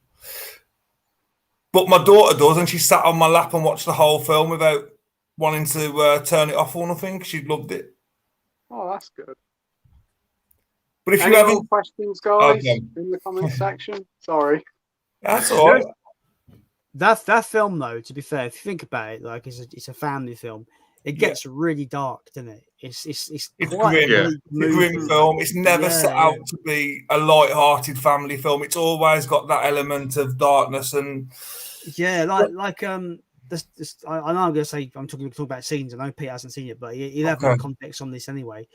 B: But my daughter does, and she sat on my lap and watched the whole film without wanting to turn it off or nothing. She loved it.
A: Oh, that's good.
B: But if
A: Any
B: you haven't
A: more questions, guys, in the comments section? Sorry.
B: That's all right.
D: That film, though, to be fair, if you think about it, like it's a family film. It gets really dark, doesn't it? It's quite
B: grim. It's a grim film. It's never set out to be a light-hearted family film. It's always got that element of darkness and
D: I know I'm going to say I'm talking about scenes. I know Pete hasn't seen it, but he'll have more context on this anyway.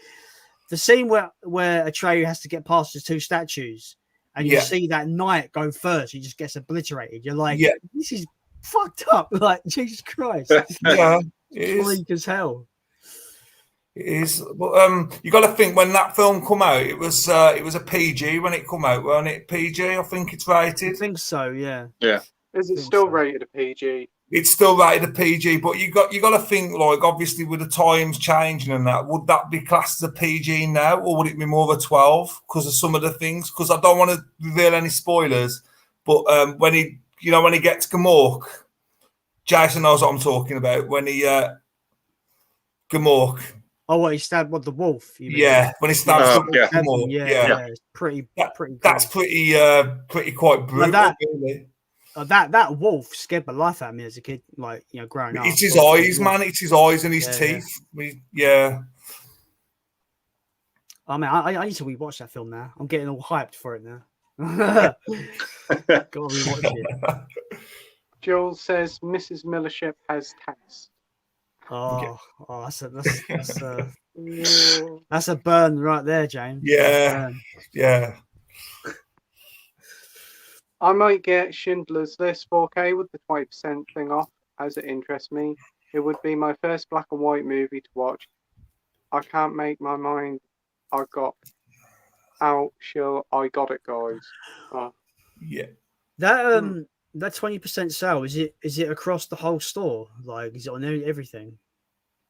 D: The scene where Atreyu has to get past the two statues, and you see that knight go first, he just gets obliterated. You're like, this is fucked up. Like, Jesus Christ. It's bleak as hell.
B: It is. But you got to think when that film come out, it was a PG when it come out, wasn't it? PG, I think it's rated.
D: I think so. Yeah.
C: Yeah.
A: Is it still rated a PG?
B: It's still rated a PG, but you got to think, like, obviously with the times changing and that, would that be classed as a PG now, or would it be more of a 12 because of some of the things? Because I don't want to reveal any spoilers, but when he gets Gamork, Jason knows what I'm talking about. When he Gamork.
D: Oh, what he stabbed? What, the wolf? You mean?
B: Yeah, when he stabs the wolf. Gamork.
D: Yeah, it's pretty.
B: That's pretty quite brutal.
D: Like
B: really.
D: That wolf scared the life out of me as a kid, like, growing up.
B: It's his eyes, man. It's his eyes and his teeth. Yeah.
D: I mean, I need to rewatch that film now. I'm getting all hyped for it now. Gotta rewatch it.
A: Jules says Mrs. Millership has taste.
D: That's a burn right there, James.
B: Yeah.
A: I might get Schindler's List 4K with the 20% thing off, as it interests me. It would be my first black and white movie to watch. I can't make my mind. I got it, guys.
B: Yeah.
D: That 20% sale, is it across the whole store? Like, is it on everything?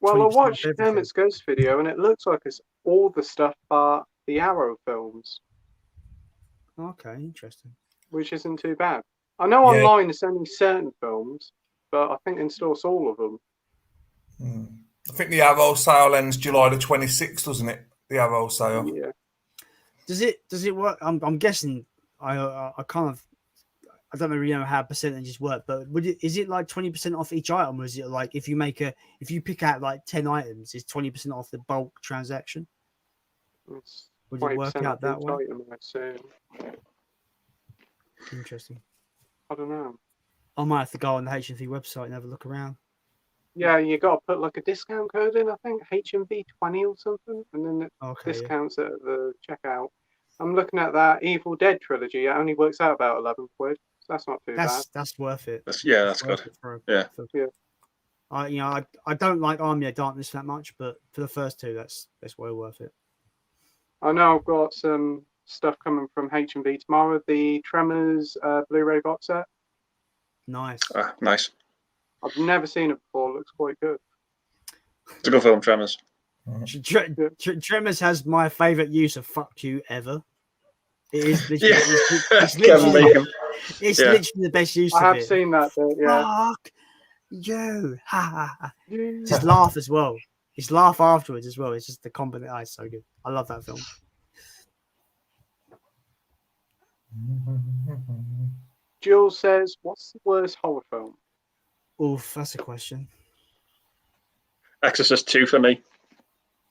A: Well, I watched Hermit's Ghost video, and it looks like it's all the stuff but the Arrow films.
D: Okay, interesting.
A: Which isn't too bad. I know online it's only certain films, but I think in store it's all of them.
B: I think the Arrow sale ends July the 26th, doesn't it? The Arrow sale.
A: Yeah.
D: Does it work? I'm guessing. I don't really know how percentages work, but is it like 20% off each item, or is it like if you pick out like 10 items, is 20% off the bulk transaction? Would it work out that way?
A: Item, I assume.
D: Interesting.
A: I don't know.
D: I might have to go on the HMV website and have a look around.
A: Yeah, you got to put like a discount code in, I think, HMV 20 or something, and then it discounts at the checkout. I'm looking at that Evil Dead trilogy. It only works out about 11 quid. So that's not too bad.
D: That's worth it.
C: That's good.
D: I don't like Army of Darkness that much, but for the first two, that's well worth it.
A: I know I've got some stuff coming from HMV tomorrow. The Tremors Blu-ray box set.
D: Nice.
C: Nice.
A: I've never seen it before. It looks quite good.
C: It's a good film, Tremors.
D: Tremors has my favourite use of "fuck you" ever. It is literally, it's literally the best use of it.
A: I have seen that bit, yeah.
D: Fuck you. Ha ha. Just laugh as well. Just laugh afterwards as well. It's just the combination. It's so good. I love that film.
A: Jules says, "What's the worst horror film?"
D: Oof, that's a question.
C: Exorcist 2 for me.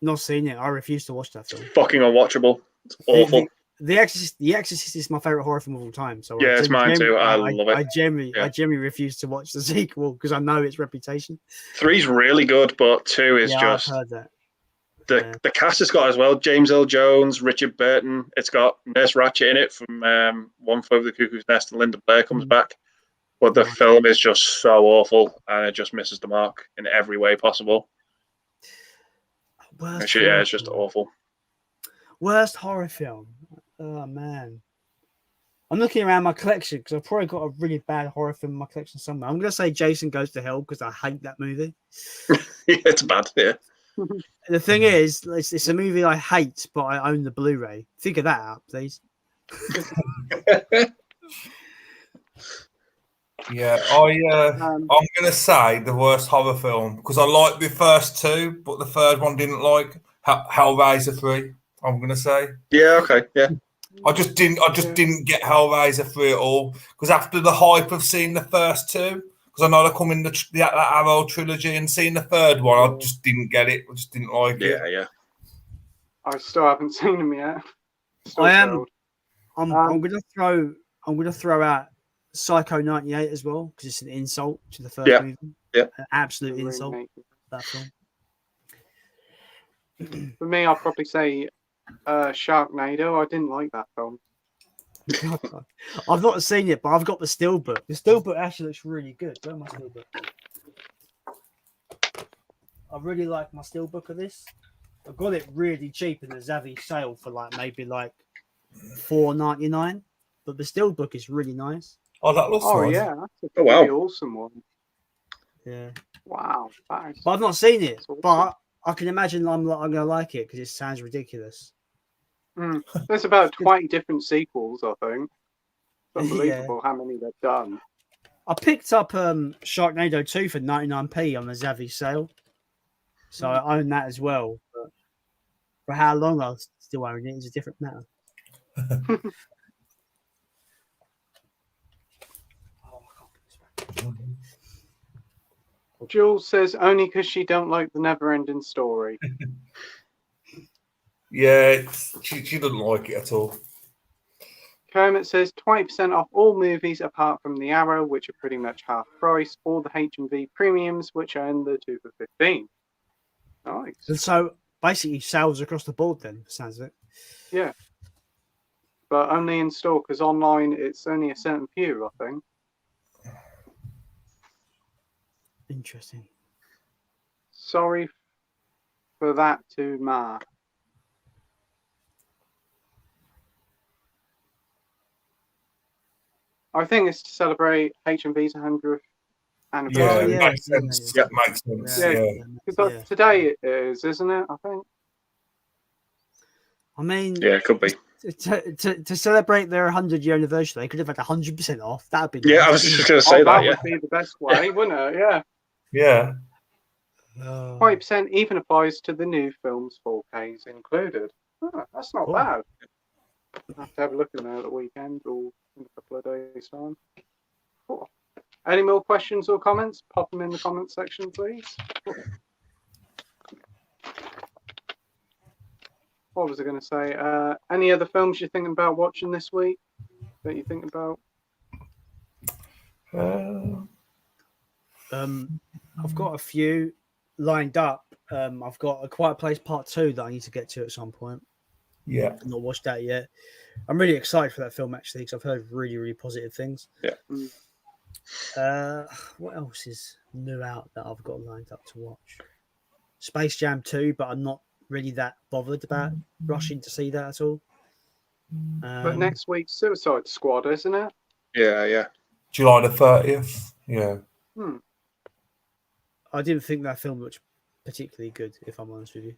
D: Not seen it. I refuse to watch that film.
C: It's fucking unwatchable. It's awful.
D: The Exorcist is my favorite horror film of all time. So
C: yeah, it's mine too. I love it.
D: I generally refuse to watch the sequel because I know its reputation.
C: 3's really good, but 2 is just.
D: I've heard that.
C: The cast has got as well James Earl Jones, Richard Burton. It's got Nurse Ratched in it from One Flew Over the Cuckoo's Nest, and Linda Blair comes back. But the film is just so awful, and it just misses the mark in every way possible. It's just awful.
D: Worst horror film? Oh, man. I'm looking around my collection because I've probably got a really bad horror film in my collection somewhere. I'm going to say Jason Goes to Hell because I hate that movie.
C: It's bad, yeah.
D: The thing is, it's a movie I hate, but I own the Blu-ray. Figure that out, please.
B: Yeah, I'm gonna say the worst horror film because I liked the first two, but the third one didn't like Hellraiser 3. I'm gonna say.
C: Yeah. Okay. Yeah.
B: I just didn't get Hellraiser 3 at all because after the hype of seeing the first two, because I know they're coming the Arrow trilogy, and seeing the third one, I just didn't get it. I just didn't like it.
C: Yeah.
A: I still haven't seen them yet.
D: I'm gonna throw out Psycho 98 as well because it's an insult to the first movie.
C: Yeah,
D: an absolute insult. That film.
A: For me, I'll probably say Sharknado. I didn't like that film.
D: I've not seen it, but I've got the steelbook. The steelbook actually looks really good. Where's my steelbook? I really like my steelbook of this. I got it really cheap in the Zavvi sale for maybe $4.99. But the steelbook is really nice.
B: Oh, that looks nice.
A: Oh, yeah. That's a pretty awesome one.
D: Yeah.
A: Wow. But
D: I've not seen it. Awesome. But I can imagine I'm going to like it because it sounds ridiculous.
A: There's about 20 different sequels, I think. It's unbelievable how many they've done.
D: I picked up Sharknado 2 for 99p on the Zavvi sale. So I own that as well. But for how long I'll still own it is a different matter.
A: Jules says only because she don't like the never-ending story.
B: Yeah, she doesn't like it at all.
A: Kermit says 20% off all movies apart from the Arrow, which are pretty much half price, or the H&V premiums, which are in the 2 for $15. Nice.
D: And so basically sales across the board then, sounds of it.
A: Yeah. But only in store because online it's only a certain few, I think.
D: Interesting.
A: Sorry for that to Ma. I think it's to celebrate H&V's 100th anniversary.
B: Yeah, makes sense. Yeah, makes sense.
A: Yeah. Because today it is, isn't it? I think.
D: I mean,
C: yeah, it could be.
D: To celebrate their 100-year anniversary, they could have had 100% off. That'd be
C: nice. I was just going to say that.
A: Would be the best way, wouldn't it? Yeah.
B: Yeah.
A: 20% even applies to the new films, 4Ks included. Oh, that's not bad. I'll have to have a look at that at the weekend or in a couple of days' time. Cool. Any more questions or comments? Pop them in the comment section, please. Cool. What was I going to say? Any other films you're thinking about watching this week that you think about?
D: I've got a few lined up. I've got A Quiet Place Part 2 that I need to get to at some point.
B: Yeah.
D: I've not watched that yet. I'm really excited for that film, actually, because I've heard really, really positive things.
C: Yeah.
D: What else is new out that I've got lined up to watch? Space Jam 2, but I'm not really that bothered about rushing to see that at all.
A: But next week's Suicide Squad, isn't it?
C: Yeah.
B: July the 30th. Yeah.
D: I didn't think that film looked particularly good, if I'm honest with you.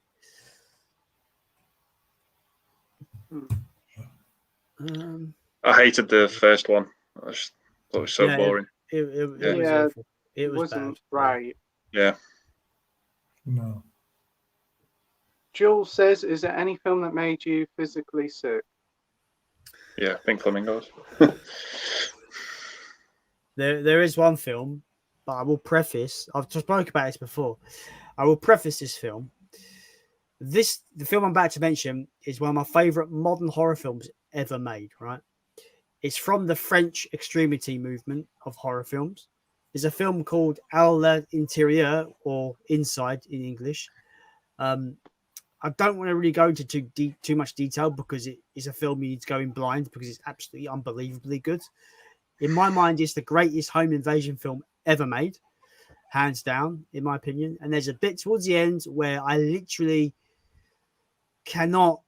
C: I hated the first one. I just thought it was so boring.
D: It was awful. It
A: wasn't
D: bad.
A: right.
C: Yeah.
B: No.
A: Jules says, is there any film that made you physically sick?
C: Yeah, Pink Flamingos.
D: There is one film, but I will preface. I've just spoken about this before. I will preface this film. The film I'm about to mention is one of my favorite modern horror films ever made. Right, it's from the French extremity movement of horror films. There's a film called À l'intérieur, or Inside in English. I don't want to really go into too much detail because it is a film you need to go in blind because it's absolutely unbelievably good. In my mind, it's the greatest home invasion film ever made, hands down, in my opinion. And there's a bit towards the end where I literally cannot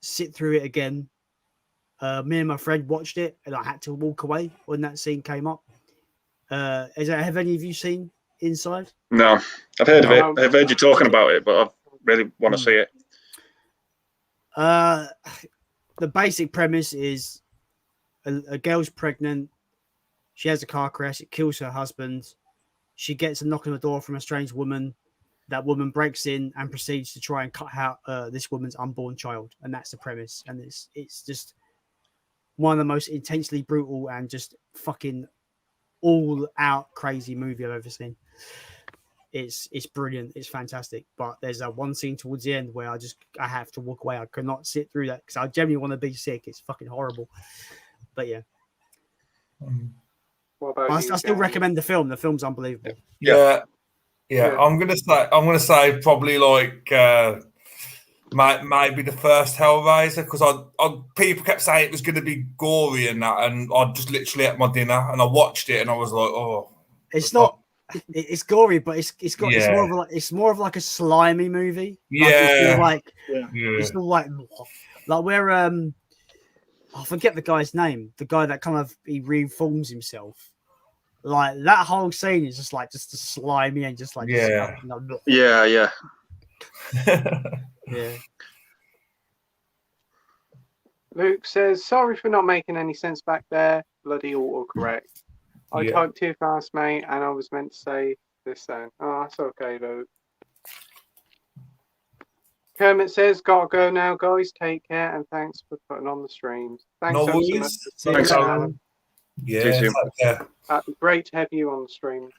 D: sit through it again. Me and my friend watched it, and I had to walk away when that scene came up. Have any of you seen Inside?
C: No, I've heard of it. I've heard you talking about it, but I really want to see it.
D: The basic premise is a girl's pregnant. She has a car crash. It kills her husband. She gets a knock on the door from a strange woman. That woman breaks in and proceeds to try and cut out this woman's unborn child. And that's the premise. And it's just one of the most intensely brutal and just fucking all out crazy movie I've ever seen. It's brilliant. It's fantastic. But there's that one scene towards the end where I have to walk away. I could not sit through that because I genuinely want to be sick. It's fucking horrible. But yeah.
A: What about
D: I still recommend the film. The film's unbelievable.
B: Yeah. I'm gonna say probably like maybe the first Hellraiser because people kept saying it was going to be gory and that, and I just literally ate my dinner and I watched it and I was like, oh,
D: it's not. It's gory, but it's more of like a slimy movie. It's all like where I forget the guy's name. The guy that kind of he reforms himself. Like that whole scene is just slimy and just like
C: yeah.
A: Luke says, sorry for not making any sense back there. Bloody autocorrect. I typed too fast, mate, and I was meant to say this then. Oh, that's okay, Luke. Kermit says, gotta go now, guys. Take care, and thanks for putting on the streams. Thanks
B: no
A: worries.
C: Thanks, Alan.
B: Yeah.
A: That'd be great to have you on the stream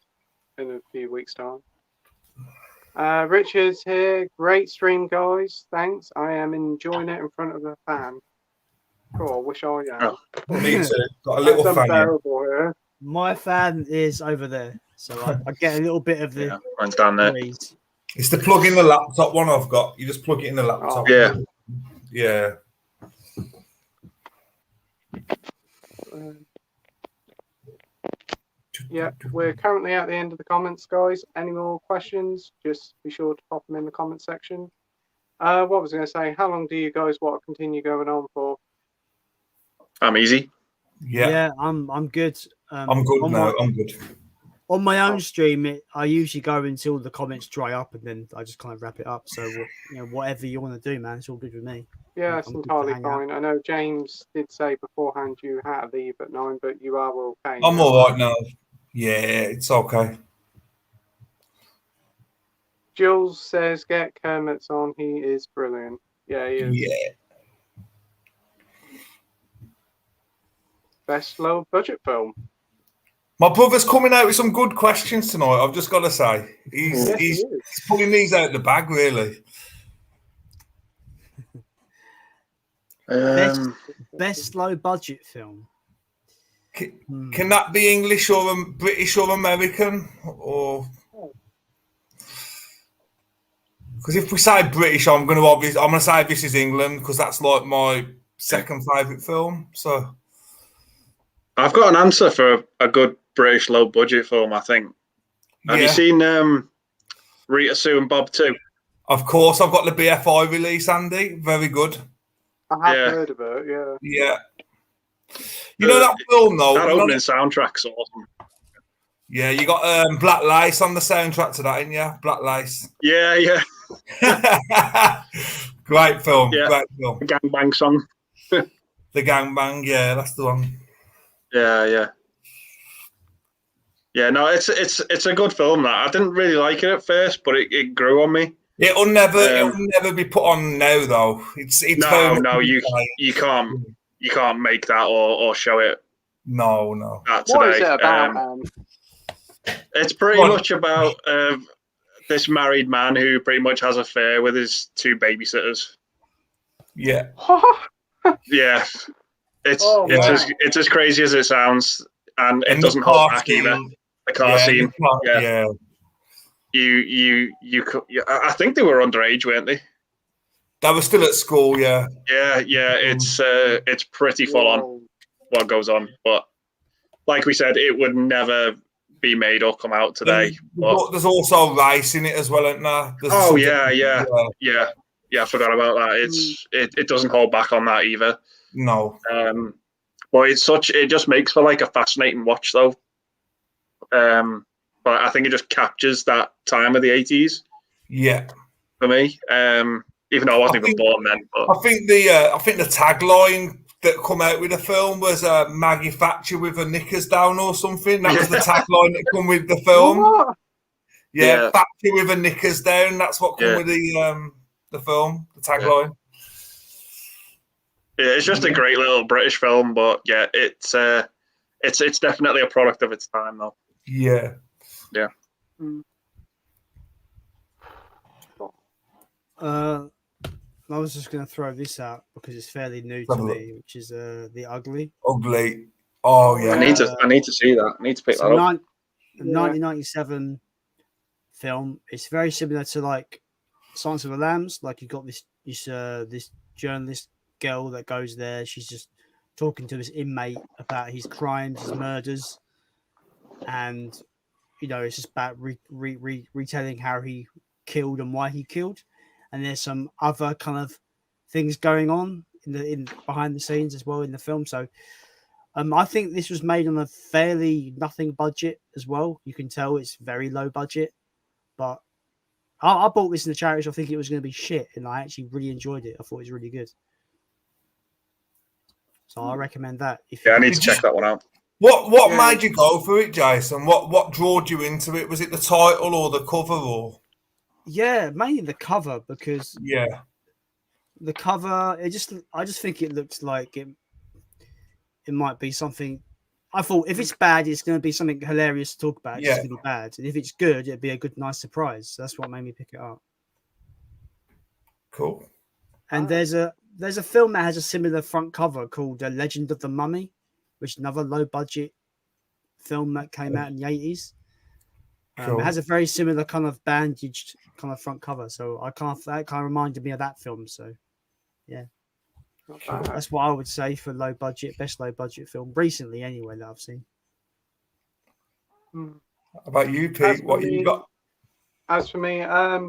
A: in a few weeks' time. Richard's here. Great stream, guys. Thanks. I am enjoying it in front of a fan. Cool. I wish I am.
B: Oh, me too. Got a little fan.
A: Unbearable here.
D: My fan is over there, so I get a little bit of the.
C: Mine's down there.
B: It's the plug in the laptop one I've got. You just plug it in the laptop.
C: Oh.
B: Yeah.
A: Yeah, we're currently at the end of the comments, guys. Any more questions? Just be sure to pop them in the comment section. What was I going to say? How long do you guys want to continue going on for?
C: I'm easy.
D: Yeah, I'm good.
B: I'm good now. I'm good.
D: On my own stream, I usually go until the comments dry up, and then I just kind of wrap it up. So, whatever you want to do, man, it's all good with me.
A: Yeah, that's entirely fine. I know James did say beforehand you had to leave at 9, but you are okay.
B: I'm all right now. Yeah, it's okay.
A: Jules says, get Kermit's on. He is brilliant. Yeah, he is.
B: Yeah.
A: Best low budget film.
B: My brother's coming out with some good questions tonight. I've just got to say, he's pulling these out of the bag, really.
D: Best low budget film.
B: Can that be English or British or American? Or because if we say British, I'm going to say this is England because that's like my second favourite film. So
C: I've got an answer for a good British low budget film, I think. Have you seen Rita, Sue and Bob 2?
B: Of course, I've got the BFI release, Andy. Very good.
A: I have heard of it, yeah.
B: Yeah. You know that film, though?
C: That opening soundtrack's awesome.
B: Yeah, you got Black Lace on the soundtrack to that, ain't you? Black Lace.
C: Yeah.
B: Great film.
C: Yeah.
B: Great film.
C: The gangbang song.
B: The gangbang, yeah, that's the one.
C: Yeah. Yeah, no, it's a good film. That I didn't really like it at first, but it grew on me.
B: It'll never be put on now, though. It's
C: no, you can't. you can't make that or show it.
B: No.
A: What is it about?
C: It's pretty much about this married man who pretty much has an affair with his 2 babysitters.
B: Yeah.
C: Yeah. It's as crazy as it sounds, and it doesn't hold back either. The car scene. Yeah. I think they were underage, weren't they?
B: They were still at school, yeah.
C: Yeah. It's pretty full on what goes on, but like we said, it would never be made or come out today.
B: But there's also race in it as well, isn't there?
C: Yeah. I forgot about that. It doesn't hold back on that either.
B: No.
C: But it just makes for like a fascinating watch though. But I think it just captures that time of the 80s.
B: Yeah.
C: For me. Even though I wasn't even born then. But
B: I think the tagline that come out with the film was Maggie Thatcher with her knickers down or something. That was the tagline that come with the film.
A: What?
B: Yeah, Thatcher with her knickers down. That's what come with the film, the tagline.
C: Yeah, it's just a great little British film, but yeah, it's definitely a product of its time, though.
B: Yeah.
C: Yeah.
D: I was just going to throw this out because it's fairly new to me, which is The Ugly.
B: Ugly. Oh yeah.
C: I need to see that. I need to pick that up.
D: 1997 film. It's very similar to like Silence of the Lambs. Like you got this journalist girl that goes there. She's just talking to this inmate about his crimes, his murders, and it's just about retelling how he killed and why he killed. And there's some other kind of things going on in behind the scenes as well in the film. So I think this was made on a fairly nothing budget as well. You can tell it's very low budget, but I bought this in the charity shop thinking it was going to be shit, and I actually really enjoyed it. I thought it was really good. So I recommend that.
C: I need to check that one out.
B: What made you go for it, Jason? What drew you into it? Was it the title or the cover or?
D: Yeah, mainly the cover because the cover. I just think it looks like it might be something. I thought if it's bad, it's going to be something hilarious to talk about. It's going to be bad, and if it's good, it'd be a good, nice surprise. So that's what made me pick it up.
B: Cool.
D: And there's a film that has a similar front cover called Legend of the Mummy, which is another low budget film that came out in the 80s. It has a very similar kind of bandaged kind of front cover, so that kind of reminded me of that film. So, yeah, that's what I would say for best low budget film recently, anyway, that I've seen.
B: How about you, Pete? What you got?
A: As for me, I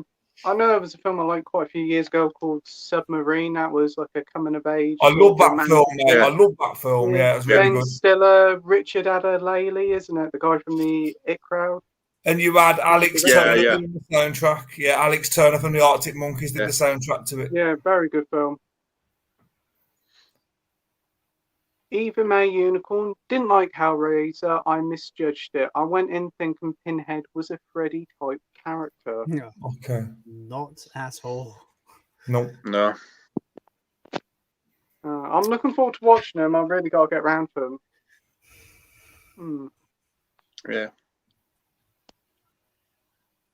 A: know there was a film I liked quite a few years ago called Submarine. That was like a coming of age.
B: I love that film. Yeah. I love that film. Yeah, it was really good.
A: Ben Stiller, Richard Adderley, isn't it? The guy from the It Crowd.
B: And you had Alex Turner in the soundtrack. Yeah, Alex Turner from the Arctic Monkeys did the soundtrack to it.
A: Yeah, very good film. Eva Mae Unicorn. Didn't like Hellraiser. I misjudged it. I went in thinking Pinhead was a Freddy type character.
D: Yeah.
B: Okay.
D: Not at all.
B: No.
A: I'm looking forward to watching them. I've really got to get around to them.
C: Yeah.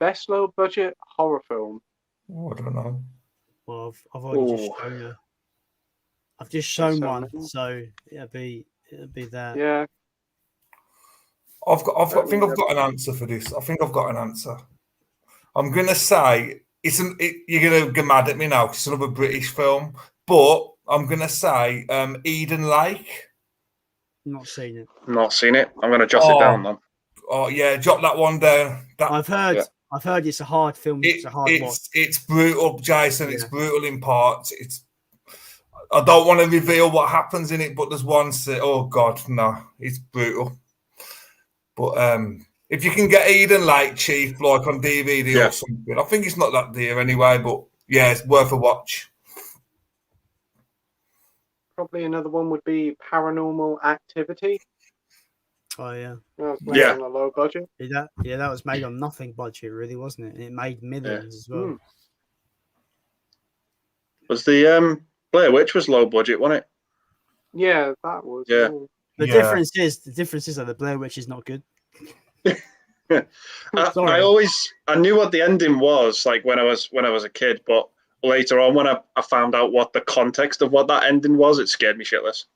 A: Best low budget horror film.
B: Oh, I don't know.
D: Well, I've already just shown you. I've just shown one, so it'll be that.
A: Yeah.
B: I think I've got an answer for this. I think I've got an answer. I'm gonna say you're gonna get mad at me now because it's another British film, but I'm gonna say Eden Lake.
D: Not seen it.
C: Not seen it. I'm gonna jot it down then.
B: Oh yeah, jot that one down.
D: I've heard it's a hard film. It's a hard watch. It's
B: brutal, Jason. Yeah. It's brutal in parts. I don't want to reveal what happens in it, but there's one. Oh God, no, it's brutal. But if you can get Eden Lake cheap, like on DVD or something, I think it's not that dear anyway. But yeah, it's worth a watch.
A: Probably another one would be Paranormal Activity.
D: Oh yeah,
A: that was made on a low budget.
D: That was made on nothing budget, really, wasn't it? And it made millions as well.
C: Was the Blair Witch was low budget, wasn't it?
A: Yeah, that was.
C: Yeah.
D: The difference is that the Blair Witch is not good.
C: I knew what the ending was like when I was a kid, but later on when I found out what the context of what that ending was, it scared me shitless.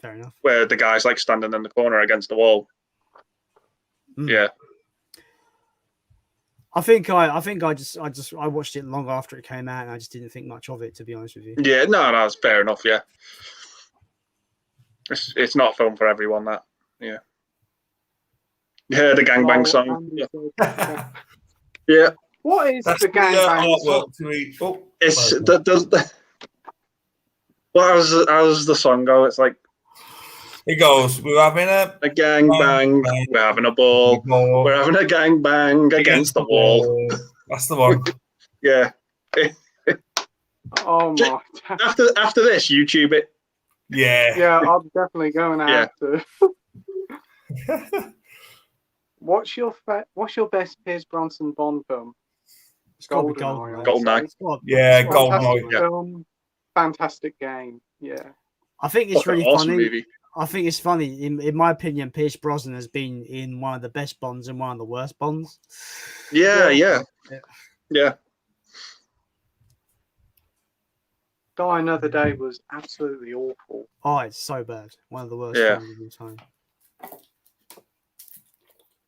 D: Fair enough.
C: Where the guy's like standing in the corner against the wall. Yeah.
D: I think I watched it long after it came out and I just didn't think much of it, to be honest with you.
C: Yeah, no, that's fair enough, yeah. It's not a film for everyone, that. Yeah. Yeah, the gangbang song. Yeah.
A: What is the gangbang song?
C: It's the how's the song go? It's like
B: it goes, we're having a
C: gangbang, we're having a ball, we're having a gangbang against the wall.
B: That's the one.
C: Yeah.
A: Oh my!
C: After this, YouTube it.
B: Yeah.
A: Yeah, I'm definitely going to have to. What's your best Pierce Bronson Bond film?
C: GoldenEye.
B: Yeah,
A: Fantastic
B: GoldenEye.
A: film, fantastic game. Yeah.
D: I think it's really
C: awesome
D: funny.
C: Movie.
D: I think it's funny. In my opinion, Pierce Brosnan has been in one of the best Bonds and one of the worst Bonds.
C: Yeah.
A: Die Another Day was absolutely awful.
D: Oh, it's so bad. One of the worst films of all time.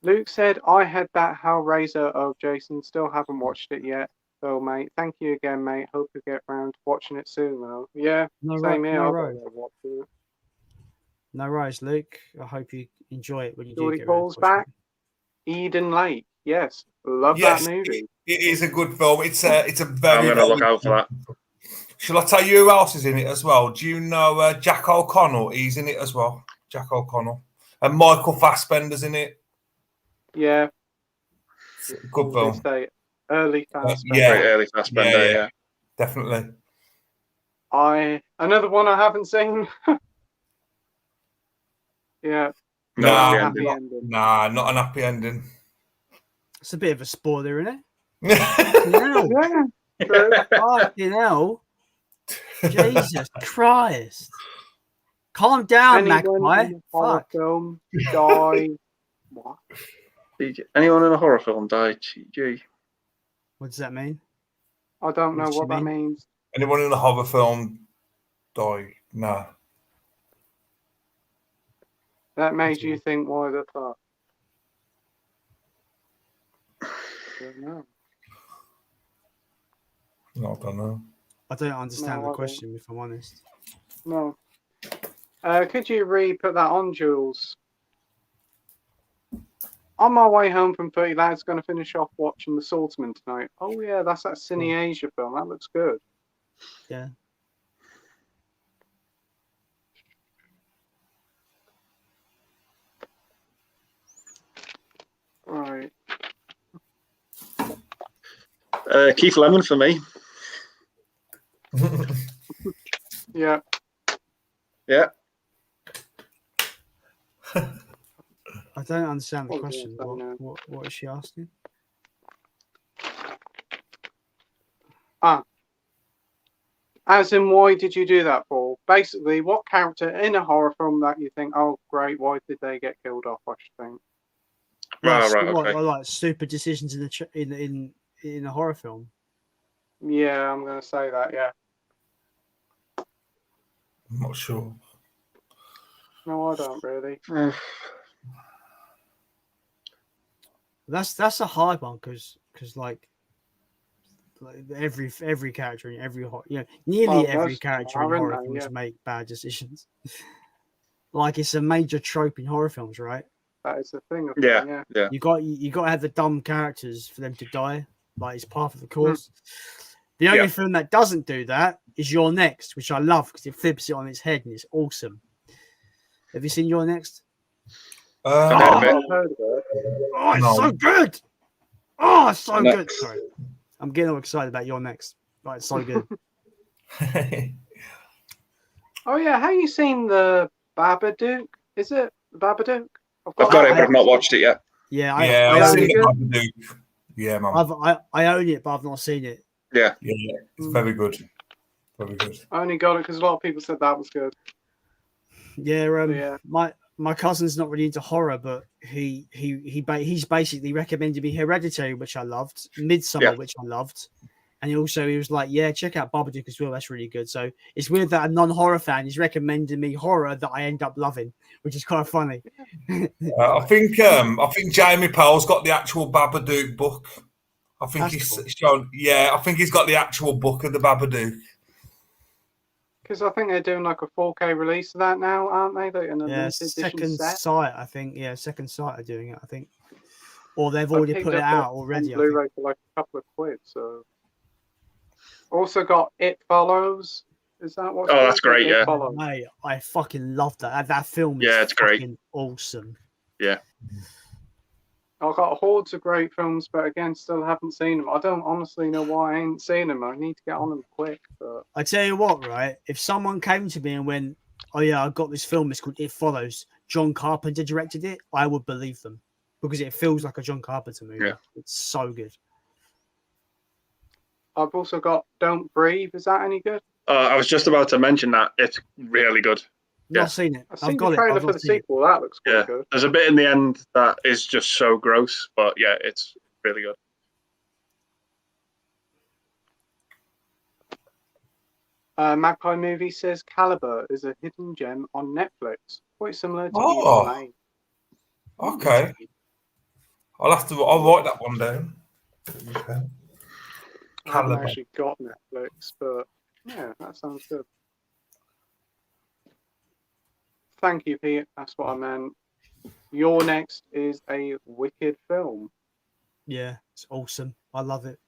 A: Luke said, I had that Hellraiser of Jason. Still haven't watched it yet. So, mate, thank you again, mate. Hope you get round to watching it soon, though. Yeah, same here.
D: No worries, Luke. I hope you enjoy it when you
A: Geordie
D: do get
A: Falls back. Eden Lake. Yes. Love that movie.
B: It is a good film. It's a very...
C: I'm going to look out for that.
B: Shall I tell you who else is in it as well? Do you know Jack O'Connell? He's in it as well. Jack O'Connell. And Michael Fassbender's in it.
A: Yeah.
B: Good film.
A: Early Fassbender.
C: Early Fassbender, yeah.
B: Definitely.
A: Another one I haven't seen. Yeah.
B: Not an happy ending.
D: It's a bit of a spoiler, isn't it?
A: Yeah.
D: Fucking hell. Jesus Christ. Calm down, Magpie. Fuck.
A: Film die. What?
C: Anyone in a horror film died? Gee.
D: What does that mean?
A: I don't know what that means.
B: Anyone in a horror film die? No.
A: That made you think, why the fuck? I don't know.
B: No, I don't know.
D: I don't understand the question, if I'm honest.
A: No. Could you put that on, Jules? On my way home from 30 Lads, going to finish off watching The Swordsman tonight. Oh, yeah, that's that Cine Asia film. That looks good.
D: Yeah.
A: Right.
C: Keith Lemon for me.
A: Yeah.
C: Yeah.
D: I don't understand the question. What is she asking?
A: As in, why did you do that for? Basically, what character in a horror film that you think, oh, great, why did they get killed off, I should think?
C: Okay.
D: Like stupid decisions in a horror film.
A: Yeah, I'm going to say that, yeah.
B: I'm not sure.
A: No, I don't really.
D: That's a hard one because like every character in every nearly every character in horror films make bad decisions. Like it's a major trope in horror films, right?
A: That is the thing.
C: Yeah.
D: You got to have the dumb characters for them to die. Like it's part of the course. The only film that doesn't do that is You're Next, which I love because it flips it on its head and it's awesome. Have you seen You're Next?
A: I've heard of it.
D: Oh, it's so good. Oh, it's so good. Sorry. I'm getting all excited about You're Next. Right, it's so good.
A: Oh, yeah. Have you seen the Babadook? Is it Babadook?
C: I've got it, but I've not watched it yet.
D: Yeah,
B: I've seen the Babadook. Yeah, man.
D: I own it, but I've not seen it.
C: Yeah.
B: It's very good. Very good.
A: I only got it because a lot of people said that was good.
D: Yeah, my cousin's not really into horror, but he's basically recommended me Hereditary, which I loved, Midsummer, which I loved, and he was like, yeah, check out Babadook as well. That's really good. So it's weird that a non-horror fan is recommending me horror that I end up loving, which is kind of funny.
B: I think Jamie Powell's got the actual Babadook book. I think he's shown. Yeah, I think he's got the actual book of the Babadook.
A: Because I think they're doing like a 4K release of that now, aren't they?
D: Second Sight, I think. Yeah, Second Sight are doing it, I think. Or they've already put it out already.
A: On Blu-ray for like a couple of quid. So, also got It Follows. Is that what?
C: Oh, that's great! Yeah,
D: mate, I fucking love that. That film is
C: it's great.
D: Awesome.
C: Yeah.
A: I've got hordes of great films, but again, still haven't seen them. I don't honestly know why I ain't seen them. I need to get on them quick. But
D: I tell you what, right? If someone came to me and went, "Oh yeah, I got this film. It's called It Follows. John Carpenter directed it," I would believe them because it feels like a John Carpenter movie.
C: Yeah.
D: It's so good.
A: I've also got Don't Breathe. Is that any good?
C: I was just about to mention that. It's really good.
D: Not seen it.
A: I've got the trailer for the sequel. That looks quite good.
C: There's a bit in the end that is just so gross, but yeah, it's really good.
A: Magpie Movie says Caliber is a hidden gem on Netflix, quite similar to Evil May.
B: Okay. I'll write that one down. Okay.
A: I haven't actually got Netflix, but yeah, that sounds good. Thank you, Pete. That's what I meant. Your next is a wicked film.
D: Yeah, it's awesome. I love it.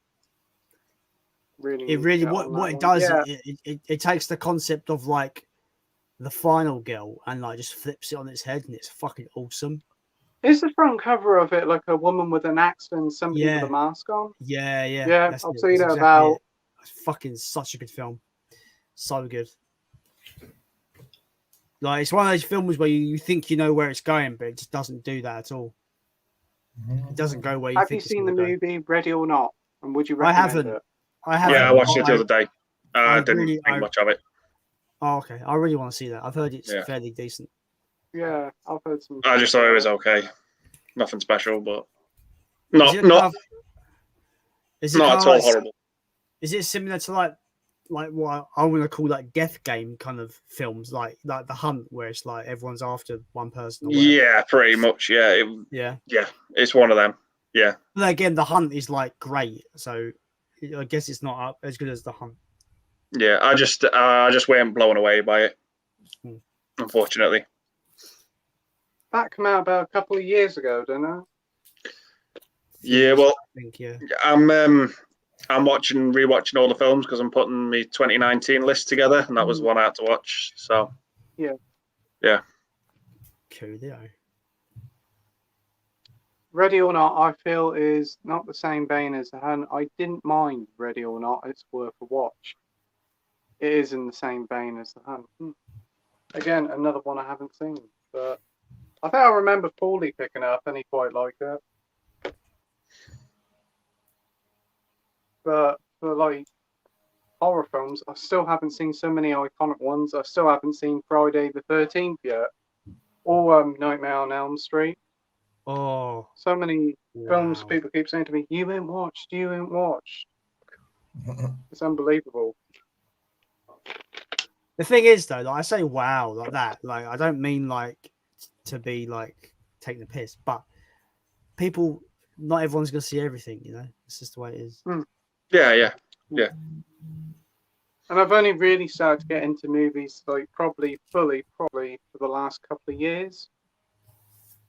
A: Really,
D: what it does, it takes the concept of like the final girl and like just flips it on its head, and it's fucking awesome.
A: Is the front cover of it like a woman with an axe and somebody with a mask on?
D: Yeah.
A: I've seen it about.
D: It's fucking such a good film. So good. Like, it's one of those films where you think you know where it's going, but it just doesn't do that at all. It doesn't go where you think it's going to go.
A: Have you seen the movie Ready or Not? And would you recommend it?
D: I haven't.
C: Yeah, I watched it the other day. I didn't think much of it.
D: Oh, okay. I really want to see that. I've heard it's fairly decent.
A: Yeah, I've heard some.
C: I just thought it was okay. Nothing special, but not at all horrible.
D: Is it similar to like what I want to call like death game kind of films, like The Hunt, where it's like everyone's after one person?
C: Yeah, pretty much. Yeah. Yeah. It's one of them. Yeah.
D: But again, The Hunt is like great, so I guess it's not as good as The Hunt.
C: Yeah, I just weren't blown away by it, unfortunately.
A: That came out about a couple of years ago, didn't it?
C: Yeah, well,
D: I think,
C: I'm rewatching all the films because I'm putting my 2019 list together, and that was one I had to watch. So
A: yeah.
D: Coolio.
A: Ready or Not, I feel, is not the same vein as The Hunt. I didn't mind Ready or Not. It's worth a watch. It is in the same vein as The Hunt. Again, another one I haven't seen, but I think I remember Paulie picking it up and he quite liked it. But for like horror films, I still haven't seen so many iconic ones. I still haven't seen Friday the 13th yet, or Nightmare on Elm Street.
D: Oh,
A: so many films people keep saying to me, "You ain't watched. You ain't watched." It's unbelievable.
D: The thing is, though, like I say, wow, like that. Like I don't mean like to be like taking the piss, but people, not everyone's gonna see everything. You know, it's just the way it is.
C: Yeah.
A: And I've only really started to get into movies like probably fully for the last couple of years.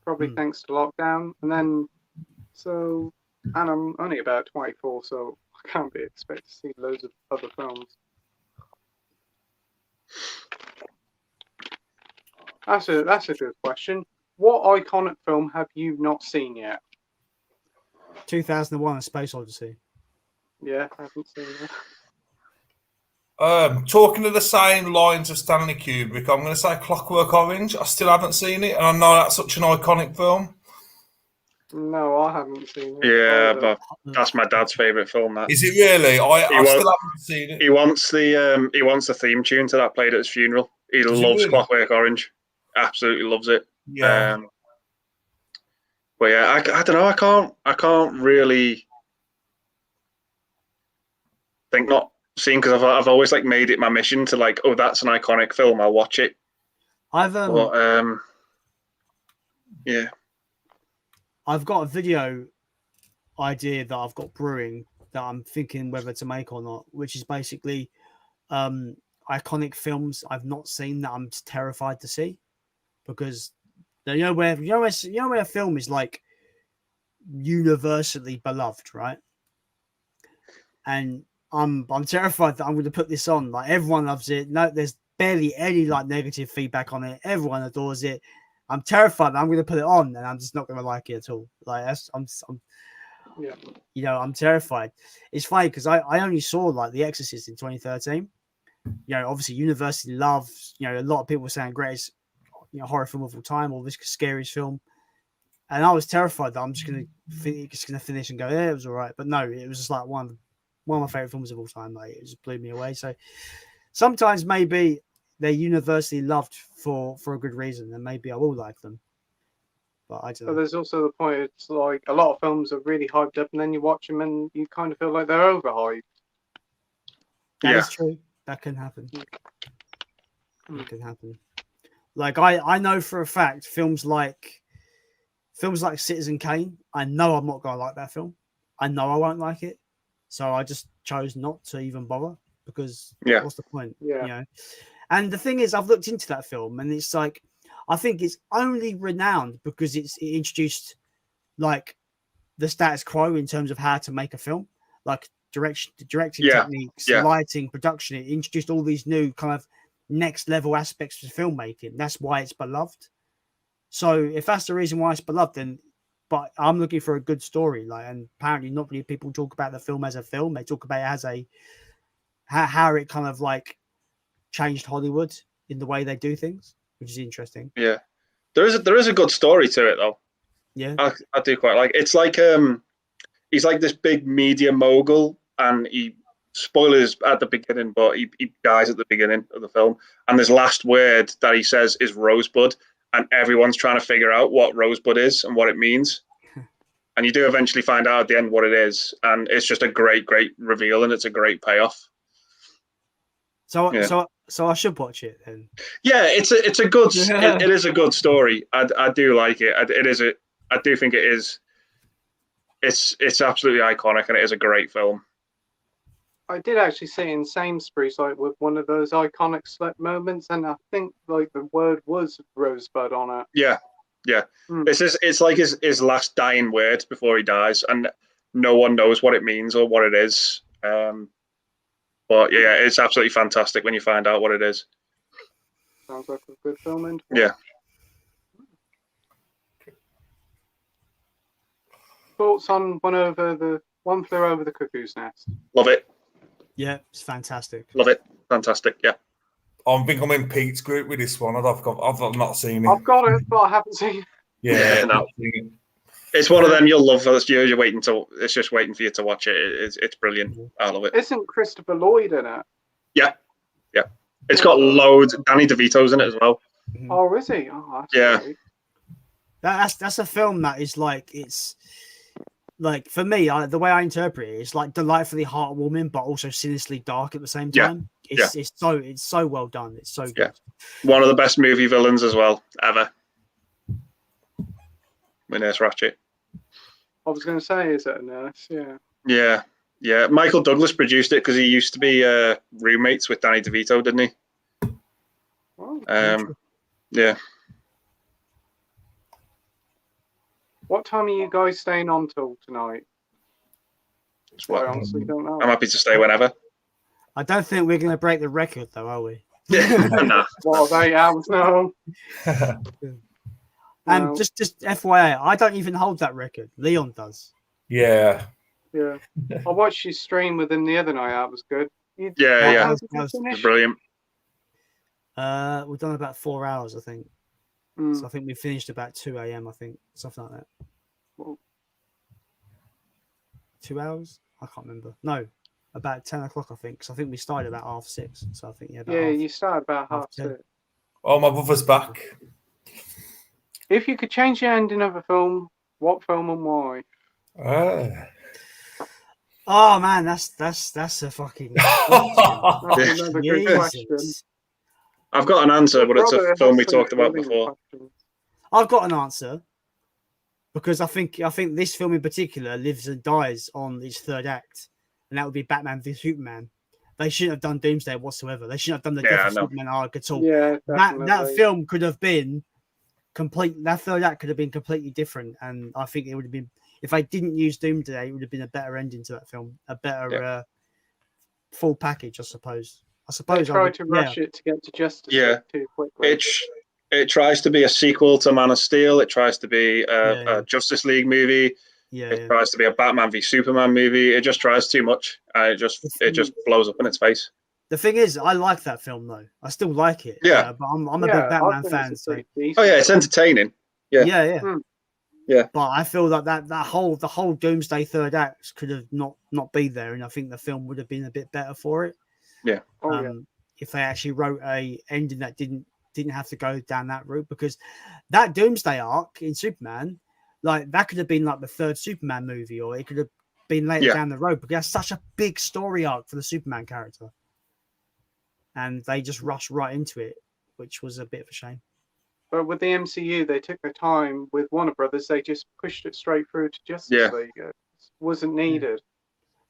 A: Probably thanks to lockdown. And then and I'm only about 24, so I can't be expected to see loads of other films. That's a good question. What iconic film have you not seen yet?
D: 2001: A Space Odyssey.
A: Yeah, I haven't seen that.
B: Talking to the same lines of Stanley Kubrick, I'm going to say Clockwork Orange. I still haven't seen it, and I know that's such an iconic film.
A: No, I haven't seen it.
C: Yeah, but that's my dad's favourite film. That
B: is it really? I still haven't seen it.
C: He wants the theme tune to that played at his funeral. He loves Clockwork Orange. absolutely loves it.
B: Yeah.
C: But yeah, I don't know. I can't really think not seeing, because I've always like made it my mission to like, oh, that's an iconic film, I'll watch it. Yeah.
D: I've got a video idea that I've got brewing that I'm thinking whether to make or not, which is basically iconic films I've not seen that I'm terrified to see, because where a film is like universally beloved, right? And I'm terrified that I'm going to put this on. Like, everyone loves it. No, there's barely any like negative feedback on it. Everyone adores it. I'm terrified that I'm going to put it on and I'm just not going to like it at all. Like, I'm terrified. It's funny because I only saw like The Exorcist in 2013. Obviously universally loved. A lot of people were saying greatest horror film of all time, or this scariest film. And I was terrified that I'm just going to finish and go, yeah, it was all right. But no, it was just like one of my favorite films of all time. Like, it just blew me away. So sometimes maybe they're universally loved for a good reason, and maybe I will like them. But I don't know.
A: But there's also the point, it's like a lot of films are really hyped up, and then you watch them and you kind of feel like they're overhyped.
D: That is true. That can happen. It can happen. Like, I know for a fact films like Citizen Kane, I know I'm not going to like that film. I know I won't like it. So I just chose not to even bother, because what's the point?
A: Yeah.
D: And the thing is, I've looked into that film, and it's like, I think it's only renowned because it introduced like the status quo in terms of how to make a film, like directing techniques, lighting, production. It introduced all these new kind of next level aspects to filmmaking. That's why it's beloved. So if that's the reason why it's beloved, then, but I'm looking for a good story. Like, and apparently not many people talk about the film as a film. They talk about it as how it kind of like changed Hollywood in the way they do things, which is interesting.
C: Yeah, there is a good story to it though.
D: Yeah,
C: I do quite like. It's like he's like this big media mogul, and spoilers at the beginning, but he dies at the beginning of the film, and his last word that he says is Rosebud. And everyone's trying to figure out what Rosebud is and what it means. And you do eventually find out at the end what it is. And it's just a great, great reveal, and it's a great payoff.
D: So I should watch it then.
C: Yeah, it's a good it is a good story. I do like it. I do think it is. It's absolutely iconic, and it is a great film.
A: I did actually see it in Sainsbury's, like with one of those iconic select moments, and I think like the word was Rosebud on it.
C: Yeah. It's like his last dying word before he dies, and no one knows what it means or what it is. But yeah, it's absolutely fantastic when you find out what it is.
A: Sounds like a good film.
C: Yeah.
A: Thoughts on One Flew Over the Cuckoo's Nest?
C: Love it.
D: Yeah, it's fantastic.
C: Love it. Fantastic. Yeah.
B: I think I'm in Pete's group with this one. I've not seen it.
A: I've got it, but I haven't seen it.
B: Yeah,
C: no. It's one of them you'll love. It's just waiting for you to watch it. It's brilliant. I love it.
A: Isn't Christopher Lloyd in it?
C: Yeah. It's got loads. Danny DeVito's in it as well.
A: Oh, is he? Oh,
C: that's
A: great.
D: That's a film that is like, it's like, for me, the way I interpret it, it's like delightfully heartwarming, but also sinisterly dark at the same time. It's so well done. It's so good.
C: One of the best movie villains as well ever. With Nurse Ratched.
A: I was going to say, is it a nurse? Yeah.
C: Yeah. Michael Douglas produced it because he used to be roommates with Danny DeVito, didn't he?
A: Oh,
C: yeah.
A: What time are you guys staying on till tonight? I honestly don't know.
C: I'm happy to stay whenever.
D: I don't think we're going to break the record, though, are we?
C: Nah.
A: What, 8 hours now?
D: And just FYI, I don't even hold that record. Leon does.
B: Yeah.
A: I watched your stream with him the other night. That was good.
C: Yeah. Brilliant.
D: We've done about 4 hours, I think. So I think we finished about 2 a.m. I think, something like that.
A: Well,
D: 2 hours? I can't remember. No, about 10 o'clock, I think. So I think we started about 6:30. So I think
A: you started about 6:30.
B: Oh, my brother's back.
A: If you could change the ending of a film, what film and why?
D: Oh man, that's a fucking question.
A: That's another good question.
C: I've got an answer, but it's a film we talked about before.
D: I've got an answer because I think this film in particular lives and dies on its third act, and that would be Batman v Superman. They shouldn't have done Doomsday whatsoever. They shouldn't have done the Death of Superman arc at all.
A: Yeah,
D: that film could have been complete. That third act could have been completely different, and I think it would have been, if I didn't use Doomsday, it would have been a better ending to that film, a better full package, I suppose.
A: They tried to rush it to get to Justice League too quickly.
C: It tries to be a sequel to Man of Steel. It tries to be a Justice League movie. It tries to be a Batman v Superman movie. It just tries too much. It just blows up in its face.
D: The thing is, I like that film though. I still like it.
C: Yeah,
D: but I'm a big Batman fan. So.
C: Oh yeah, it's entertaining.
D: Yeah.
C: Yeah.
D: But I feel that the whole Doomsday third act could have not be there, and I think the film would have been a bit better for it.
C: Yeah.
D: If they actually wrote a ending that didn't have to go down that route, because that Doomsday arc in Superman, like that could have been like the third Superman movie, or it could have been later down the road, because that's such a big story arc for the Superman character. And they just rushed right into it, which was a bit of a shame.
A: But with the MCU, they took their time. With Warner Brothers, they just pushed it straight through to Justice League. It wasn't needed.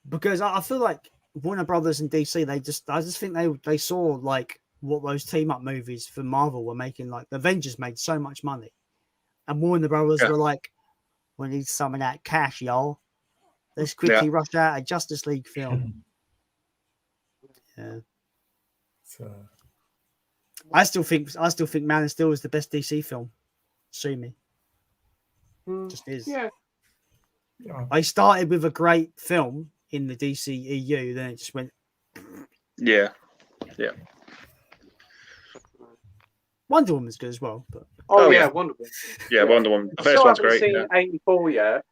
D: Because I feel like Warner Brothers and DC, I just think they saw like what those team up movies for Marvel were making. Like the Avengers made so much money, and Warner Brothers were like, "We need some of that cash, y'all. Let's quickly rush out a Justice League film." Yeah.
B: So.
D: I still think Man of Steel is the best DC film. Sue me. Just is.
A: Yeah.
D: I started with a great film in the DC EU, then it just went.
C: Yeah.
D: Wonder Woman's good as well, but.
A: Oh yeah, Wonder Woman.
C: Yeah, Wonder Woman. The first one's great.
A: I haven't seen 84 yet.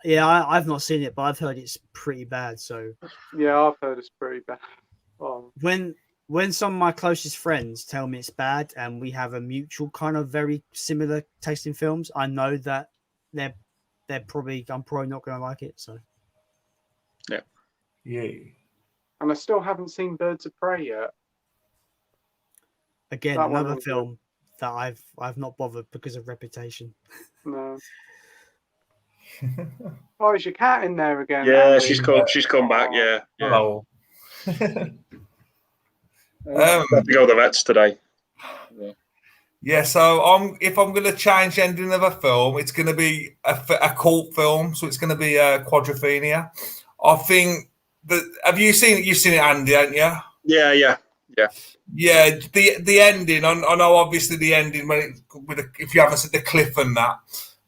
D: Yeah, I've not seen it, but I've heard it's pretty bad. So.
A: Yeah, I've heard it's pretty bad.
D: When some of my closest friends tell me it's bad, and we have a mutual kind of very similar taste in films, I know that I'm probably not going to like it. So.
B: Yeah.
A: And I still haven't seen Birds of Prey yet.
D: Again, another film that I've not bothered because of reputation.
A: No. Oh, is your cat in there again?
C: Yeah,
A: Andy?
C: she's come back. Yeah.
B: Hello.
C: Have to go to the vets today.
B: Yeah, so if I'm going to change the ending of a film, it's going to be a cult film, so it's going to be Quadrophenia. I think that have you seen it? You've seen it, Andy, haven't you?
C: Yeah.
B: Yeah, the ending. I know, obviously, the ending if you haven't seen the cliff and that,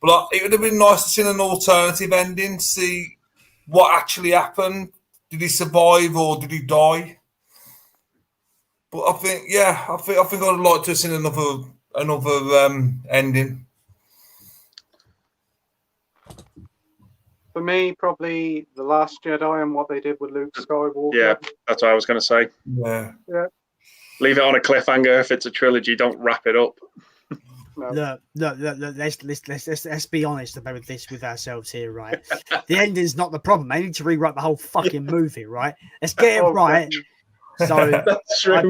B: but it would have been nice to see an alternative ending, see what actually happened. Did he survive or did he die? But I think I'd like to have seen another ending.
A: For me, probably The Last Jedi and what they did with Luke Skywalker.
C: Yeah, that's what I was going to say.
B: Yeah.
C: Leave it on a cliffhanger. If it's a trilogy, don't wrap it up.
D: No. Look, let's be honest about this with ourselves here, right? The ending's not the problem. They need to rewrite the whole fucking movie, right? Let's get it right. So
C: That's true.
D: I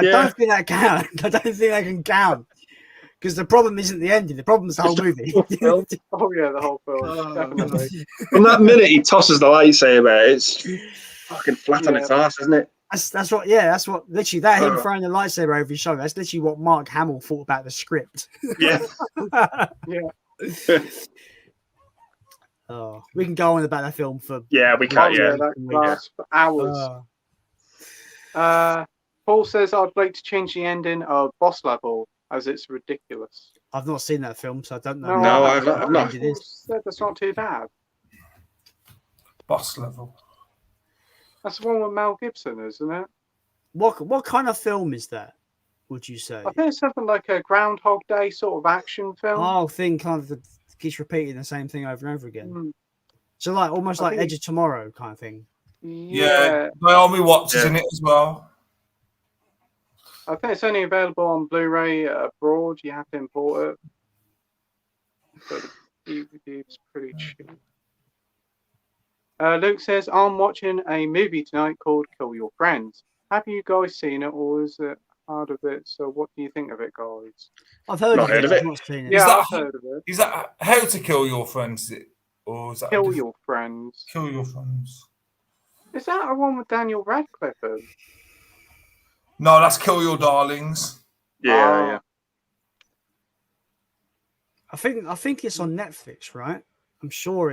D: don't think that counts. I don't think that can count. Because the problem isn't the ending, the problem's the whole movie.
A: Oh yeah, the whole film. Definitely.
C: From that minute he tosses the lightsaber, it's fucking flat on its ass, isn't it?
D: That's what literally that him throwing the lightsaber over his shoulder, that's literally what Mark Hamill thought about the script.
C: Yeah.
A: Yeah.
D: Oh, we can go on about that film for
C: we can.
A: That lasts for hours. Paul says I'd like to change the ending of Boss Level as it's ridiculous.
D: I've not seen that film, so I don't know.
C: No, I've not.
A: That's not too bad.
B: Boss Level.
A: That's the one with Mel Gibson, isn't it?
D: What kind of film is that? Would you say?
A: I think it's something like a Groundhog Day sort of action film.
D: Oh, thing kind of keeps repeating the same thing over and over again. So like almost like Edge of Tomorrow kind of thing.
A: Yeah.
B: Naomi Watts is in it as well.
A: I think it's only available on Blu-ray abroad. You have to import it. But the DVD is pretty cheap. Luke says, I'm watching a movie tonight called Kill Your Friends. Have you guys seen it, or is it hard of it? So what do you think of it, guys?
D: I've heard of it. I've not seen it.
A: Yeah, I've heard of it.
B: Is that How to Kill Your Friends? Or is that
A: Kill Your Friends?
B: Kill Your Friends.
A: Is that a one with Daniel Radcliffe in?
B: No, that's Kill Your Darlings.
C: Yeah.
D: I think it's on Netflix, right? I'm sure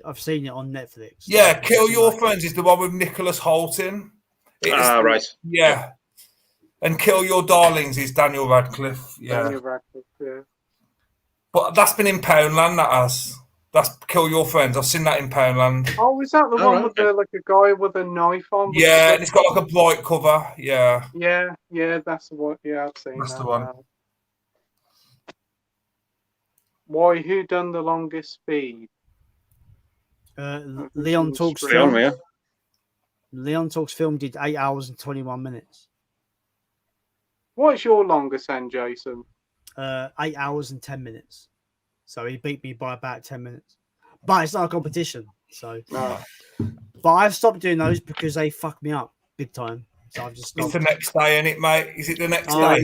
D: I've seen it on Netflix.
B: Yeah, Kill Your Friends is the one with Nicholas Hoult in.
C: Right.
B: Yeah. And Kill Your Darlings is Daniel Radcliffe. Yeah.
A: Daniel Radcliffe, yeah.
B: But that's been in Poundland, that has. That's Kill Your Friends. I've seen that in Poundland.
A: Oh, is that the one with like a guy with a knife on?
B: Yeah, and it's got like a bright cover. Yeah.
A: Yeah, that's the one. Yeah, I've seen
B: That's
A: that.
B: the one.
A: Why? Who done the longest speed?
D: Leon Talks Film. Yeah. Leon Talks Film did 8 hours and 21 minutes.
A: What's your longest then, Jason?
D: 8 hours and 10 minutes. So he beat me by about 10 minutes. But it's not a competition. So, but I've stopped doing those because they fuck me up big time. So I've just stopped.
B: It's the next day, isn't it, mate? Is it the next day?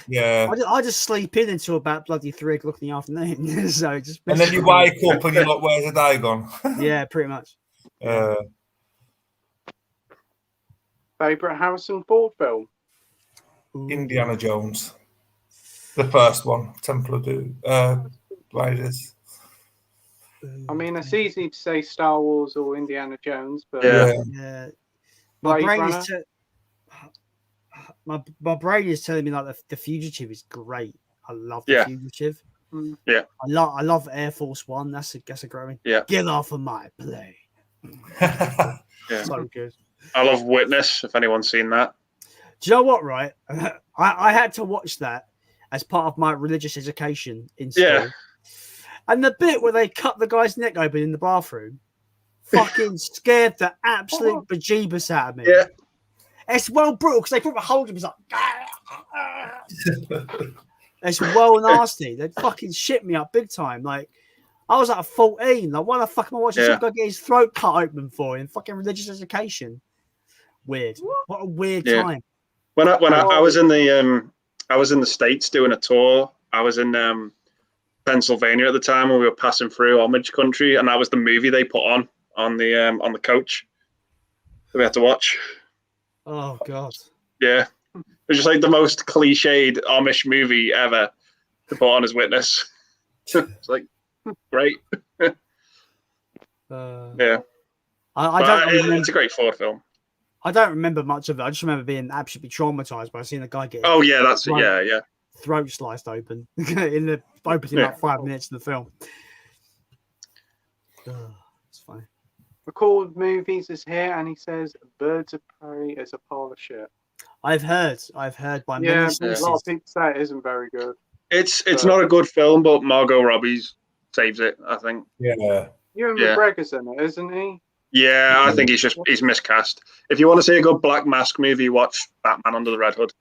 D: Yeah. I just sleep in until about bloody 3 o'clock in the afternoon. So it just
B: and then you wake up and you're like, where's the day gone?
D: Yeah, pretty much.
A: Favorite Harrison Ford film?
B: Indiana Jones. The first one, Temple of Doom. Raiders.
A: I mean, it's easy to say Star Wars or Indiana Jones, but
D: my brain is telling me like the Fugitive is great. I love the Fugitive.
C: Yeah,
D: I love Air Force One. That's a great one.
C: Yeah,
D: get off of my plane. So good.
C: I love Witness. If anyone's seen that,
D: do you know what? Right, I had to watch that as part of my religious education in school. Yeah. And the bit where they cut the guy's neck open in the bathroom fucking scared the absolute bejeebus out of me.
C: Yeah.
D: It's well brutal because they put a hold of him. It's well nasty. They fucking shit me up big time. Like, I was like 14. Like, why the fuck am I watching some guy get his throat cut open for in fucking religious education? Weird. What a weird time.
C: When I was in the States doing a tour, I was in Pennsylvania at the time when we were passing through Homage Country, and that was the movie they put on the coach that we had to watch.
D: Oh god.
C: Yeah. It was just like the most cliched Amish movie ever to put on as Witness. It's like great. Yeah.
D: I don't remember.
C: It's a great Ford film.
D: I don't remember much of it. I just remember being absolutely traumatized by seeing a guy get throat sliced open in the opening like 5 minutes of the film. It's funny.
A: Record Movies is here, and he says Birds of Prey is a pile of shit.
D: I've heard by many sources.
A: A lot of people say it isn't very good.
C: It's not a good film, but Margot Robbie's saves it, I think.
B: Yeah.
A: Ewan McGregor's in it, isn't he?
C: Yeah, I think he's miscast. If you want to see a good Black Mask movie, watch Batman Under the Red Hood.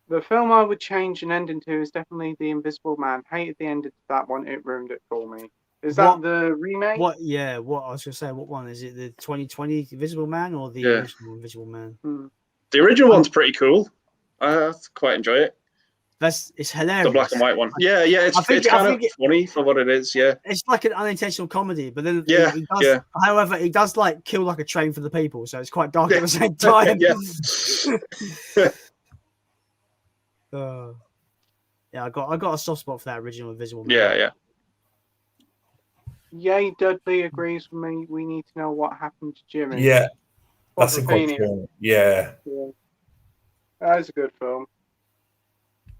A: The film I would change an ending to is definitely The Invisible Man. Hated the ending to that one. It ruined it for me. Is that the remake?
D: What I was going to say, what one? Is it the 2020 Invisible Man or the original Invisible Man?
C: The original one's pretty cool. I quite enjoy it.
D: It's hilarious.
C: The black and white one. Yeah. It's kind of funny for what it is. Yeah.
D: It's like an unintentional comedy, but then however, he does like kill like a train for the people, so it's quite dark at the same time. I got a soft spot for that original Invisible Man.
C: Yeah.
A: Yay, Dudley agrees with me. We need to know what happened to Jimmy.
B: Yeah. That's a good film. Yeah.
A: That is a good film.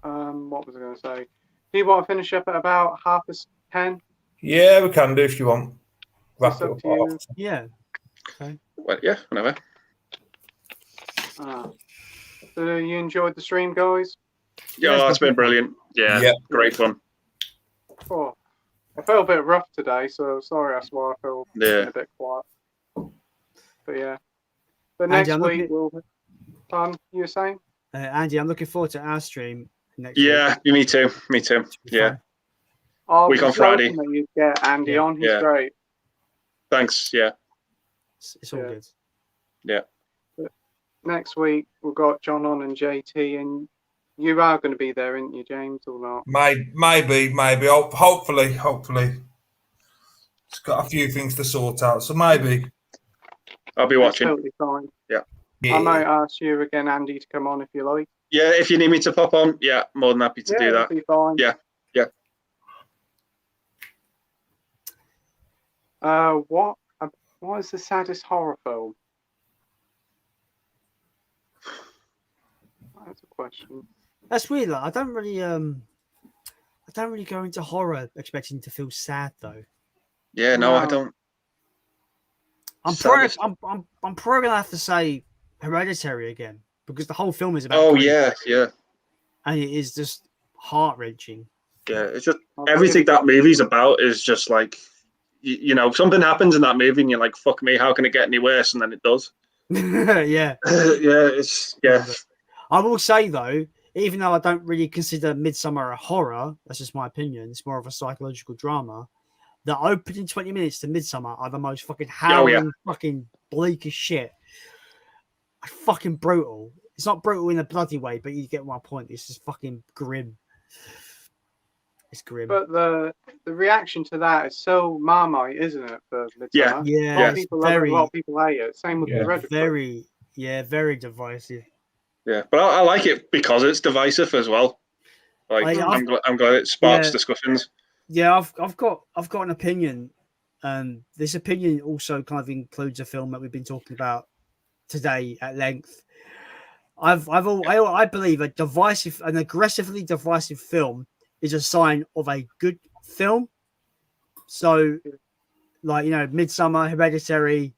A: What was I going to say? Do you want to finish up at about 10:30?
B: Yeah, we can do if you want.
A: Wrap it up.
D: Yeah. Okay.
C: Well, yeah, whenever.
A: So you enjoyed the stream, guys?
C: Yeah, it's been brilliant. Yeah, great fun.
A: Oh, I felt a bit rough today, so sorry. That's why I feel a bit quiet. But yeah. But
D: Andy,
A: next week we'll. You were saying?
D: Andy, I'm looking forward to our stream next
C: week.
D: Yeah,
C: me too. Me too. Yeah.
A: Oh,
C: week on Friday.
A: That you get Andy on. He's great.
C: Thanks. Yeah.
D: It's all good.
C: Yeah.
A: But next week we've got John on and JT, and you are going to be there, aren't you, James, or not?
B: Maybe. Hopefully. It's got a few things to sort out, so maybe.
C: I'll be watching.
A: Totally fine.
C: Yeah.
A: I might ask you again, Andy, to come on if you like.
C: Yeah, if you need me to pop on, more than happy to do that.
A: Be fine.
C: Yeah.
A: What is the saddest horror film? That's a question.
D: That's weird. Like, I don't really go into horror expecting to feel sad though.
C: Yeah, no. I don't.
D: I'm probably gonna have to say Hereditary again because the whole film is about.
C: Grief, yeah.
D: And it is just heart wrenching.
C: Yeah, it's just everything that movie's about is just like, something happens in that movie and you're like, fuck me, how can it get any worse? And then it does.
D: Yeah. I will say though, even though I don't really consider Midsommar a horror, that's just my opinion. It's more of a psychological drama. The opening 20 minutes to Midsommar are the most fucking howling, fucking bleak as shit. Fucking brutal. It's not brutal in a bloody way, but you get my point. It's just fucking grim. It's grim.
A: But the reaction to that is so Marmite, isn't it? For Midsommar?
D: Yeah.
A: A lot of people love it, a lot of people hate it. Same with Hereditary.
D: Very divisive.
C: Yeah, but I like it because it's divisive as well. Like I'm glad it sparks discussions.
D: Yeah, I've got an opinion. This opinion also kind of includes a film that we've been talking about today at length. I believe an aggressively divisive film is a sign of a good film. So, like, Midsommar, Hereditary,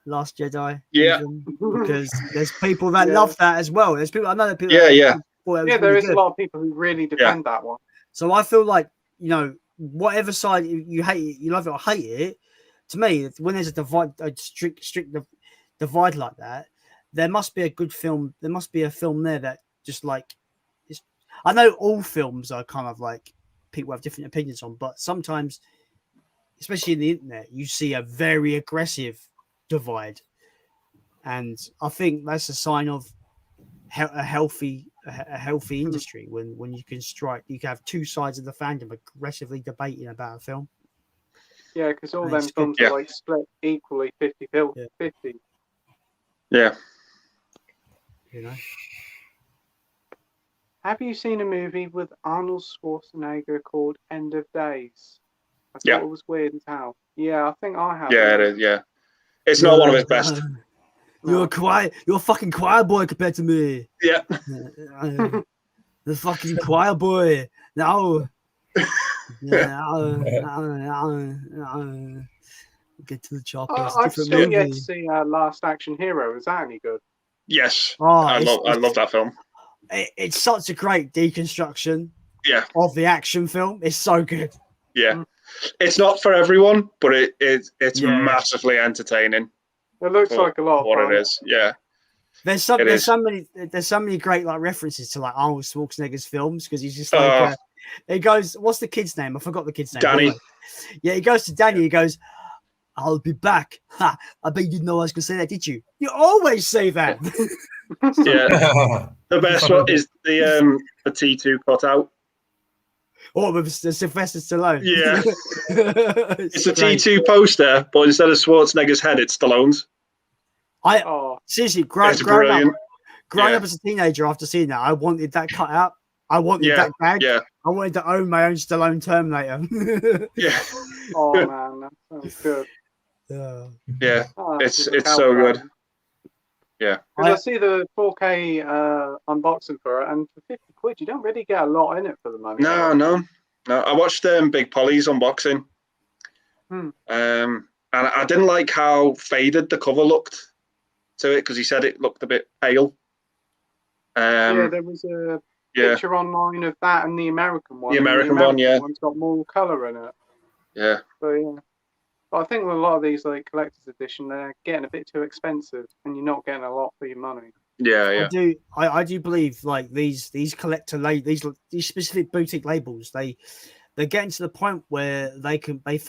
D: Last Jedi.
C: Yeah.
D: Even, because there's people that love that as well. There's people, I know that people.
A: There is a lot of people who really defend that one.
D: So I feel like, whatever side you hate it, you love it or hate it, to me, when there's a strict divide like that, there must be a good film. There must be a film there that just like, I know all films are kind of like people have different opinions on, but sometimes, especially in the internet, you see a very aggressive divide, and I think that's a sign of a healthy industry when you can have two sides of the fandom aggressively debating about a film.
A: Yeah, because all them films are like split equally 50-50.
C: Yeah.
A: Have you seen a movie with Arnold Schwarzenegger called End of Days? I thought it was weird as hell. Yeah, I think I have.
C: Yeah, it is. Yeah, it's not one of his best.
D: You're a fucking choir boy compared to me.
C: Yeah.
D: The fucking choir boy. No. Get to the chopper.
A: I've still yet to see Last Action Hero. Is that any good?
C: Yes. I love that film.
D: It's such a great deconstruction
C: of
D: the action film. It's so good.
C: Yeah. It's not for everyone, but it's massively entertaining.
A: It looks like a lot of fun.
C: It is. Yeah.
D: There's so many great like references to like Arnold Schwarzenegger's films because he's just like he goes, what's the kid's name? I forgot the kid's name.
C: Danny.
D: Yeah, he goes to Danny. He goes, I'll be back. Ha! I bet you didn't know I was going to say that, did you? You always say that.
C: Yeah. The best one is the T2 cutout.
D: Oh, with the Sylvester Stallone.
C: Yeah. It's a T2 poster, but instead of Schwarzenegger's head, it's Stallone's.
D: Seriously, growing up as a teenager after seeing that, I wanted that cut out. I wanted that bag.
C: Yeah.
D: I wanted to own my own Stallone Terminator.
C: Yeah.
A: Oh man, that sounds good.
C: Yeah. It's so good. Yeah.
A: Because I see the 4K unboxing for it, and for £50, you don't really get a lot in it for the money.
C: No. I watched Big Polly's unboxing. And I didn't like how faded the cover looked to it because he said it looked a bit pale.
A: There was a picture online of that and the American one.
C: The American one,
A: one's got more colour in it.
C: Yeah.
A: But But I think with a lot of these like collector's edition, they're getting a bit too expensive, and you're not getting a lot for your money.
C: Yeah.
D: I do believe like these collector these specific boutique labels, they're getting to the point where they think they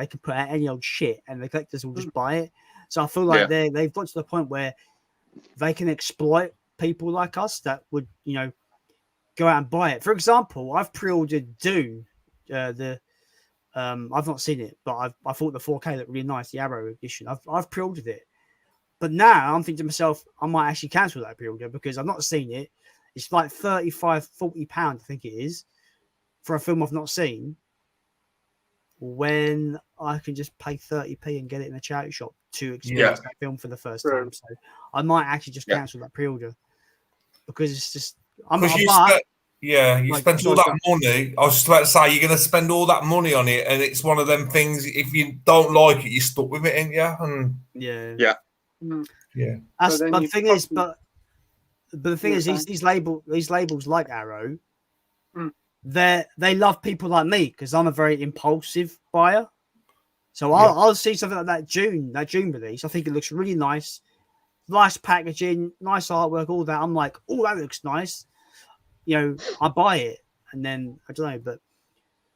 D: can put out any old shit and the collectors will just buy it. So I feel like they've got to the point where they can exploit people like us that would, go out and buy it. For example, I've pre-ordered Dune, I've not seen it, but I thought the 4K looked really nice, the Arrow edition. I've pre-ordered it. But now I'm thinking to myself, I might actually cancel that pre-order because I've not seen it. It's like £35-40, I think it is, for a film I've not seen, when I can just pay 30p and get it in a charity shop to experience that film for the first time. So I might actually just cancel that pre-order because it's just
B: you spent all that money. I was just about to say you're going to spend all that money on it, and it's one of them things. If you don't like it, you're stuck with it, ain't you? And
C: yeah.
D: But the thing is, these labels like Arrow, they love people like me because I'm a very impulsive buyer. So I'll see something like that June release. I think it looks really nice packaging, nice artwork, all that. I'm like, oh, that looks nice. I buy it, and then I don't know. But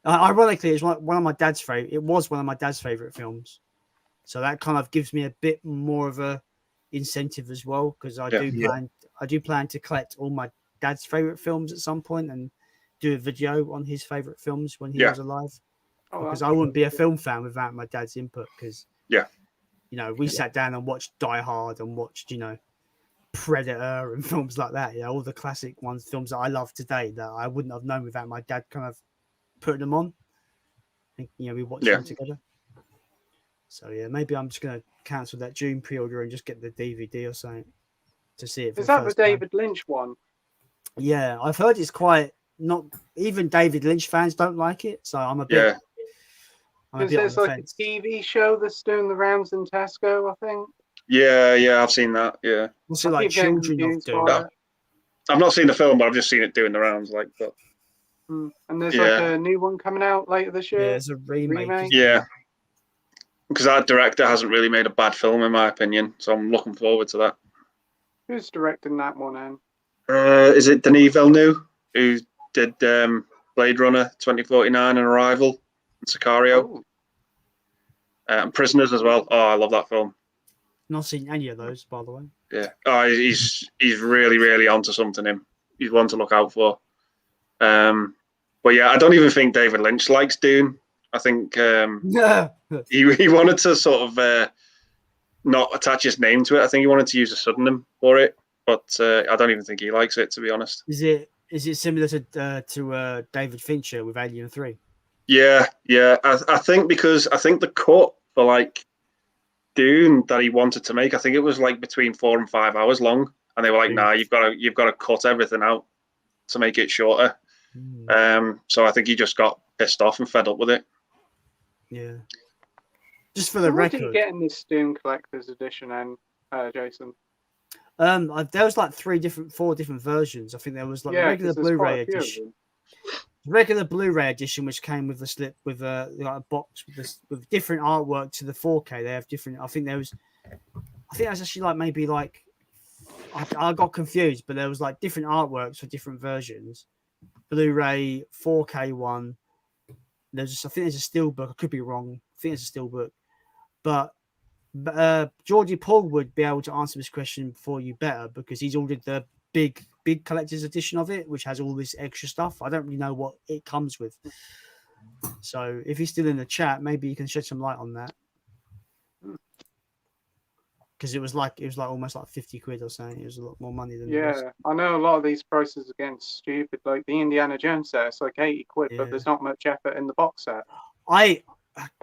D: ironically, it's one of my dad's favorite. It was one of my dad's favorite films. So that kind of gives me a bit more of a incentive as well, because I do plan to collect all my dad's favorite films at some point and do a video on his favorite films when he was alive. Because I wouldn't be a film fan without my dad's input. Because we sat down and watched Die Hard and watched Predator and films like that. All the classic films that I love today that I wouldn't have known without my dad kind of putting them on. And, we watched them together. So maybe I'm just gonna cancel that June pre-order and just get the DVD or something to see it.
A: Is that the David Lynch one?
D: Yeah, I've heard it's quite not. Even David Lynch fans don't like it, so I'm a bit.
A: Because there's like a TV show that's doing the rounds in Tesco, I think.
C: Yeah, I've seen that. Yeah.
D: What's it like? Children of Doom.
C: I've not seen the film, but I've just seen it doing the rounds.
A: And there's like a new one coming out later this year.
D: Yeah, it's a remake.
C: Yeah. Because that director hasn't really made a bad film, in my opinion. So I'm looking forward to that.
A: Who's directing that one, then?
C: Is it Denis Villeneuve, who did Blade Runner 2049 and Arrival and Sicario? And Prisoners as well. Oh, I love that film.
D: Not seen any of those, by the way.
C: Yeah. Oh, he's really, really onto something, him. He's one to look out for. But yeah, I don't even think David Lynch likes Dune. I think he wanted to sort of not attach his name to it. I think he wanted to use a pseudonym for it, but I don't even think he likes it, to be honest.
D: Is it similar to David Fincher with Alien 3?
C: Yeah. I think because the cut for Dune that he wanted to make, I think it was between 4 and 5 hours long, and they were like, "Nah, you've got to cut everything out to make it shorter." So I think he just got pissed off and fed up with it.
D: Yeah. Just for the record,
A: what did you get in this Dune Collector's Edition, and Jason?
D: There was 4 different versions. I think there was the regular Blu-ray edition. Regular Blu-ray edition, which came with the slip with a box with different artwork to the 4K. They have different. I think that's actually I got confused, but there was different artworks for different versions. Blu-ray 4K one. I think there's a steelbook. I could be wrong. I think it's a steelbook, but Geordie Paul would be able to answer this question for you better because he's ordered the big collector's edition of it, which has all this extra stuff. I don't really know what it comes with. So if he's still in the chat, maybe you can shed some light on that. Because it was almost 50 quid or something. It was a lot more money than
A: I know a lot of these prices are getting stupid. Like the Indiana Jones set, it's 80 quid, but there's not much effort in the box set.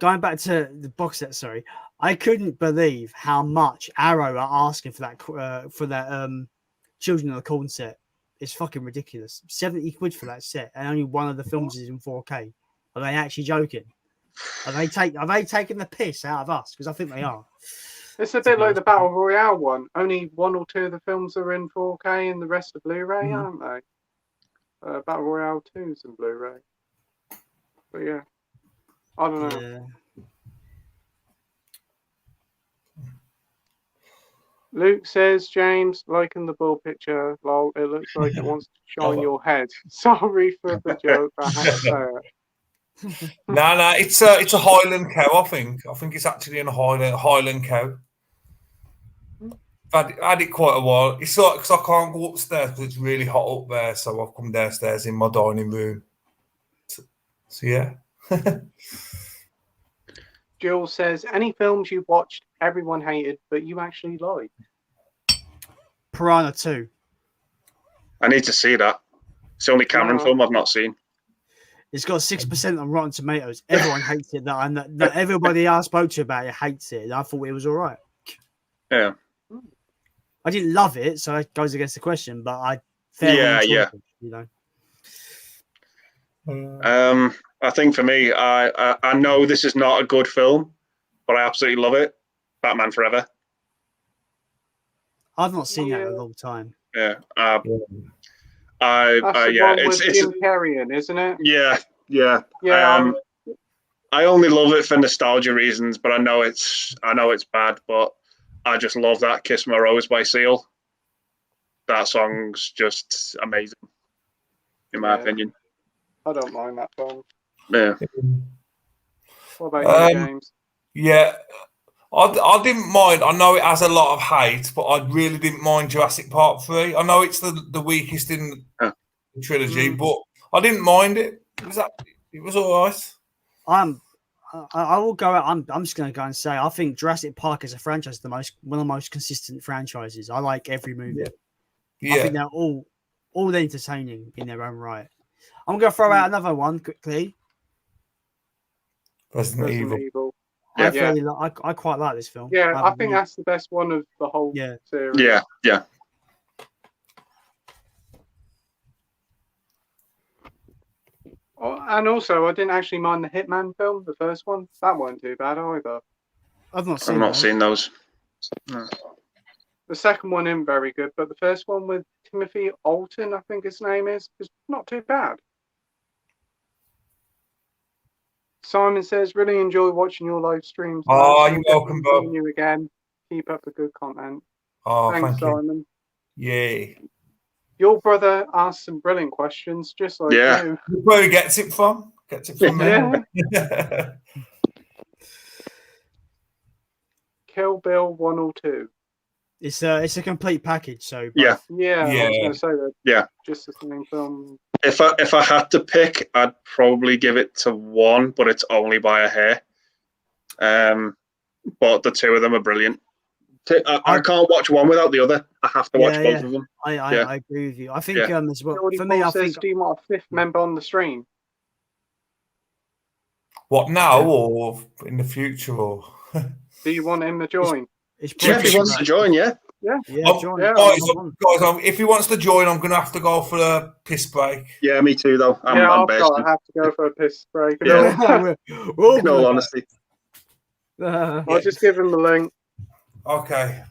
D: Going back to the box set, sorry, I couldn't believe how much Arrow are asking for that Children of the Corn set. It's fucking ridiculous. 70 quid for that set, and only one of the films is in 4K. Are they actually joking? Are they taking the piss out of us? Because I think they are.
A: It's a bit like the Battle Royale one. Only 1 or 2 of the films are in 4K and the rest are Blu-ray, aren't they? Battle Royale 2's in Blu-ray. But yeah, I don't know. Luke says, James, liking the bull picture. Lol, it looks like it wants to shine your head. Sorry for the joke, I had to say it.
B: No, it's a Highland cow. I think it's actually a Highland cow. I've had it quite a while. It's like because I can't go upstairs because it's really hot up there, so I've come downstairs in my dining room. So yeah.
A: Jill says, any films you watched everyone hated but you actually liked?
D: Piranha 2.
C: I need to see that. It's the only Cameron film I've not seen.
D: It's got 6% on Rotten Tomatoes. Everyone hates it. That everybody I spoke to about it hates it. I thought it was all right.
C: Yeah.
D: I didn't love it, so it goes against the question, but I fairly enjoyed it, you
C: know. I think for me, I know this is not a good film, but I absolutely love it. Batman Forever.
D: I've not seen that in a long time.
C: Yeah.
A: That's the one with Jim Carrey in, isn't it?
C: Yeah, yeah.
A: Yeah.
C: I only love it for nostalgia reasons, but I know it's bad, but I just love that "Kiss My Rose" by Seal. That song's just amazing, in my opinion.
A: I don't mind that song.
C: Yeah.
A: What about you, James?
B: Yeah, I didn't mind. I know it has a lot of hate, but I really didn't mind Jurassic Park 3. I know it's the weakest in the trilogy, but I didn't mind it. It was all right.
D: I will go out. I'm just going to go and say I think Jurassic Park as a franchise is one of the most consistent franchises. I like every movie. Yeah. I think they're all entertaining in their own right. I'm going to throw out another one quickly.
B: Resident Evil.
D: I quite like this film.
A: Yeah, I think that's the best one of the whole series.
C: Yeah, yeah.
A: Oh, and also, I didn't actually mind the Hitman film, the first one. That wasn't too bad either.
D: I've not seen
C: those. No.
A: The second one isn't very good, but the first one with Timothy Alton, I think his name is not too bad. Simon says, really enjoy watching your live streams.
B: Oh, you're welcome, Bob.
A: Seeing you again. Keep up the good content.
B: Oh,
A: Thanks,
B: thank
A: Simon.
B: You. Yay.
A: Your brother asked some brilliant questions, just like you.
B: Where he gets it from? Gets it from
A: me. Kill Bill 102.
D: It's a complete package. So
A: I was going to say that.
C: Yeah,
A: just the same film.
C: If I had to pick, I'd probably give it to 1, but it's only by a hair. But the two of them are brilliant. I can't watch one without the other. I have to watch both of them.
D: I agree with you. I think as well for me, I think.
A: Do you want a 5th member on the stream?
B: What now or in the future? Or
A: do you want him to join?
C: If he wants to join,
A: yeah.
B: Guys, if he wants to join, I'm going to have to go for a piss break.
C: Yeah, me too, though.
A: I have to go for a piss break.
C: Yeah. In all honesty.
A: I'll just give him the link.
B: Okay.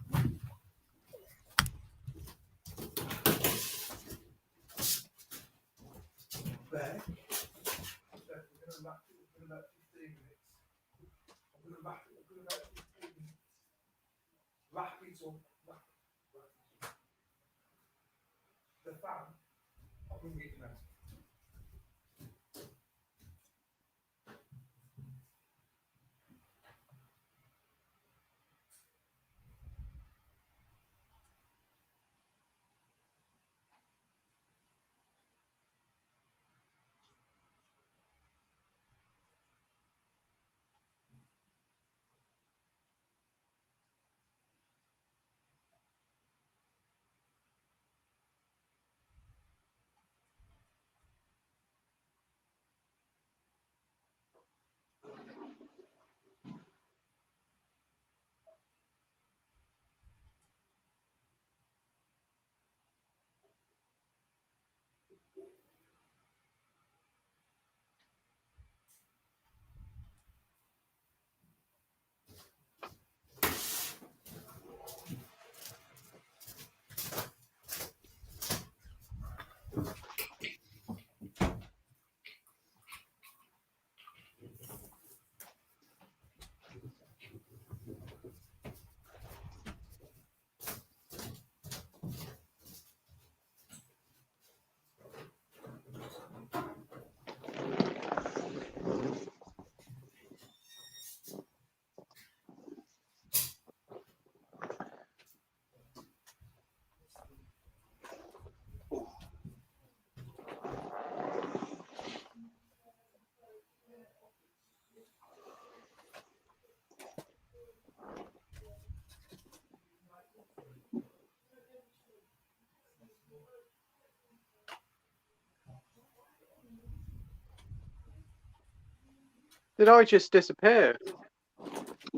A: Did I just disappear?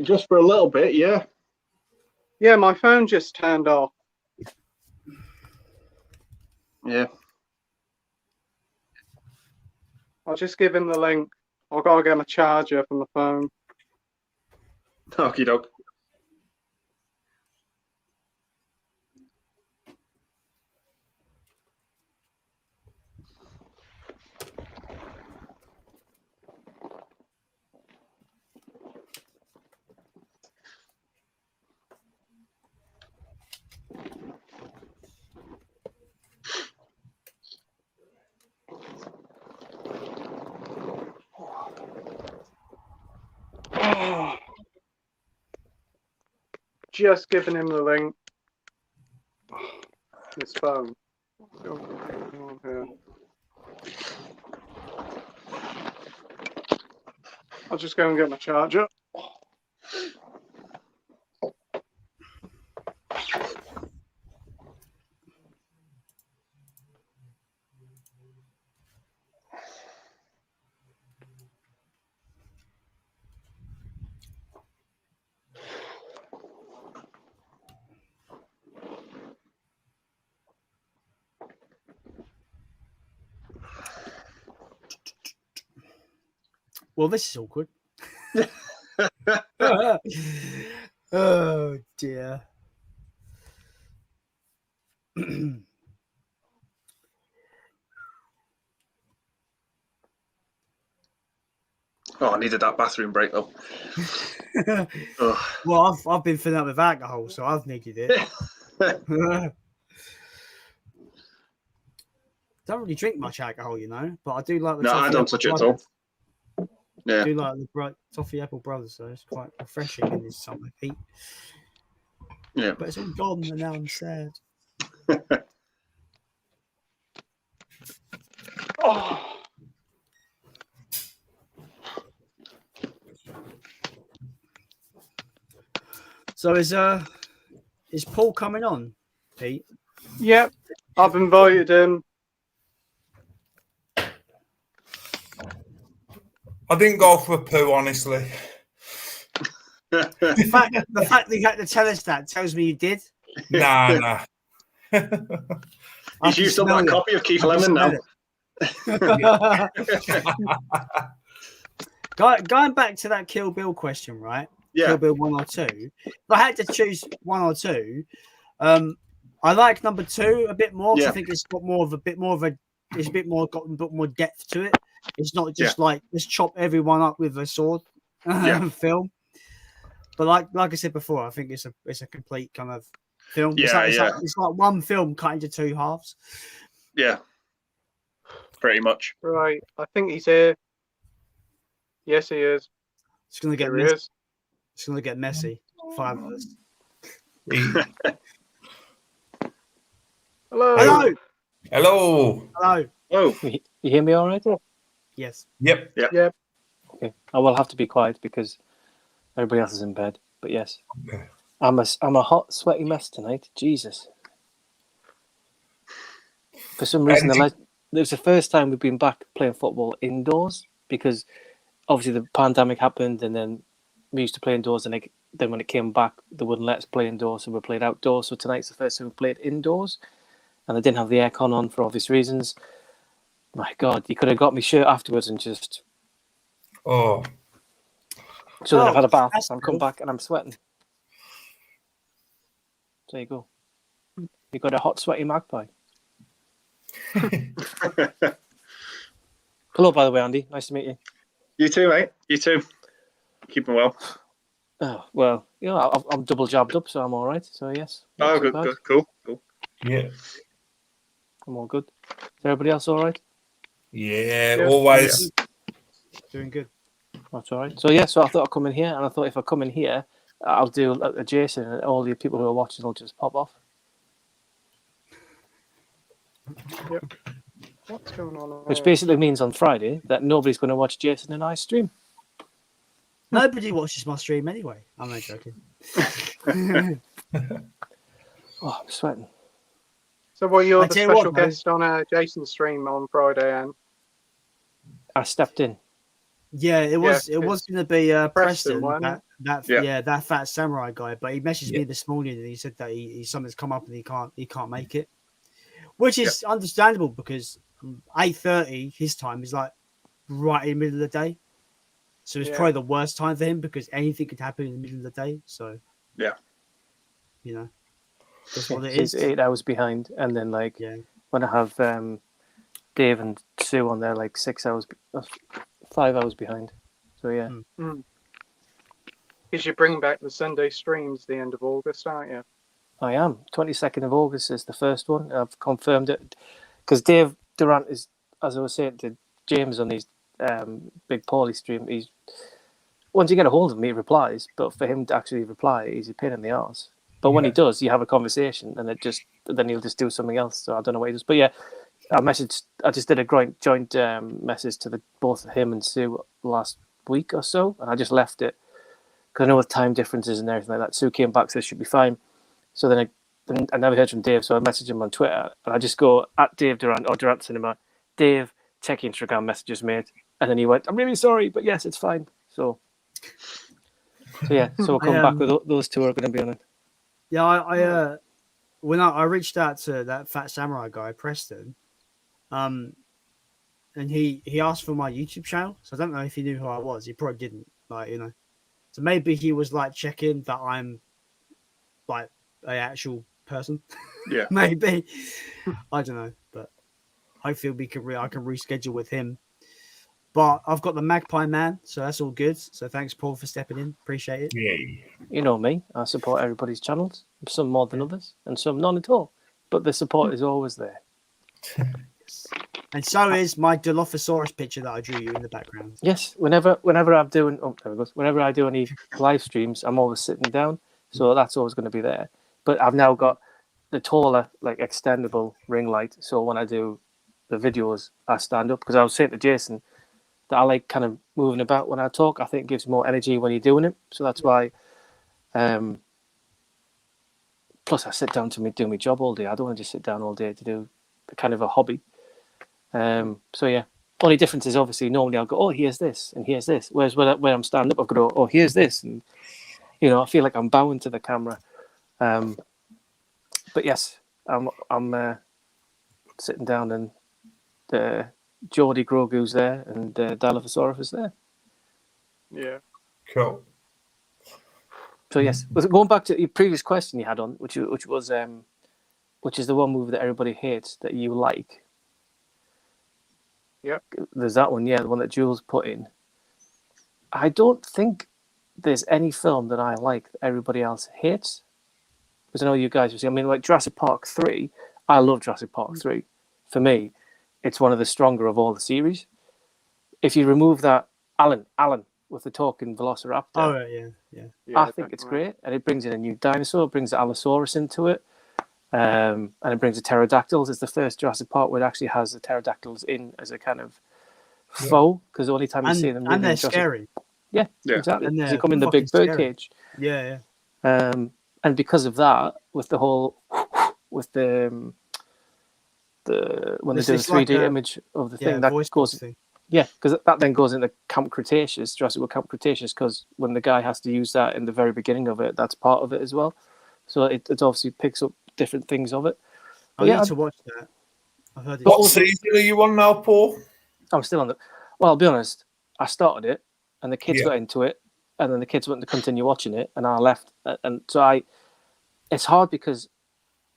C: Just for a little bit, yeah.
A: Yeah, my phone just turned off.
C: Yeah.
A: I'll just give him the link. I've got to get my charger from the phone.
C: Okie doke.
A: Just giving him the link. His phone. I'll just go and get my charger.
D: Well, this is awkward. Oh dear.
C: Oh, I needed that bathroom break though.
D: Well, I've been filling up with alcohol, so I've needed it. Don't really drink much alcohol, you know, but I do like the.
C: No, I don't touch it at all. Yeah.
D: I do like the bright toffee apple brothers, so it's quite refreshing in this summer heat.
C: Yeah.
D: But it's all gone, and now I'm sad.
A: Oh.
D: So is Paul coming on, Pete?
A: Yep, I've invited him.
B: I didn't go for a poo, honestly.
D: The fact that you had to tell us that tells me you did.
B: Nah.
C: You've still got a copy of Keith Lemon now.
D: Going back to that Kill Bill question, right?
C: Yeah.
D: Kill Bill 1 or 2. If I had to choose 1 or 2, I like number 2 a bit more. Yeah. I think it's got a bit more depth to it. It's not just like just chop everyone up with a sword film. But like I said before, I think it's a complete kind of film. It's like one film cut into 2 halves.
C: Yeah. Pretty much.
A: Right. I think he's here. Yes, he is.
D: It's gonna get messy. It's gonna get messy. 5 of us.
A: Hello.
E: Oh, you hear me all right?
D: Yes.
B: Yep.
E: Okay. I will have to be quiet because everybody else is in bed. But yes, okay. I'm a hot, sweaty mess tonight. Jesus. For some reason, it was the first time we've been back playing football indoors because obviously the pandemic happened, and then we used to play indoors, and then when it came back, they wouldn't let us play indoors, so we played outdoors. So tonight's the first time we played indoors, and I didn't have the aircon on for obvious reasons. My God, you could have got me shirt afterwards and just.
B: Oh.
E: So then I've had a bath, I'm come back and I'm sweating. There you go. You got a hot, sweaty magpie. Hello, by the way, Andy. Nice to meet you.
C: You too, mate. You too. Keeping well.
E: Oh, well, you know, I'm double jabbed up, so I'm all right. So, yes.
C: Oh, good. Cool.
B: Yeah.
E: I'm all good. Is everybody else all right?
B: Yeah, always.
D: Doing good.
E: That's all right. So, yeah, so I thought I'd come in here, and I thought if I come in here, I'll do a Jason, and all the people who are watching will just pop off.
A: Yep. What's going on?
E: Which basically means on Friday that nobody's going to watch Jason and I stream.
D: Nobody watches my stream anyway. I'm not joking.
E: Oh, I'm sweating.
A: So, well, you're the special guest on Jason's stream on Friday, and
E: I stepped in.
D: Yeah, it was going to be Preston,
A: wasn't
D: that fat samurai guy. But he messaged me this morning and he said that something's come up and he can't make it, which is understandable because 8:30 his time is like right in the middle of the day, so it's probably the worst time for him because anything could happen in the middle of the day. So you know, that's what it is.
E: He's 8 hours behind, and then when I have Dave and Sue on there, like 6 hours, 5 hours behind. So yeah.
A: Because you're bringing back the Sunday streams the end of August, aren't you?
E: I am. 22nd of August is the first one. I've confirmed it because Dave Durant is, as I was saying to James on his Big Paulie stream, he's once you get a hold of him, he replies. But for him to actually reply, he's a pain in the arse. But when he does, you have a conversation, and then he'll just do something else. So I don't know what he does. But yeah, I just did a joint message to both him and Sue last week or so, and I just left it because I know with time differences and everything like that. Sue came back, so it should be fine. So then I never heard from Dave, so I messaged him on Twitter, and I just go at Dave Durant or Durant Cinema, Dave, check Instagram messages, mate. And then he went, I'm really sorry, but yes, it's fine. So yeah, so we'll come back with those two are going to be on it.
D: Yeah, when I reached out to that fat samurai guy, Preston, and he asked for my YouTube channel, so I don't know if he knew who I was. He probably didn't, So maybe he was like checking that I'm like an actual person.
C: Yeah,
D: maybe. I don't know, but hopefully I can reschedule with him. But I've got the Magpie Man, so that's all good. So thanks, Paul, for stepping in. Appreciate it.
B: Yeah.
E: You know me. I support everybody's channels, some more than others, and some none at all. But the support is always there.
D: And so is my Dilophosaurus picture that I drew you in the background.
E: Yes, whenever I'm doing whenever I do any live streams, I'm always sitting down, so that's always going to be there. But I've now got the taller, like extendable ring light, so when I do the videos, I stand up because I was saying to Jason that I like kind of moving about when I talk. I think it gives more energy when you're doing it, so that's why. Plus, I sit down to do my job all day. I don't want to just sit down all day to do kind of a hobby. So yeah, only difference is obviously normally I'll go, oh, here's this and here's this. Whereas when I'm standing up, I've got to go, oh, here's this, and I feel like I'm bowing to the camera. But yes, I'm sitting down, and Geordie Grogu's there, and Dilophosaurus is there.
A: Yeah,
B: cool.
E: So yes, going back to your previous question you had on, which is the one movie that everybody hates that you like.
A: Yep.
E: There's that one, the one that Jules put in. I don't think there's any film that I like that everybody else hates. Because I know you guys will see. I mean, like Jurassic Park 3, I love Jurassic Park 3. For me, it's one of the stronger of all the series. If you remove that Alan with the talking Velociraptor.
D: Oh, yeah.
E: I think it's great. And it brings in a new dinosaur, it brings the Allosaurus into it. And it brings the pterodactyls. It's the first Jurassic Park where it actually has the pterodactyls in as a kind of foe, because the only time you see them,
D: and they're scary.
E: Yeah, exactly. Because they come in the big bird cage.
D: Yeah.
E: And because of that, with the whole, with the when they do the 3D image of the thing, that goes.
D: Thing.
E: Yeah, because that then goes into Camp Cretaceous, Jurassic World Camp Cretaceous, because when the guy has to use that in the very beginning of it, that's part of it as well. So it obviously picks up different things of it.
D: I need to watch that. I've heard it.
B: What season are you on now, Paul?
E: I'm still on Well, I'll be honest. I started it, and the kids got into it, and then the kids wanted to continue watching it, and I left. And so it's hard because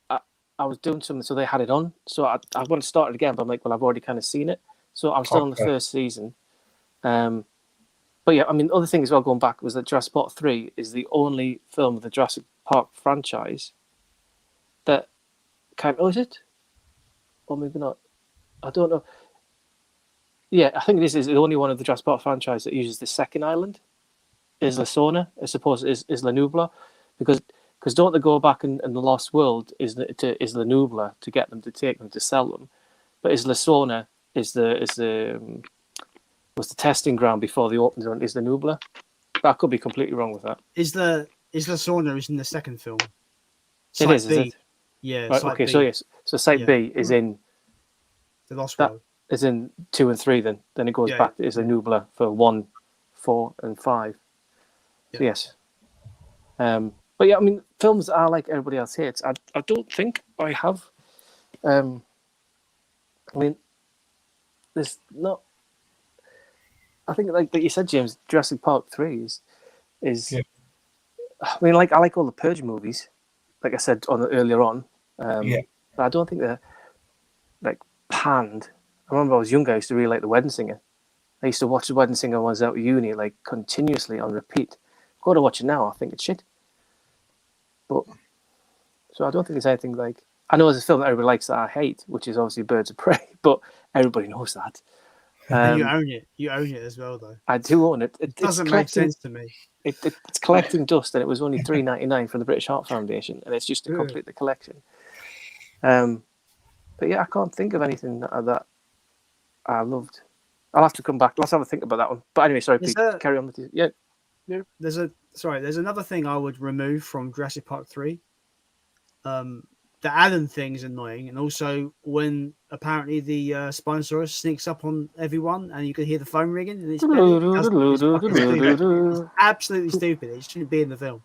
E: I was doing something, so they had it on. So I want to start it again, but I'm like, well, I've already kind of seen it. So I'm still on the first season. But yeah, I mean, other thing as well, going back, was that Jurassic Park 3 is the only film of the Jurassic Park franchise that is it? Or maybe not. I don't know. Yeah, I think this is the only one of the Jurassic Park franchise that uses the second island, Isla Sorna, as opposed to Isla Nublar, because don't they go back in the Lost World to Isla Nublar to get them to take them to sell them, but Isla Sorna was the testing ground before they opened on Isla Nublar. But I could be completely wrong with that.
D: Isla Sorna is in the second film.
E: It is it?
D: Yeah.
E: Right, okay, B. So yes. So Site B is in
D: the Lost World.
E: as in 2 and 3. Then it goes back to Isla Nublar for 1, 4, and 5. So yes. But yeah, I mean, films are like everybody else hates. I don't think I have. I mean, there's not. I think, like you said, James, Jurassic Park 3 is. Yeah. I mean, like I like all the Purge movies, like I said earlier on. But I don't think they're like panned. I remember I was younger. I used to really like The Wedding Singer. I used to watch The Wedding Singer when I was out of uni, like continuously on repeat. Go to watch it now, I think it's shit. But so I don't think it's anything like. I know there's a film that everybody likes that I hate, which is obviously Birds of Prey, but everybody knows that.
D: You own it. You own it as well, though.
E: I do own it.
D: It doesn't make sense to me.
E: It's collecting dust, and it was only $3.99 from the British Heart Foundation, and it's just to complete the collection. But yeah, I can't think of anything that I loved. I'll have to come back. Let's have a think about that one. But anyway, sorry, Pete, carry on with you. Yeah.
D: There's another thing I would remove from Jurassic Park 3. The Alan thing is annoying, and also when apparently the Spinosaurus sneaks up on everyone and you can hear the phone ringing, and it's absolutely stupid. It shouldn't be in the film.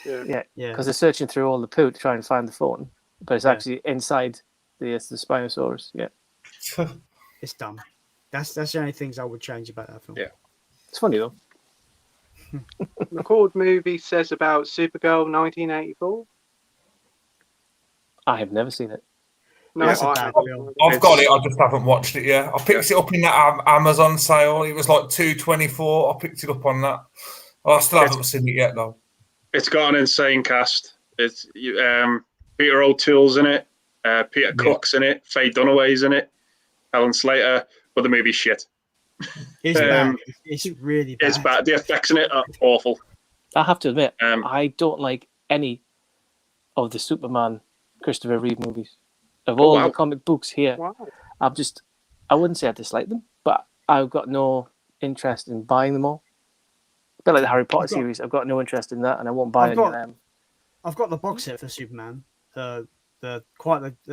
E: Yeah, because they're searching through all the poo to try and find the phone, but it's actually inside the Spinosaurus. Yeah,
D: it's dumb. That's the only things I would change about that film.
E: Yeah, it's funny though.
A: Record movie says about Supergirl 1984.
E: I have never seen it.
A: No,
B: I've got it. I just haven't watched it yet. I picked it up in that Amazon sale. It was like $2.24. I picked it up on that. I still haven't seen it yet, though.
C: It's got an insane cast. It's Peter O'Toole's in it. Peter Cook's in it. Faye Dunaway's in it. Helen Slater. But the movie's shit.
D: It's bad. It's really bad.
C: It's bad. The effects in it are awful.
E: I have to admit, I don't like any of the Superman Christopher Reeve movies. Of all the comic books here, I wouldn't say I dislike them, but I've got no interest in buying them all. A bit like the Harry Potter series, I've got no interest in that, and I won't buy any of them.
D: I've got the box set for Superman. The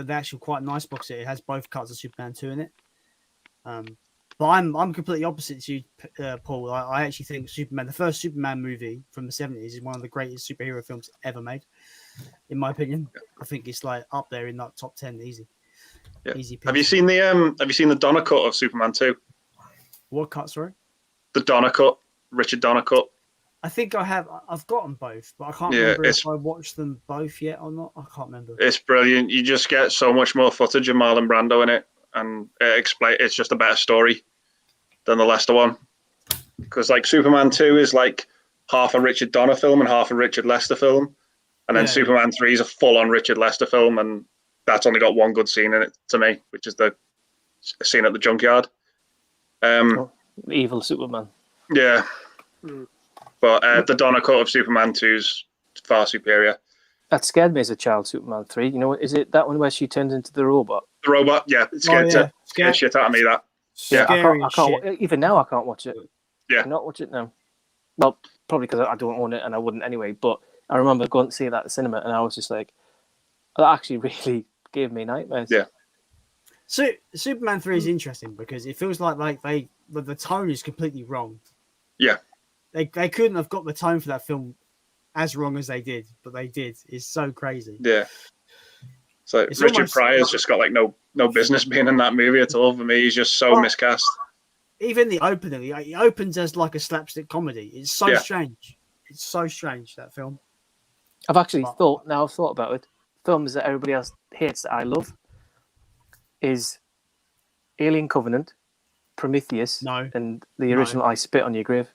D: actual quite nice box set. It has both cuts of Superman 2 in it. But I'm completely opposite to you, Paul. I actually think Superman, the first Superman movie from the 70s, is one of the greatest superhero films ever made. In my opinion, I think it's like up there in that top 10, easy.
C: Yeah. Easy. Have you seen the Donner cut of Superman 2?
D: What cut? Sorry.
C: The Donner cut, Richard Donner cut.
D: I think I have. I've got them both, but I can't remember if I watched them both yet or not. I can't remember.
C: It's brilliant. You just get so much more footage of Marlon Brando in it, and it's just a better story than the Lester one. Because like Superman 2 is like half a Richard Donner film and half a Richard Lester film. And then Superman 3 is a full-on Richard Lester film, and that's only got one good scene in it to me, which is the scene at the junkyard.
E: The evil Superman.
C: Yeah. But the Donner cut of Superman 2 is far superior.
E: That scared me as a child, Superman 3. You know, is it that one where she turns into the robot?
C: The robot, yeah. It scared shit out of me, that.
E: Yeah, I can't even now I can't watch it.
C: Yeah.
E: I cannot watch it now. Well, probably because I don't own it and I wouldn't anyway, but I remember going to see that at the cinema, and I was just like, that actually really gave me nightmares.
C: Yeah.
D: So Superman 3 is interesting because it feels like the tone is completely wrong.
C: Yeah.
D: They couldn't have got the tone for that film as wrong as they did, but they did. It's so crazy.
C: Yeah. So Richard Pryor's just got like no business being in that movie at all for me. He's just so miscast.
D: Even the opening, he opens as like a slapstick comedy. It's so strange. It's so strange, that film.
E: I've actually thought about it. Films that everybody else hates that I love is Alien Covenant, Prometheus, and the original I Spit on Your Grave.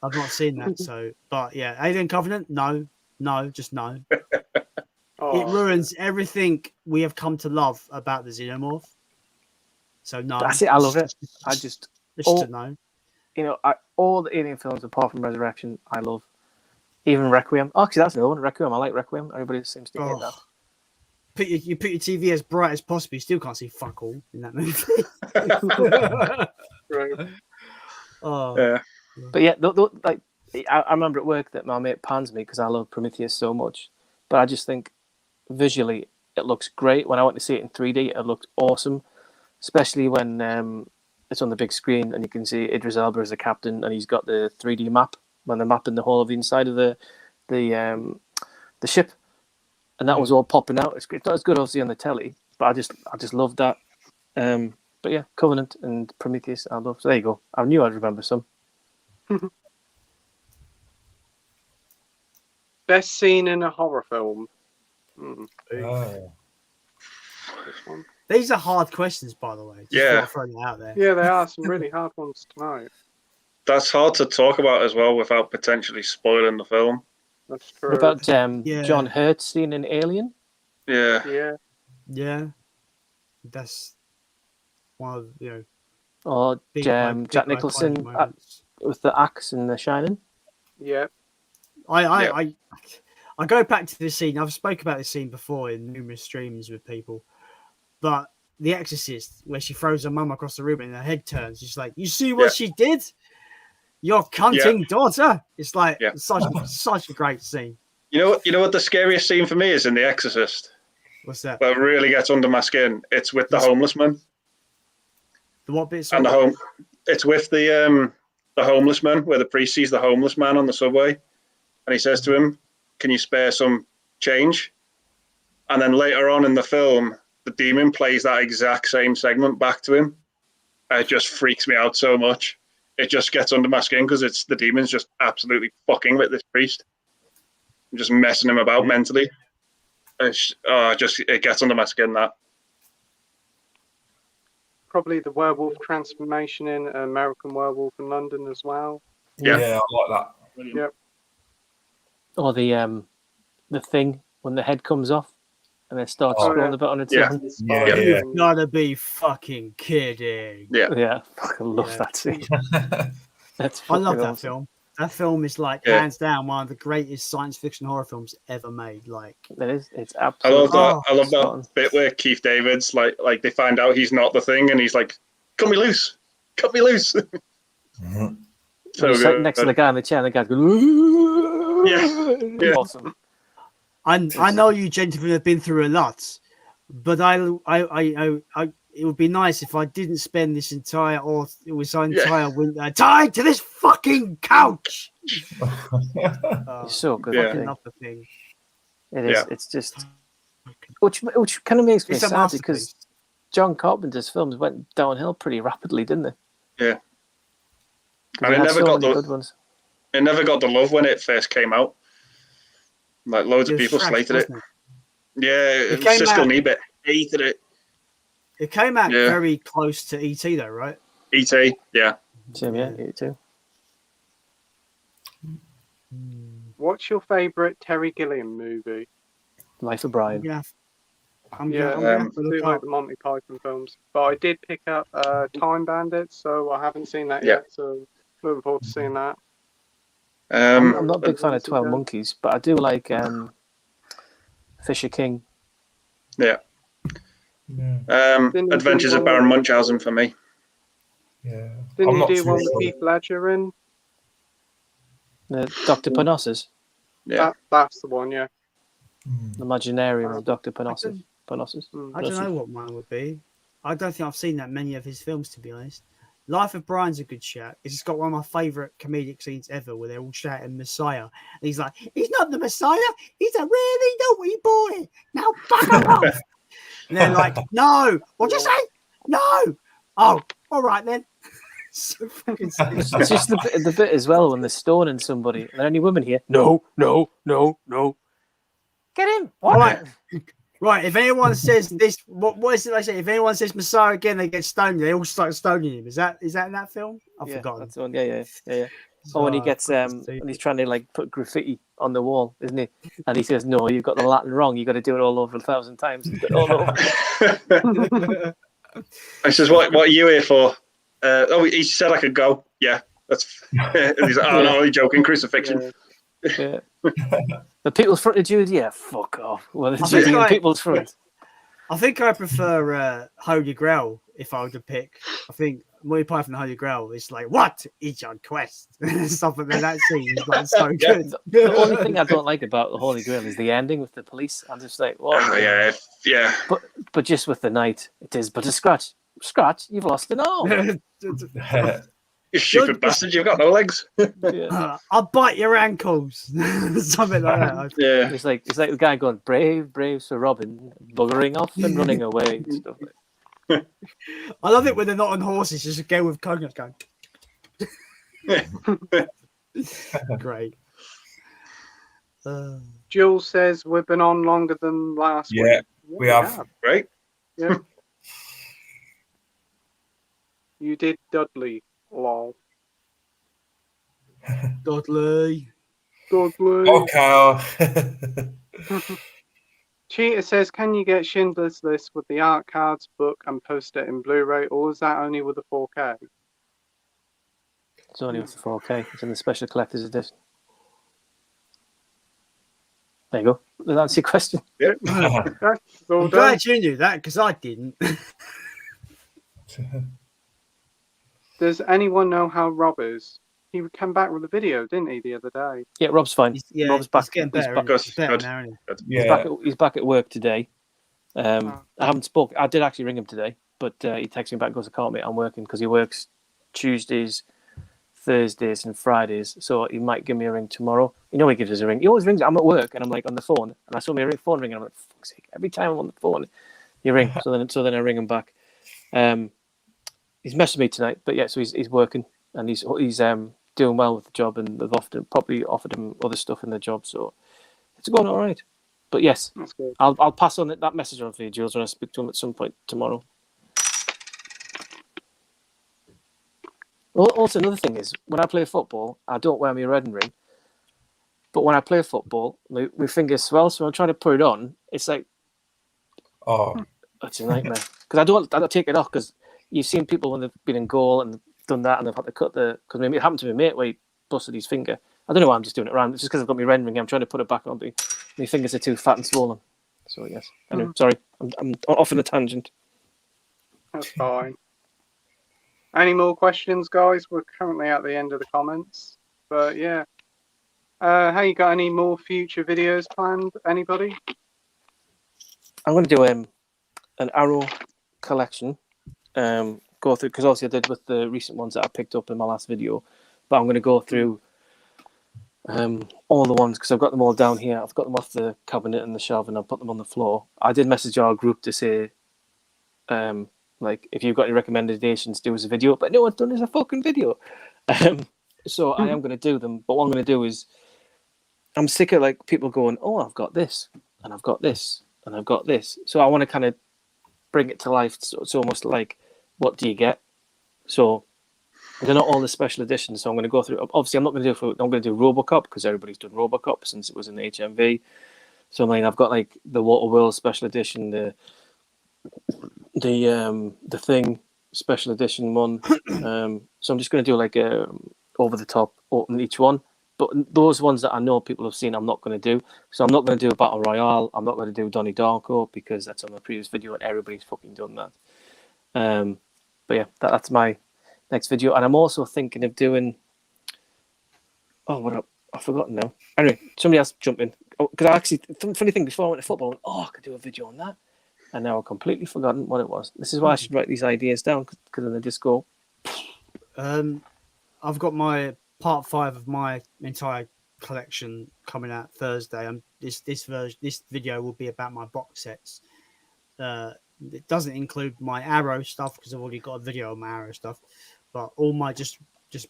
D: I've not seen that, but yeah, Alien Covenant, no, just no. It ruins everything we have come to love about the Xenomorph. So no.
E: That's it, I love it. Just
D: a no.
E: You know, all the Alien films apart from Resurrection, I love. Even Requiem. Oh, actually, that's another one. Requiem. I like Requiem. Everybody seems to hate that.
D: You put your TV as bright as possible. You still can't see fuck all in that movie.
A: Right.
C: Yeah.
E: But yeah, like I remember at work that my mate pans me because I love Prometheus so much. But I just think visually it looks great. When I went to see it in 3D, it looked awesome. especially when it's on the big screen and you can see Idris Elba as the captain, and he's got the 3D map when they're mapping the whole of the inside of the ship, and that was all popping out. It's not as good, obviously, on the telly, but I just loved that. But yeah, Covenant and Prometheus, I love. So there you go. I knew I'd remember some.
A: Best scene in a horror film.
D: These are hard questions, by the way. Just throwing it out there.
A: Yeah, they are some really hard ones tonight.
C: That's hard to talk about as well without potentially spoiling the film.
A: That's true.
E: What about John Hurt's scene in Alien?
C: Yeah.
D: That's one of
E: or Jack Nicholson with the axe in The Shining.
A: Yeah.
D: I go back to this scene. I've spoken about this scene before in numerous streams with people, but The Exorcist, where she throws her mum across the room and her head turns, she's like, "You see what she did? Your cunting daughter." It's like such a great scene. You
C: know what the scariest scene for me is in The Exorcist?
D: What's that?
C: That really gets under my skin. It's with the homeless man.
D: The what bit?
C: And it's with the homeless man, where the priest sees the homeless man on the subway, and he says to him, "Can you spare some change?" And then later on in the film, the demon plays that exact same segment back to him. It just freaks me out so much. It just gets under my skin because it's the demon's just absolutely fucking with this priest, just messing him about mentally. It gets under my skin, that.
A: Probably the werewolf transformation in American Werewolf in London as well.
B: Yeah, I like that.
A: Yep.
E: Or the thing when the head comes off and then starts scrolling a bit on its own.
D: You've gotta be fucking kidding.
E: Yeah. I fucking love that scene.
D: I love that film. That film is hands down one of the greatest science fiction horror films ever made. Like
E: it is. It's absolutely.
C: I love that bit where Keith David's like they find out he's not the thing, and he's like, "Cut me loose, cut me loose."
E: Mm-hmm. So good. Next to the guy in the chair, and the guy's going,
C: yeah.
E: Awesome.
D: I know you gentlemen have been through a lot, but it would be nice if I didn't spend this entire winter tied to this fucking couch.
E: It's so good.
D: Fucking love the thing.
E: It is. Yeah. It's just which kind of makes me sad because John Carpenter's films went downhill pretty rapidly, didn't they?
C: Yeah. And it never got good ones. It never got the love when it first came out. Like loads of people slated it. Yeah, Siskel Nebet hated it.
D: It came out very close to E.T. though, right?
C: E.T. Yeah.
E: Same, E.T.
A: What's your favourite Terry Gilliam movie?
E: Life of Brian.
A: I do like the Monty Python films, but I did pick up Time Bandits, so I haven't seen that yet. So looking forward to seeing that.
E: I'm not a big fan of 12 Monkeys, but I do like Fisher King.
C: Yeah. Adventures of Baron Munchausen for me.
A: Yeah. Didn't you do one with Heath Ledger in?
E: Dr. Panossus.
C: Yeah.
A: That's the one, yeah.
E: The Imaginarium of Dr. Panossus.
D: I don't know what mine would be. I don't think I've seen that many of his films, to be honest. Life of Brian's a good shout. It's got one of my favourite comedic scenes ever where they're all shouting Messiah. And he's like, "He's not the Messiah. He's a really naughty boy. Now fuck him off." And they're like, "No. What'd you say? No. Oh, all right then." So fucking silly.
E: It's just the bit as well when they're stoning somebody. Are there any women here? No. Get in. What?
D: Right. If anyone says this, what is it they say? If anyone says Messiah again, they get stoned. They all start stoning him. Is that in that film? I've forgotten. That's the one.
E: Yeah. Oh, when he gets when he's trying to put graffiti on the wall, isn't he? And he says, "No, you've got the Latin wrong. You've got to do it all over 1,000 times." All over.
C: I says, "What are you here for?" He said I could go. Yeah, that's. He's like, "Oh no, you're joking, crucifixion."
E: Yeah. The people's front of Jude, fuck off. Well, the people's front.
D: I think I prefer Holy Grail if I were to pick. I think Monty Python Holy Grail is like, what is your quest? Stuff like that scene is so good.
E: The only thing I don't like about the Holy Grail is the ending with the police. I'm just like, what?
C: Yeah.
E: But just with the night, it is but a scratch. Scratch, you've lost an arm.
C: You stupid bastard, you've got no legs.
D: I'll bite your ankles. Something like that.
C: Yeah.
E: It's like the guy going, brave Sir Robin, buggering off and running away and stuff like that.
D: I love it when they're not on horses, just go with coconuts going. Great.
A: Jules says we've been on longer than last week.
B: Yeah, we have.
C: Right?
A: Yeah. You did Dudley. Lol.
D: Dudley.
B: Okay.
A: Cheetah says, can you get Schindler's List with the art cards book and post it in Blu-ray, or is that only with the 4K?
E: It's only with the 4K. It's in the special collector's edition. There you go. Does that answer your question?
C: Yeah.
D: I'm glad you knew that because I didn't.
A: Does anyone know how Rob is? He came back with a video, didn't he, the other day?
E: Yeah, Rob's fine. Rob's back.
D: He's getting better.
E: He's back at work today. I haven't spoken. I did actually ring him today, but he texted me back and goes, I can't, mate, I'm working, because he works Tuesdays, Thursdays and Fridays, so he might give me a ring tomorrow. You know, he gives us a ring. He always rings. I'm at work and I'm like on the phone, and I saw my phone ring, and I'm like, fuck's sake! Every time I'm on the phone, you ring. So then I ring him back. He's messaged me tonight, but yeah, so he's working and he's doing well with the job, and they've probably offered him other stuff in the job, so it's going all right. But yes,
A: that's good.
E: I'll pass on that message on for you, Jules, when I speak to him at some point tomorrow. Well, also another thing is, when I play football, I don't wear my wedding ring. But when I play football, my fingers swell, so I'm trying to put it on. It's like, it's a nightmare. Because I don't take it off, because you've seen people when they've been in goal and done that, and they've had to cut because it happened to my mate where he busted his finger. I don't know why I'm just doing it around. It's just because I've got my wedding ring. I'm trying to put it back on, but my fingers are too fat and swollen. So yes. Anyway, sorry, I'm off on a tangent.
A: That's fine. Any more questions, guys? We're currently at the end of the comments, but yeah. Have you got any more future videos planned? Anybody?
E: I'm going to do an Arrow collection. Go through, because obviously I did with the recent ones that I picked up in my last video, but I'm going to go through all the ones, because I've got them all down here. I've got them off the cabinet and the shelf, and I've put them on the floor. I did message our group to say, like, if you've got any recommendations, do us a video, but no one's done us a fucking video. So I am going to do them, but what I'm going to do is, I'm sick of like people going, oh, I've got this, and I've got this, and I've got this. So I want to kind of bring it to life. So it's almost like, what do you get? So they're not all the special editions. So I'm going to go through. Obviously, I'm going to do RoboCop, because everybody's done RoboCop since it was in HMV. So I mean, I've got like the Waterworld special edition, the Thing special edition one. So I'm just going to do like a over the top open each one. But those ones that I know people have seen, I'm not going to do. So I'm not going to do a Battle Royale. I'm not going to do Donnie Darko, because that's on my previous video and everybody's fucking done that. But yeah, that's my next video. And I'm also thinking of doing... I've forgotten now. Anyway, somebody else jump in. Because I actually... Funny thing, before I went to football, I went, I could do a video on that. And now I've completely forgotten what it was. This is why I should write these ideas down, because then they just go...
D: I've got my part 5 of my entire collection coming out Thursday. This video will be about my box sets. It doesn't include my Arrow stuff, because I've already got a video on my Arrow stuff, but all my just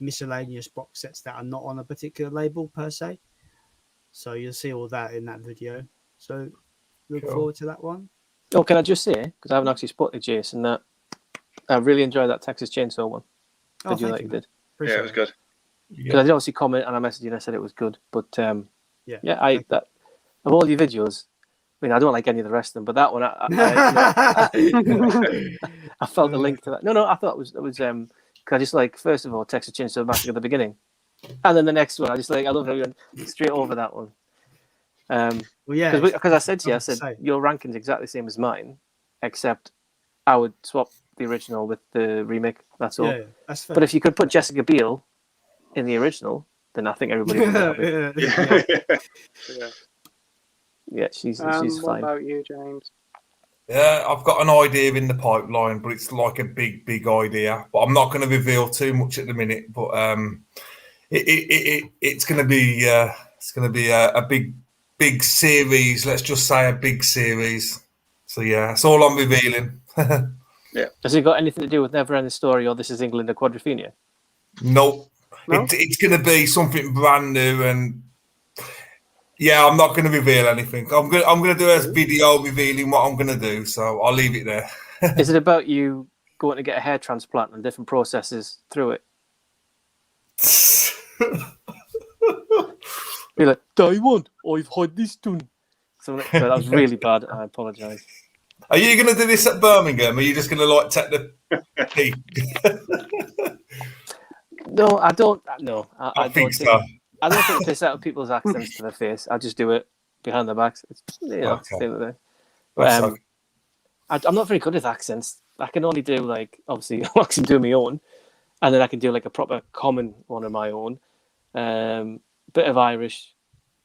D: miscellaneous box sets that are not on a particular label per se. So you'll see all that in that video. So look forward to that one.
E: Oh, can I just say, because I haven't actually spotted Jason, that I really enjoyed that Texas Chainsaw one.
D: Thank you.
E: Did.
C: Yeah, it was good.
E: Because I did obviously comment and I messaged you and I said it was good. But of all your videos, I mean, I don't like any of the rest of them, but that one, I felt the link to that. No, I thought it was cause I just like, first of all, Texas Chainsaw Massacre at the beginning, and then the next one, I love how you went straight over that one. Because I said to you, your ranking's exactly the same as mine, except I would swap the original with the remake. That's all.
D: Yeah, that's fair.
E: But if you could put Jessica Biel in the original, then I think everybody would be happy. Yeah, she's
A: what
E: fine.
A: What about you, James?
B: Yeah, I've got an idea in the pipeline, but it's like a big idea. But I'm not going to reveal too much at the minute. But it's going to be a big series. Let's just say a big series. So yeah, that's all I'm revealing.
C: Yeah.
E: Has it got anything to do with Neverending Story or This Is England or Quadrophenia?
B: Nope.
A: No?
B: It's going to be something brand new, and yeah, I'm not going to reveal anything. I'm going to do a video revealing what I'm going to do. So I'll leave it there.
E: Is it about you going to get a hair transplant and different processes through it? Be like, Diamond, I've had this done. So that was really bad. I apologise.
B: Are you going to do this at Birmingham? Or are you just going to like take the key?
E: No, I don't. No,
B: I think so.
E: I don't take the piss out of people's accents to their face. I just do it behind their backs. It's, okay. But, I'm not very good at accents. I can only do obviously I can do my own, and then I can do like a proper common one of my own. Bit of Irish,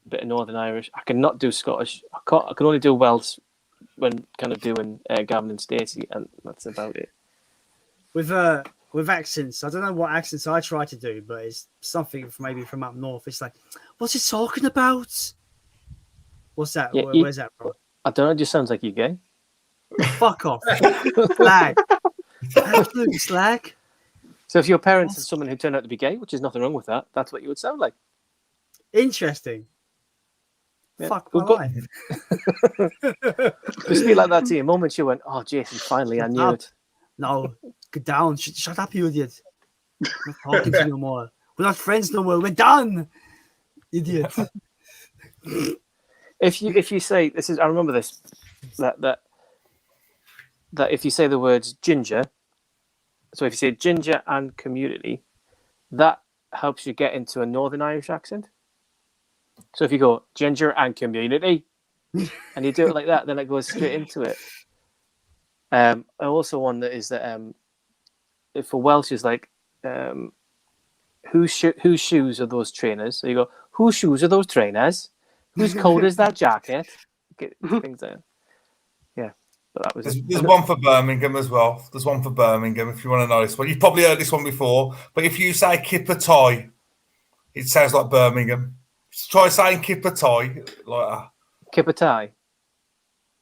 E: bit of Northern Irish. I cannot do Scottish. I can only do Welsh when kind of doing Gavin and Stacey, and that's about it.
D: With accents, I don't know what accents I try to do, but it's something maybe from up north. It's like, what's he talking about? What's that?
E: Yeah,
D: Where's that from?
E: I don't know. It just sounds like you're gay.
D: Fuck off, slag. Absolute slag.
E: So if your parents are someone who turned out to be gay, which is nothing wrong with that, that's what you would sound like.
D: Interesting.
E: Yeah.
D: Fuck my life.
E: Just be like that to you. Moment you went, oh, Jason, finally, I knew it.
D: No, get down. Shut up, you idiot. I'm not talking to you no more. We're not friends no more. We're done. Idiot.
E: If you say this is, I remember this that if you say the words ginger, so if you say ginger and community, that helps you get into a Northern Irish accent. So if you go ginger and community, and you do it like that, then it goes straight into it. Also one that is that for Welsh is like whose shoes are those trainers? So you go, whose shoes are those trainers? Whose coat is that jacket? Get things there. Yeah, but that was.
B: There's one for Birmingham as well. There's one for Birmingham if you want to know this one. You've probably heard this one before, but if you say kipper tie, it sounds like Birmingham. Try saying kipper tie like that.
E: Kipper tie.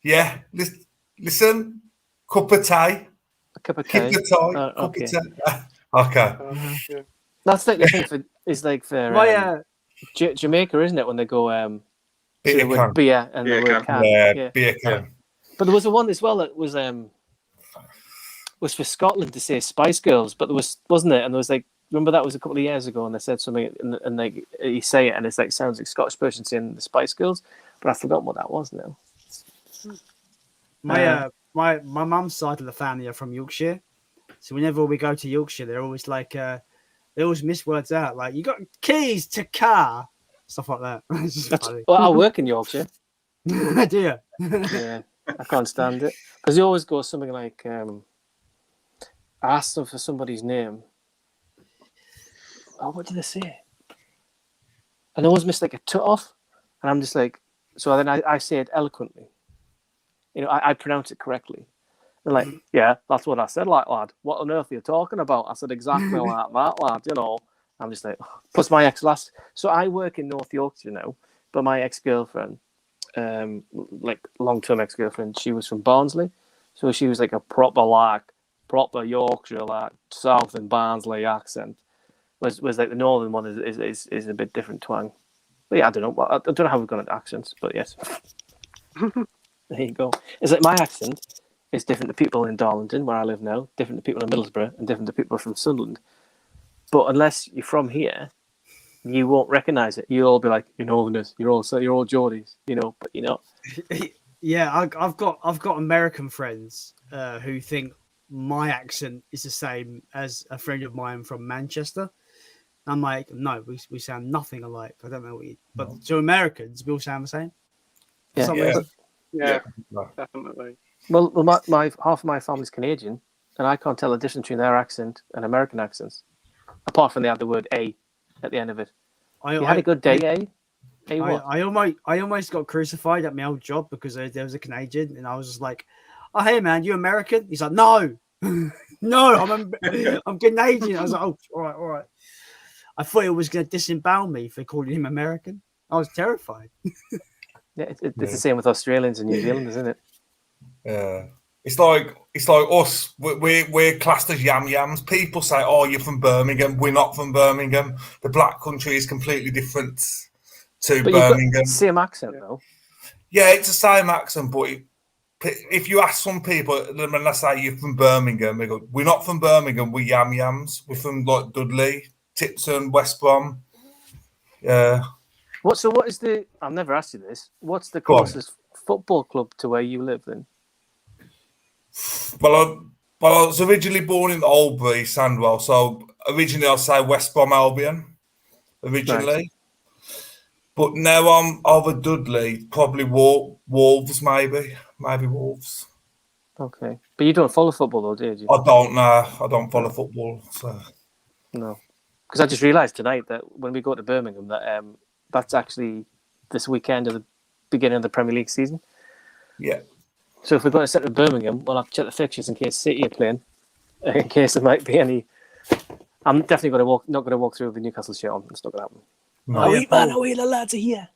B: Yeah, listen. Cup of tea.
E: A cup of tea.
B: Okay. Okay.
A: Yeah.
E: That's like the thing for Jamaica, isn't it? When they go
B: beer can.
E: Beer and the word can.
B: Yeah, beer can.
E: But there was a one as well that was for Scotland to say Spice Girls, but wasn't it? And there was remember that was a couple of years ago, and they said something, and you say it, and it's sounds like Scottish person saying the Spice Girls, but I've forgotten what that was now.
D: My mum's side of the family are from Yorkshire, so whenever we go to Yorkshire, they're always they always miss words out, like you got keys to car, stuff like that.
E: Well, I work in Yorkshire.
D: Do you?
E: Yeah, I can't stand it because you always go something like I asked them for somebody's name. Oh, what did they say? And they always miss a tut off, and I'm just so then I say it eloquently. You know, I pronounce it correctly. They're like, yeah, that's what I said, lad. What on earth are you talking about? I said exactly like that, lad, you know. I'm just plus my ex so I work in North Yorkshire now, but my ex-girlfriend, long-term ex-girlfriend, she was from Barnsley. So she was a proper Yorkshire, South and Barnsley accent. Was the northern one is a bit different twang. But yeah, I don't know. Well, I don't know how we've got into accents, but yes. There you go. It's my accent is different to people in Darlington, where I live now, different to people in Middlesbrough, and different to people from Sunderland. But unless you're from here, you won't recognise it. You'll all be like, you're Northerners, you're all Geordies, you know, but you're not.
D: Yeah, I've got American friends who think my accent is the same as a friend of mine from Manchester. I'm like, no, we sound nothing alike. I don't know what but to Americans, we all sound the same.
A: Yeah, definitely.
E: Well, my half of my family's Canadian, and I can't tell the difference between their accent and American accents, apart from they had the word "a" at the end of it. You had a good day, eh? What?
D: I almost got crucified at my old job because there was a Canadian, and I was just like, "Oh, hey man, you American?" He's like, "No, no, I'm Canadian." I was like, "Oh, all right." I thought it was going to disembowel me for calling him American. I was terrified.
E: Yeah, it's the same with Australians and New Zealanders, isn't it?
B: Yeah. It's like us. We're classed as yams. People say, "Oh, you're from Birmingham." We're not from Birmingham. The black country is completely different to
E: But
B: Birmingham.
E: you've got the same accent, though.
B: Yeah, it's the same accent, but if you ask some people, when I say you're from Birmingham, they go, "We're not from Birmingham. We're yams. We're from like Dudley, Tipton, West Brom." Yeah.
E: What is the? I've never asked you this. What's the
B: Go on.
E: closest football club to where you live then?
B: Well, I was originally born in Albury, Sandwell, so originally I'll say West Brom Albion. Originally.
E: Right.
B: But now I'm over Dudley, probably Wolves, maybe Wolves.
E: Okay, but you don't follow football, though, did you?
B: I don't know. I don't follow football. So.
E: No, because I just realised tonight that when we go to Birmingham, that that's actually this weekend of the beginning of the Premier League season.
B: Yeah.
E: So if we're going to set to Birmingham, we'll have to check the fixtures in case City are playing, in case there might be any. I'm definitely not going to walk through with the Newcastle shirt on. It's not going to happen.
B: No.
E: The lads are here.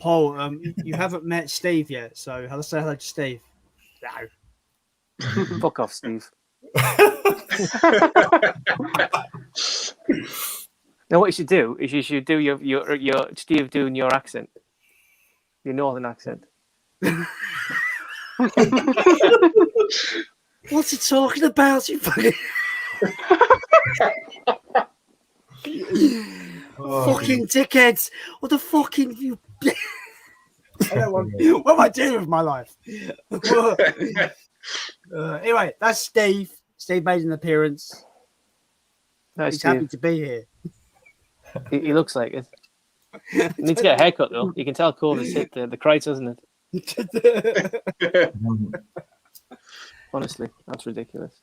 D: Paul, you haven't met Steve yet, so let's say hello to Steve. No.
E: Fuck off, Steve. Now, what you should do is you should do your Steve doing your accent, your northern accent.
D: What's he talking about? You fucking fucking dickheads! What the fucking you? What am I doing with my life? Anyway, that's Steve. Steve made an appearance.
E: Nice,
D: He's
E: Steve.
D: happy to be here.
E: He looks like it. He needs to get a haircut though. You can tell Corey's hit the crotch, doesn't it? Honestly, that's ridiculous.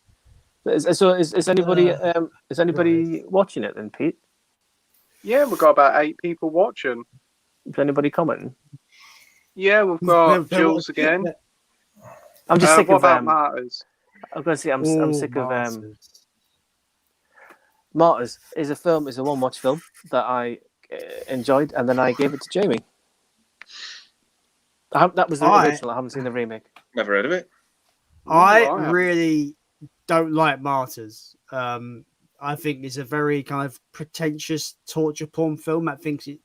E: Is anybody watching it then, Pete?
A: Yeah, we've got about 8 people watching.
E: Is anybody commenting?
A: Yeah, we've got Jules again.
E: I'm just sick
A: what
E: of
A: about Martyrs?
E: I'm going to say I'm sick of Martyrs is a one-watch film that I enjoyed, and then I gave it to Jamie. That was the original. I haven't seen the remake.
C: Never heard of it.
D: I really don't like Martyrs. I think it's a very kind of pretentious torture porn film. I think it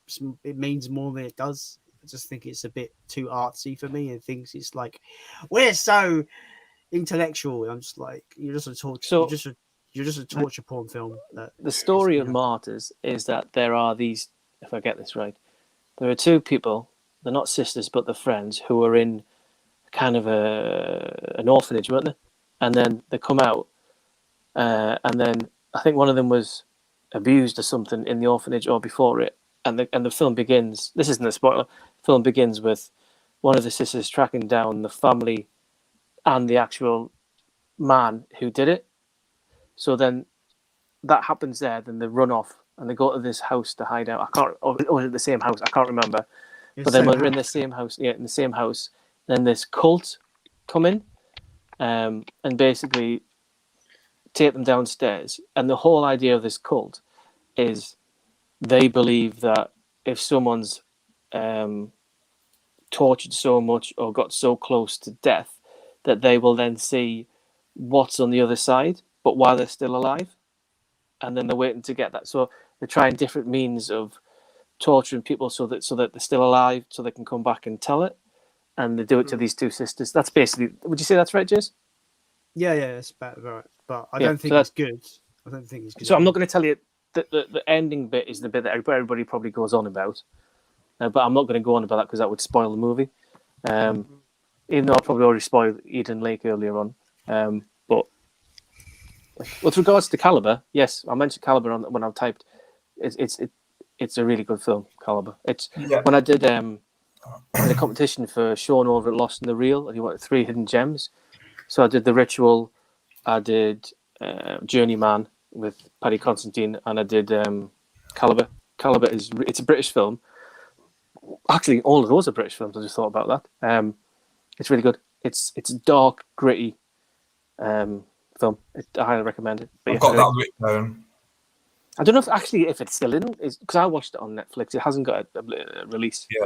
D: means more than it does. I just think it's a bit too artsy for me, and thinks it's like we're so intellectual. I'm just like you're just a torture. You're just a torture porn film.
E: The story of Martyrs is that there are these. If I get this right, there are 2 people. They're not sisters, but they're friends who are in kind of an orphanage, weren't they? And then they come out, and then I think one of them was abused or something in the orphanage or before it. And the film begins. This isn't a spoiler. The film begins with one of the sisters tracking down the family and the actual man who did it. So then that happens there. Then they run off and they go to this house to hide out. Or was it the same house? I can't remember. But then when we're in the same house, in the same house, then this cult come in and basically take them downstairs. And the whole idea of this cult is they believe that if someone's tortured so much or got so close to death, that they will then see what's on the other side, but while they're still alive. And then they're waiting to get that. So they're trying different means of torturing people so that they're still alive, so they can come back and tell it. And they do it to these 2 sisters. That's basically. Would you say that's right, Jez?
D: Yeah, it's about right. But I don't think it's good. I don't think it's good.
E: So I'm not going to tell you that the ending bit is the bit that everybody probably goes on about. But I'm not going to go on about that because that would spoil the movie. Even though I probably already spoiled Eden Lake earlier on. But with regards to Caliber, yes, I mentioned Caliber when I typed. It's a really good film, Caliber. When I did the competition for Sean over at Lost in the Reel, and he wanted 3 hidden gems. So I did The Ritual, I did Journeyman with Paddy Constantine, and I did Caliber. Caliber it's a British film. Actually, all of those are British films. I just thought about that. It's really good. It's dark, gritty film. I highly recommend it. But
B: I've got that written down.
E: I don't know if it's still in, because I watched it on Netflix. It hasn't got a release.
B: Yeah.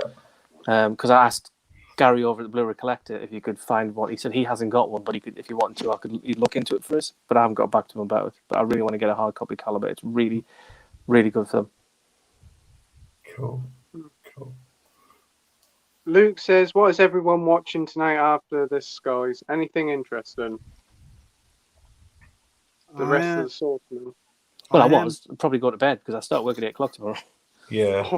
E: Because I asked Gary over at the Blu-ray Collector if you could find one. He said he hasn't got one, but if you wanted to, he'd look into it for us. But I haven't got back to him about it. But I really want to get a hard copy caliber. It's really, really good film.
B: Cool.
A: Luke says, "What is everyone watching tonight after this, guys? Anything interesting?" The rest of the Swordsman.
E: Well, I'll probably go to bed because I start working at 8 o'clock tomorrow.
B: Yeah.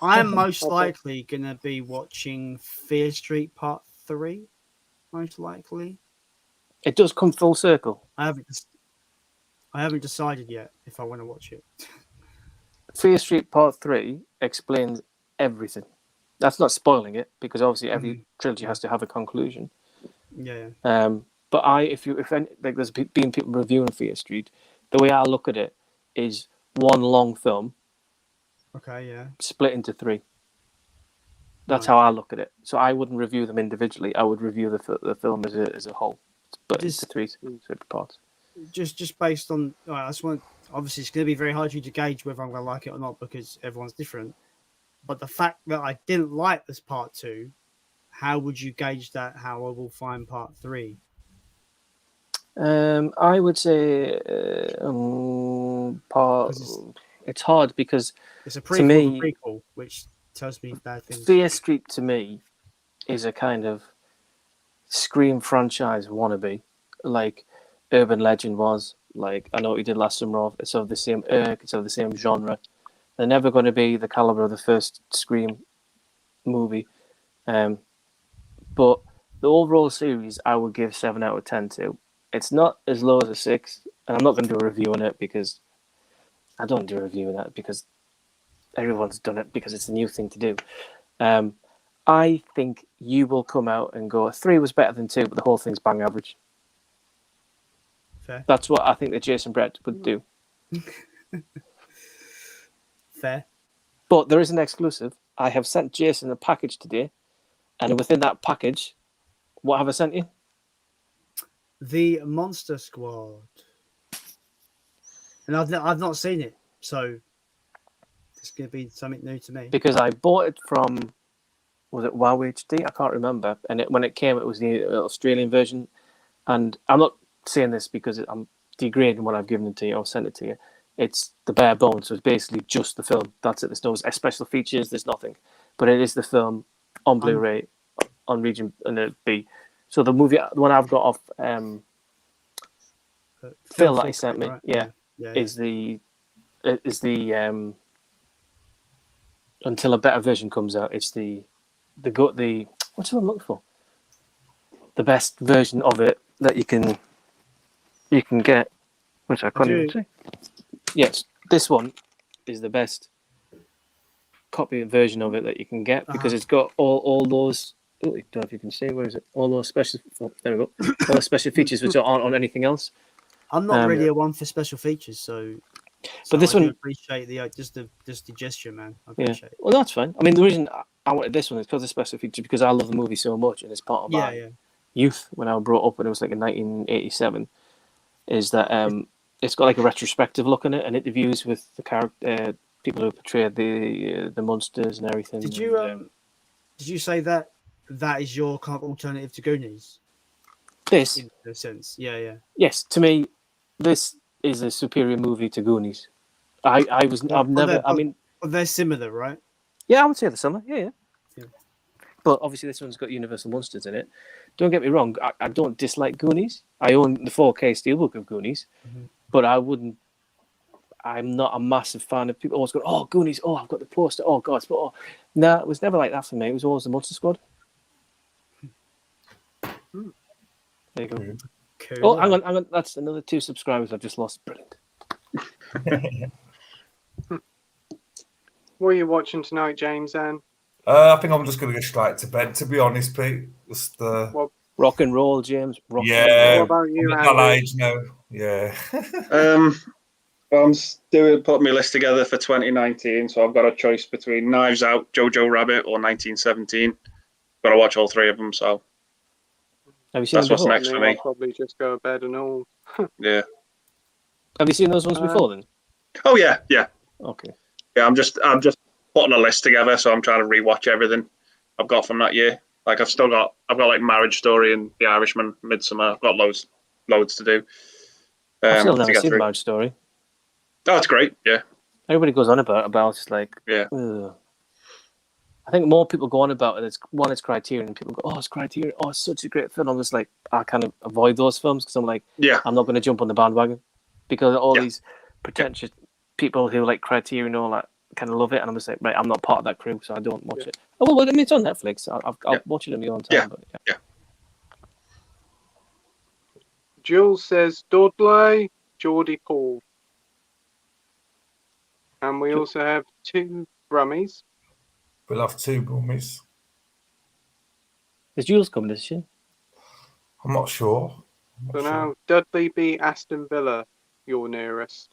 D: I'm most likely going to be watching Fear Street Part 3. Most likely.
E: It does come full circle.
D: I haven't decided yet if I want to watch it.
E: Fear Street Part 3 explains everything. That's not spoiling it, because obviously every trilogy has to have a conclusion.
D: Yeah.
E: But there's been people reviewing Fear Street. The way I look at it is one long film.
D: Okay, yeah.
E: Split into 3. That's how I look at it. So I wouldn't review them individually. I would review the film as a whole, split into 3 separate parts.
D: Just based on, obviously it's going to be very hard for you to gauge whether I'm going to like it or not because everyone's different. But the fact that I didn't like this part 2, how would you gauge that? How I will find part 3?
E: I would say it's hard because
D: it's a prequel, which tells me bad things.
E: Fear Street to me is a kind of Scream franchise wannabe, like Urban Legend was. Like I know what you did last summer. It's of the same it's of the same genre. They're never going to be the caliber of the first Scream movie, but the overall series I would give 7 out of 10 to. It's not as low as a 6, and I'm not going to do a review on it because I don't do a review on that because everyone's done it because it's a new thing to do. I think you will come out and go 3 was better than 2, but the whole thing's bang average.
D: Fair.
E: That's what I think that Jason Brett would do.
D: Fair.
E: But there is an exclusive. I have sent Jason a package today, and within that package, what have I sent you?
D: The Monster Squad. And I've not seen it, so it's going to be something new to me.
E: Because I bought it from, was it WoW HD? I can't remember. And when it came, it was the Australian version. And I'm not saying this because I'm degrading what I've given it to you. I'll send it to you. It's the bare bones. So it's basically just the film. That's it. There's no special features. There's nothing. But it is the film on Blu-ray, on Region B. So the movie, the one I've got off Phil that he sent me, right? Is the until a better version comes out. It's the what's what I'm looking for? The best version of it that you can get, which I can't even see. Yes, this one is the best copy version of it that you can get because it's got all those. I don't know if you can see. Where is it? All those special. Oh, there we go. All the special features which aren't on anything else.
D: I'm not really a one for special features, so
E: but this one,
D: appreciate the just the gesture, man. I appreciate it.
E: Well, that's fine. I mean, the reason I wanted this one is because of the special feature because I love the movie so much and it's part of my youth when I was brought up when it was like in 1987. Is that it's got like a retrospective look in it and interviews with the character people who portrayed the monsters and everything.
D: Did you say that is your kind of alternative to Goonies?
E: This,
D: in a sense, yeah.
E: Yes, to me, this is a superior movie to Goonies.
D: They're similar, right?
E: Yeah, I would say they're similar. Yeah. But obviously, this one's got Universal Monsters in it. Don't get me wrong. I don't dislike Goonies. I own the 4K steelbook of Goonies, but I'm not a massive fan of people always going, "Oh, Goonies! Oh, I've got the poster! Oh, God!" But no, it was never like that for me. It was always the Monster Squad. There you go. Cool. Oh, hang on. That's another 2 subscribers I've just lost. Brilliant.
A: What are you watching tonight, James? Then
B: I think I'm just going to go straight to bed. To be honest, Pete, just
E: rock and roll, James.
B: What
A: about you?
B: I'm at that age now. Yeah.
C: Well, I'm putting my list together for 2019, so I've got a choice between Knives Out, Jojo Rabbit, or 1917. Got to watch all 3 of them, so
E: Have you seen
C: That's
E: them
C: what's
E: before?
C: next for
A: I'll
C: me.
A: probably just go to bed and all.
C: Yeah.
E: Have you seen those ones before then?
C: Oh yeah.
E: Okay.
C: Yeah, I'm just putting a list together, so I'm trying to rewatch everything I've got from that year. Like I've got like Marriage Story and The Irishman, Midsummer. I've got loads to do.
E: I've still
C: to
E: never
C: get
E: seen
C: through.
E: Marriage Story.
C: Oh, it's great. Yeah.
E: Everybody goes on about it's like
C: Yeah.
E: ugh. I think more people go on about it. It's Criterion, and people go, "Oh, it's Criterion. Oh, it's such a great film." I'm just like, I kind of avoid those films because I'm like, I'm not going to jump on the bandwagon because all these pretentious people who like Criterion and all that kind of love it, and I'm just like, right, I'm not part of that crew, so I don't watch it. Oh well, I mean, it's on Netflix. I'll watch it in my own time.
C: Yeah.
A: Jules says Dudley, Geordie Paul. And we also have 2 Brummies.
B: We'll have 2 Brummies.
E: Is Jules coming, is she?
B: I'm not sure.
A: So now, Dudley beat Aston Villa, your nearest.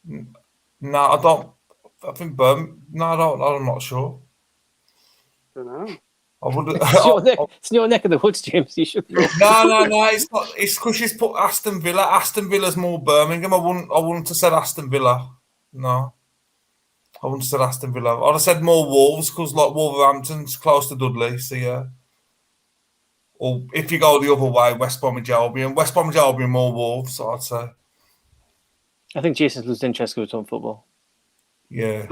B: No, I don't. I think Birmingham. No, I don't. I'm not sure.
A: Don't know.
B: I would.
E: It's your neck of the woods, James. You should know.
B: No. It's not. It's because she's put Aston Villa. Aston Villa's more Birmingham. I wouldn't have said Aston Villa. No. I wouldn't have said Aston Villa. I'd have said more Wolves because like Wolverhampton's close to Dudley. So yeah. Or if you go the other way, West Bromwich Albion. West Bromwich Albion more Wolves, I'd say.
E: I think Jason's losing interest with on football.
B: Yeah.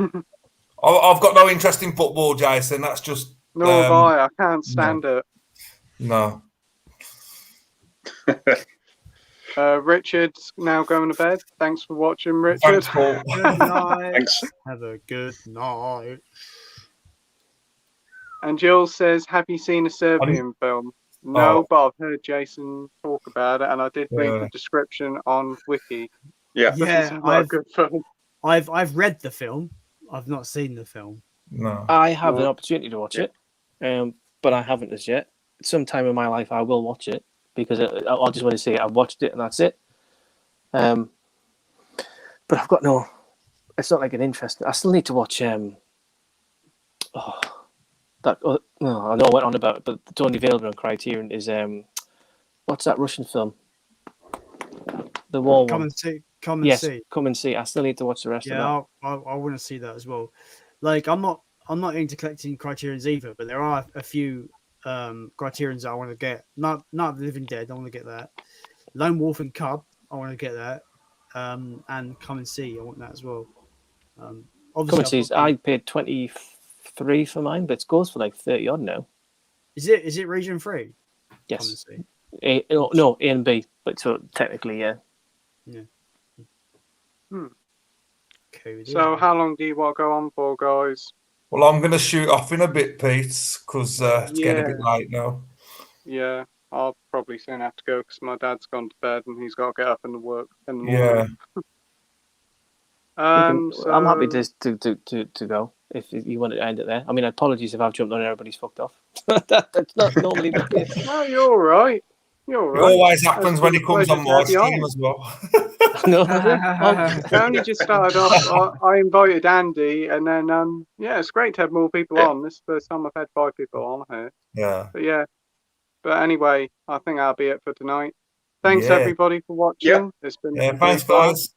B: I've got no interest in football, Jason. That's just...
A: Nor have I. I can't stand it.
B: No.
A: Richard's now going to bed. Thanks for watching, Richard.
B: Thanks, Paul.
D: Good night.
C: Thanks.
D: Have a good night.
A: And Jill says, have you seen a Serbian film? No, but I've heard Jason talk about it, and I did read the description on Wiki.
C: Yeah,
D: I've read the film. I've not seen the film.
B: No,
E: I have an opportunity to watch it, but I haven't as yet. Sometime in my life, I will watch it because I just want to say I've watched it and that's it. But I've got no. It's not like an interest. I still need to watch. I know I went on about it, but it's only available on Criterion. Is what's that Russian film? The war
D: Come
E: one.
D: and see. Come and see.
E: Come and see. I still need to watch the rest of that.
D: Yeah, I want to see that as well. Like I'm not into collecting Criterions either, but there are a few Criterions that I want to get. Not Living Dead. I want to get that. Lone Wolf and Cub. I want to get that. And Come and See. I want that as well.
E: Come and See. I paid 23 for mine, but it goes for like 30 odd now.
D: Is it region 3?
E: Yes. No, A and B, but so technically, yeah.
D: Yeah.
A: Okay, so how long do you want to go on for, guys?
B: Well, I'm going to shoot off in a bit, Pete, because it's getting a bit late now.
A: Yeah, I'll probably soon have to go because my dad's gone to bed and he's got to get up and work in the morning.
E: So I'm happy to go if you want to end it there. I mean, apologies if I've jumped on and everybody's fucked off. That's not normally the case.
A: No, you're all right. You're all right.
B: It always happens when he comes on my stream as well.
E: No,
A: it only just started off. I invited Andy, and then it's great to have more people on. This is the first time I've had 5 people on here.
B: Yeah.
A: But anyway, I think that'll be it for tonight. Thanks everybody for watching.
C: Yeah.
A: It's been
B: Thanks, guys.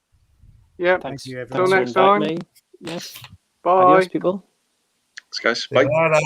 A: Yeah.
D: Thank you, everyone.
A: Till next time.
E: Yes.
A: Bye.
E: Adios, people.
C: Thanks, guys. Bye.
B: Bye.